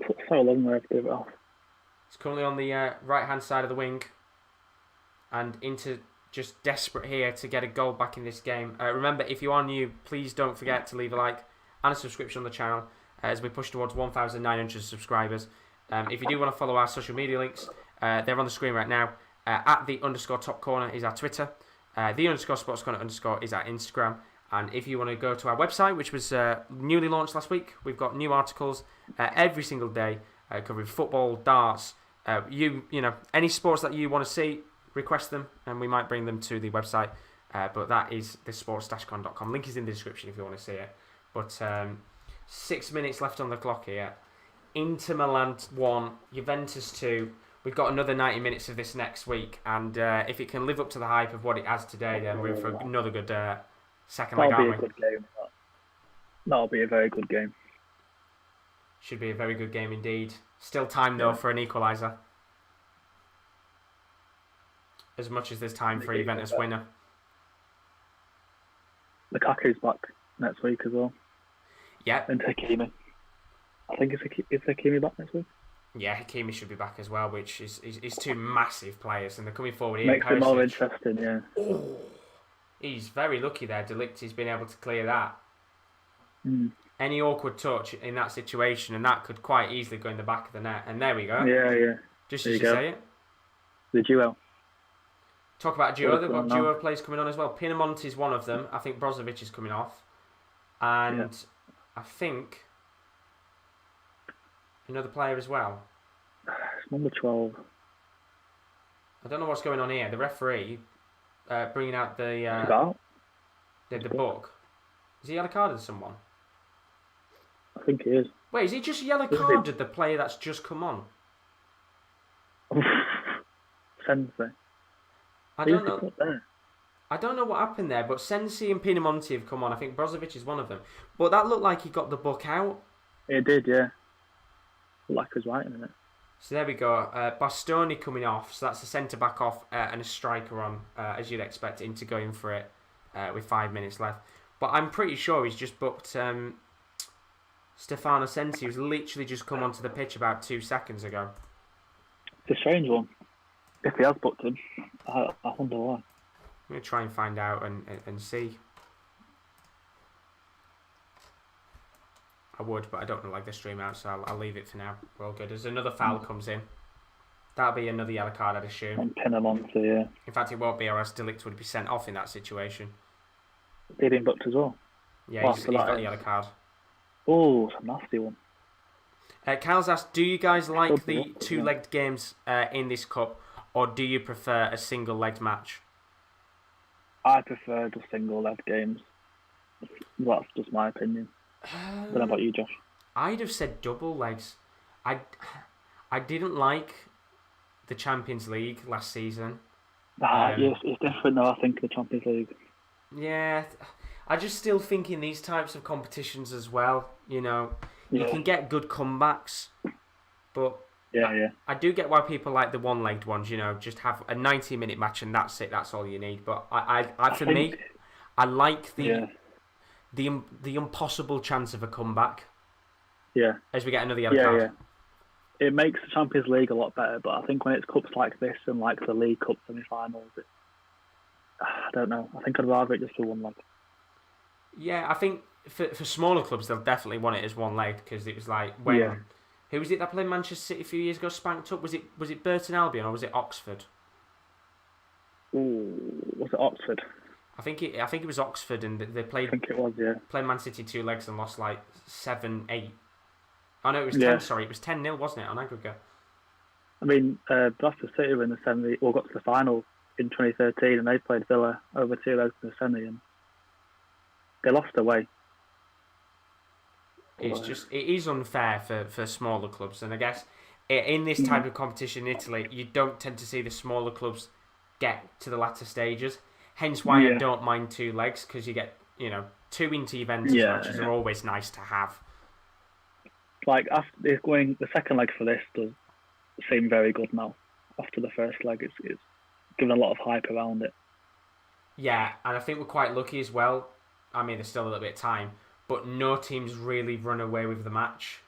took so long there to give it off. It's currently on the right-hand side of the wing. And Inter just desperate here to get a goal back in this game. Remember, if you are new, please don't forget to leave a like and a subscription on the channel as we push towards 1,900 subscribers. If you do want to follow our social media links, they're on the screen right now. At @the_top corner is our Twitter. The_sports corner_ is our Instagram. And if you want to go to our website, which was newly launched last week, we've got new articles every single day covering football, darts, you know, any sports that you want to see, request them, and we might bring them to the website But that is thesports-con.com. Link is in the description if you want to see it. But 6 minutes left on the clock here. Inter Milan 1, Juventus 2. We've got another 90 minutes of this next week, and if it can live up to the hype of what it has today, then we're in for another good second leg, aren't we? That'll be a good game. That'll be a very good game. Should be a very good game indeed. Still time, though, for an equaliser. As much as there's time for a Juventus winner. Lukaku's back next week as well. Yeah. And Hakimi. I think is Hakimi back next week? Yeah, Hakimi should be back as well, which is two massive players, and they're coming forward here. Makes it more interesting, yeah. Oh, he's very lucky there. De Ligt has been able to clear that. Any awkward touch in that situation, and that could quite easily go in the back of the net. And there we go. Yeah. Just as you say it. The duo. Talk about duo. They've got duo players coming on as well. Pinamonti is one of them. I think Brozovic is coming off. And I think another player as well. It's number 12. I don't know what's going on here. The referee bringing out the book. Has he yellow carded someone? I think he is. Wait, is he just yellow carded the player that's just come on? Sensi. I don't know. I don't know what happened there, but Sensi and Pinamonti have come on. I think Brozovic is one of them. But that looked like he got the book out. It did, yeah. Like was writing in it. So there we go. Bastoni coming off. So that's a centre-back off and a striker on, as you'd expect him to go in for it with 5 minutes left. But I'm pretty sure he's just booked Stefano Sensi, who's literally just come onto the pitch about 2 seconds ago. It's a strange one. If he has booked him, I wonder why. I'm going to try and find out and see. I would, but I don't like the stream out, so I'll leave it for now. We're all good. As another foul comes in, that'll be another yellow card, I'd assume. And Pinamonti, yeah. In fact, it won't be, or else De Ligt would be sent off in that situation. He'd been booked as well. Yeah, he's got a yellow card. Oh, it's a nasty one. Kyle's asked, do you guys like the two-legged games in this cup, or do you prefer a single-legged match? I prefer the single-legged games. That's just my opinion. I don't know about you, Josh. I'd have said double legs. I didn't like the Champions League last season. Yes, it's different though, I think, the Champions League. Yeah, I just still think in these types of competitions as well, you can get good comebacks, but I do get why people like the one-legged ones, just have a 90-minute match and that's it, that's all you need. But I like the impossible chance of a comeback. Yeah. As we get another yellow card. Yeah. It makes the Champions League a lot better, but I think when it's cups like this and like the League Cup semi-finals, I don't know. I think I'd rather it just be one leg. Yeah, I think for smaller clubs, they'll definitely want it as one leg because it was like when who was it that played Manchester City a few years ago? Spanked up. Was it Burton Albion or was it Oxford? Ooh, was it Oxford? I think it was Oxford, and they played. I think it was, yeah. Played Man City 2 legs and lost like 7-8. Oh no, it was 10. Sorry, it was 10-0, wasn't it, on aggregate? I mean, Leicester City were in the semi, got to the final in 2013, and they played Villa over 2 legs in the semi, and they lost away. It is unfair for smaller clubs, and I guess in this type of competition in Italy, you don't tend to see the smaller clubs get to the latter stages. Hence why I don't mind 2 legs, because you get, 2 into Juventus matches are always nice to have. Like, after the second leg for this does seem very good now. After the first leg, it's given a lot of hype around it. Yeah, and I think we're quite lucky as well. I mean, there's still a little bit of time, but no team's really run away with the match.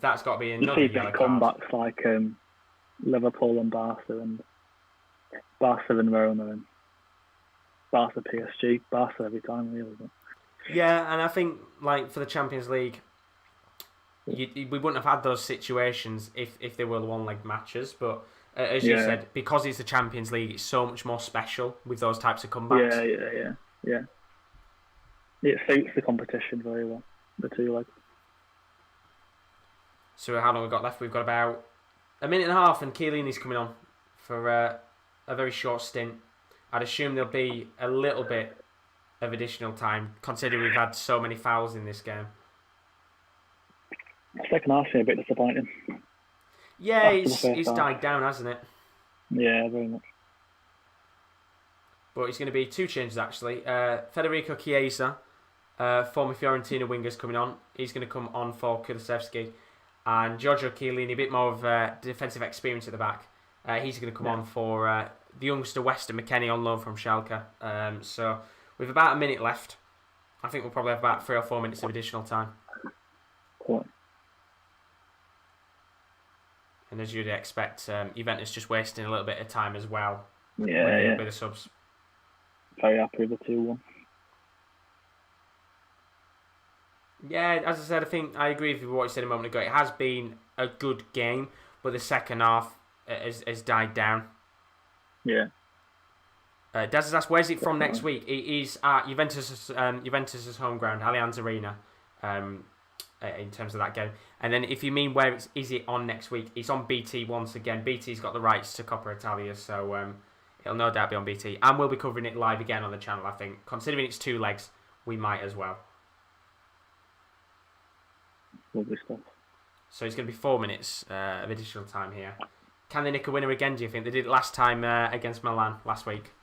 That's got to be another yellow card. Comebacks like Liverpool and Barca and Barca and Roma and Barca PSG. Barca every time, really. But... Yeah, and I think like for the Champions League, we wouldn't have had those situations if they were one-leg matches. But as you said, because it's the Champions League, it's so much more special with those types of comebacks. Yeah. It suits the competition very well, the 2 legs. So how long have we got left? We've got about a minute and a half, and Chiellini's coming on for a very short stint. I'd assume there'll be a little bit of additional time, considering we've had so many fouls in this game. The second half's been a bit disappointing. Yeah, it's died down, hasn't it? Yeah, very much. But it's going to be 2 changes, actually. Federico Chiesa, former Fiorentina wingers, coming on. He's going to come on for Kulusevski. And Giorgio Chiellini, a bit more of defensive experience at the back. He's going to come on for the youngster Weston McKennie on loan from Schalke. So with about a minute left, I think we'll probably have about 3 or 4 minutes of additional time. Cool. And as you'd expect, Juventus just wasting a little bit of time as well with the subs. Very happy with the 2-1. Yeah, as I said, I think I agree with what you said a moment ago. It has been a good game, but the second half has died down. Yeah. Daz has asked, where's it from next week? It is at Juventus's home ground, Allianz Arena, in terms of that game. And then if you mean where is it on next week, it's on BT once again. BT's got the rights to Coppa Italia, so it'll no doubt be on BT. And we'll be covering it live again on the channel, I think. Considering it's 2 legs, we might as well. Lovely stuff. So it's going to be 4 minutes of additional time here. Can they nick a winner again, do you think? They did it last time against Milan last week.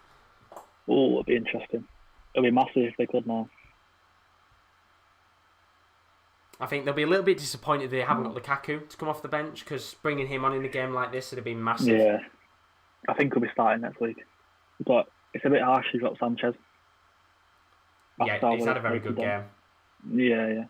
Oh, it'll be interesting. It'll be massive if they could now. I think they'll be a little bit disappointed they haven't got Lukaku to come off the bench, because bringing him on in a game like this would have been massive. Yeah. I think he'll be starting next week. But it's a bit harsh he's got Sanchez. Yeah, he's had a very good game. Yeah.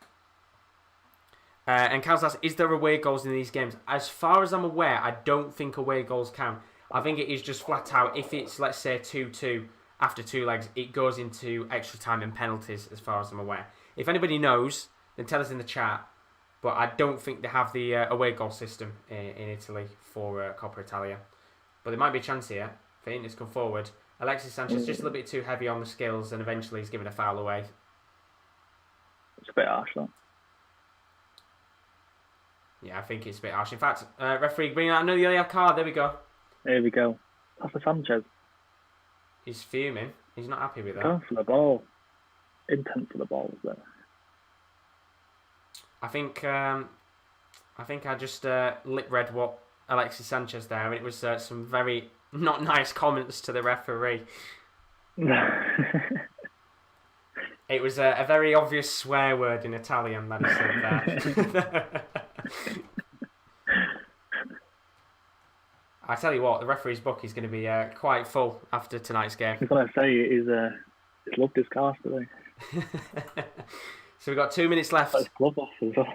And Cal's asked, is there away goals in these games? As far as I'm aware, I don't think away goals count. I think it is just flat out, if it's, let's say, 2-2 after 2 legs, it goes into extra time and penalties, as far as I'm aware. If anybody knows, then tell us in the chat. But I don't think they have the away goal system in Italy for Coppa Italia. But there might be a chance here for Inter to come forward. Alexis Sanchez just a little bit too heavy on the skills, and eventually he's given a foul away. It's a bit harsh, though. Yeah, I think it's a bit harsh. In fact, referee, bring out another yellow card. There we go. There we go. That's for Sanchez. He's fuming. He's not happy with that. Going for the ball. Intent for the ball was there. I think I just lip read what Alexis Sanchez there, and it was some very not nice comments to the referee. It was a very obvious swear word in Italian that he said there. I tell you what, the referee's book is going to be quite full after tonight's game. I was going to say, he's loved his cast today. So we've got 2 minutes left. That's glove off as well.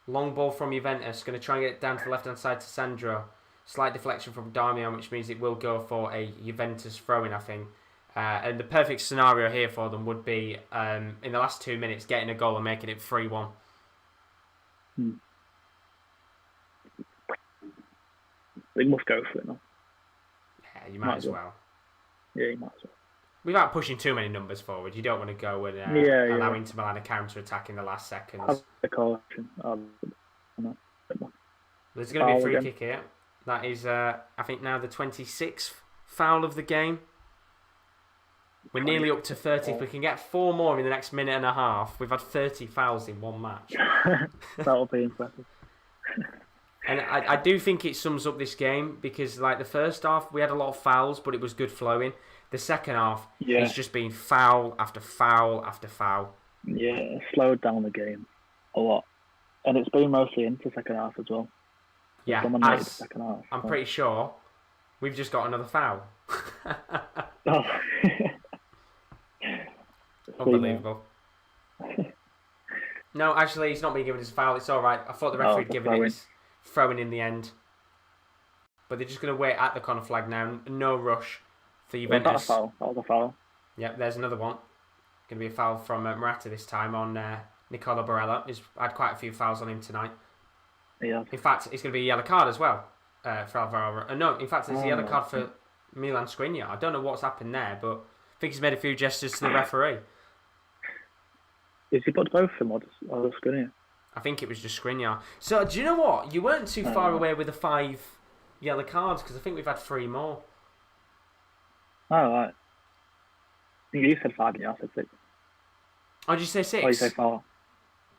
Long ball from Juventus. Going to try and get it down to the left-hand side to Sandro. Slight deflection from Darmian, which means it will go for a Juventus throw-in, I think. And the perfect scenario here for them would be, in the last 2 minutes, getting a goal and making it 3-1. They must go for it now. Yeah, you might as well. Yeah, you might as well. Without pushing too many numbers forward, you don't want to go and allow Inter Milan a counter-attack in the last seconds. Have the caution. There's going to be a free kick here. That is, I think, now the 26th foul of the game. We're nearly up to 30. If we can get 4 more in the next minute and a half, we've had 30 fouls in one match. That'll be impressive. And I do think it sums up this game, because like the first half, we had a lot of fouls, but it was good flowing. The second half, it's just been foul after foul after foul. Yeah, it slowed down the game a lot. And it's been mostly into the second half as well. Yeah, the second half, I'm pretty sure we've just got another foul. Oh. Unbelievable. No, actually, he's not been given his foul. It's all right. I thought the referee had given it his throwing in the end. But they're just going to wait at the corner flag now. No rush for Juventus. That was a foul. Yep, there's another one. Going to be a foul from Morata this time on Nicola Barella. He's had quite a few fouls on him tonight. Yeah. In fact, it's going to be a yellow card as well for Alvaro. No, in fact, it's a yellow card for Milan Skriniar. I don't know what's happened there, but I think he's made a few gestures to the referee. Is he put both of them or just Skriniar? I think it was just Skriniar. So, do you know what? You weren't too far away with a 5 yellow cards because I think we've had 3 more. Oh, right. I think you said 5, yeah, I said 6. Oh, did you say 6? Oh, you said 4.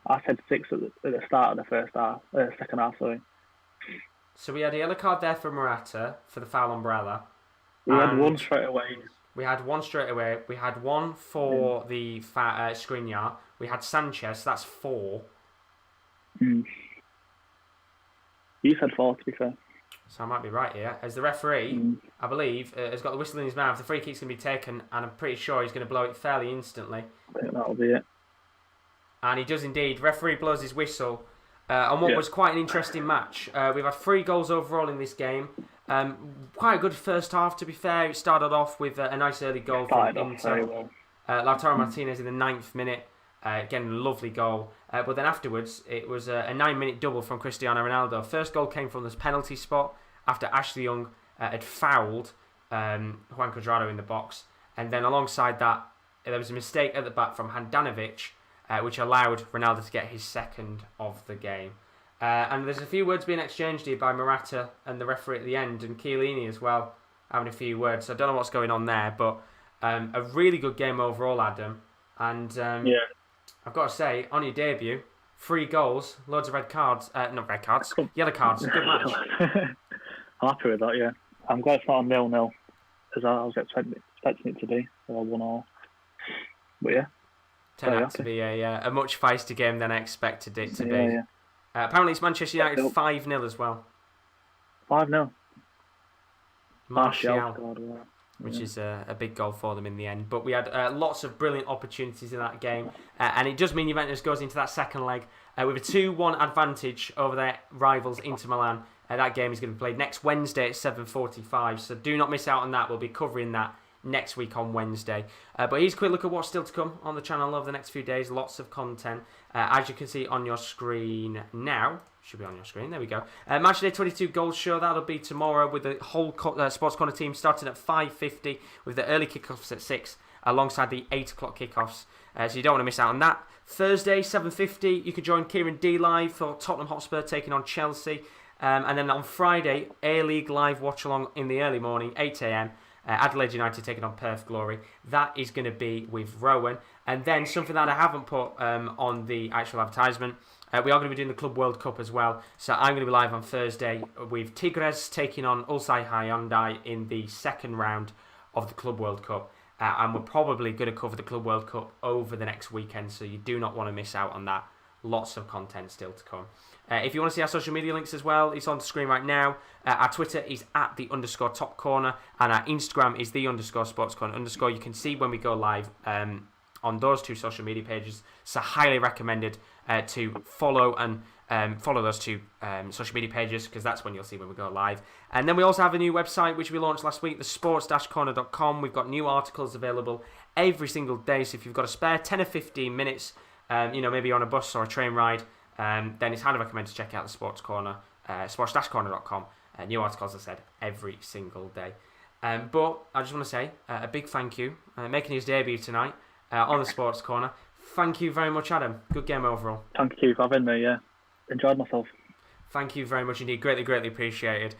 I said 6 at the start of the second half, sorry. So we had a yellow card there for Morata for the foul umbrella. We had one straight away. We had one straight away. We had one for the Skriniar. We had Sanchez, that's 4. You said 4, to be fair. So I might be right here. As the referee, I believe, has got the whistle in his mouth. The free kick's going to be taken, and I'm pretty sure he's going to blow it fairly instantly. I think that'll be it. And he does indeed. Referee blows his whistle on what was quite an interesting match. We've had 3 goals overall in this game. Quite a good first half, to be fair. It started off with a nice early goal from Inter. Well. Lautaro Martinez in the 9th minute. Again, a lovely goal. But then afterwards, it was a 9-minute double from Cristiano Ronaldo. First goal came from this penalty spot after Ashley Young had fouled Juan Cuadrado in the box. And then alongside that, there was a mistake at the back from Handanovic, which allowed Ronaldo to get his 2nd of the game. And there's a few words being exchanged here by Morata and the referee at the end, and Chiellini as well, having a few words. So I don't know what's going on there, but a really good game overall, Adam. And I've got to say, on your debut, 3 goals, loads of red cards. Not red cards, yellow cards. Good match. I'm happy with that, yeah. I'm glad it's not a 0-0, as I was expecting it to be, or 1-1. But yeah. Turned out to be a much feistier game than I expected it to be. Yeah. Apparently it's Manchester United 5-0 as well. 5-0. Martial, which is a big goal for them in the end. But we had lots of brilliant opportunities in that game. And it does mean Juventus goes into that second leg with a 2-1 advantage over their rivals Inter Milan. That game is going to be played next Wednesday at 7:45. So do not miss out on that. We'll be covering that next week on Wednesday. But here's a quick look at what's still to come on the channel over the next few days. Lots of content. As you can see on your screen now. Should be on your screen. There we go. Match Day 22 Goals Show. That'll be tomorrow with the whole Sports Corner team starting at 5:50 with the early kickoffs at 6 alongside the 8 o'clock kickoffs. So you don't want to miss out on that. Thursday 7:50 you can join Kieran D live for Tottenham Hotspur taking on Chelsea. And then on Friday, A-League live watch-along in the early morning, 8 a.m. Adelaide United taking on Perth Glory. That is going to be with Rowan. And then something that I haven't put on the actual advertisement, we are going to be doing the Club World Cup as well. So I'm going to be live on Thursday with Tigres taking on Ulsan Hyundai in the 2nd round of the Club World Cup. And we're probably going to cover the Club World Cup over the next weekend, so you do not want to miss out on that. Lots of content still to come. If you want to see our social media links as well, it's on the screen right now. Our Twitter is @the_top corner, and our Instagram is _sports corner_. You can see when we go live on those 2 social media pages. So highly recommended to follow and follow those 2 social media pages, because that's when you'll see when we go live. And then we also have a new website which we launched last week, thesports-corner.com. We've got new articles available every single day. So if you've got a spare 10 or 15 minutes, maybe on a bus or a train ride, then it's highly recommended to check out the Sports Corner, sports-corner.com. New articles, as I said, every single day. But I just want to say a big thank you, making his debut tonight on the Sports Corner. Thank you very much, Adam. Good game overall. Thank you for having me, yeah. Enjoyed myself. Thank you very much indeed. Greatly, greatly appreciated.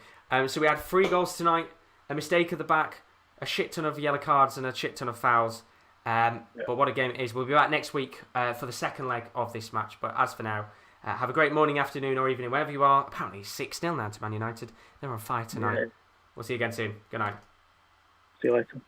So we had 3 goals tonight, a mistake at the back, a shit ton of yellow cards and a shit ton of fouls. But what a game it is. We'll be back next week for the 2nd leg of this match. But as for now, have a great morning, afternoon or evening, wherever you are. Apparently 6-0 now to Man United. They're on fire tonight. Yeah. We'll see you again soon. Good night. See you later.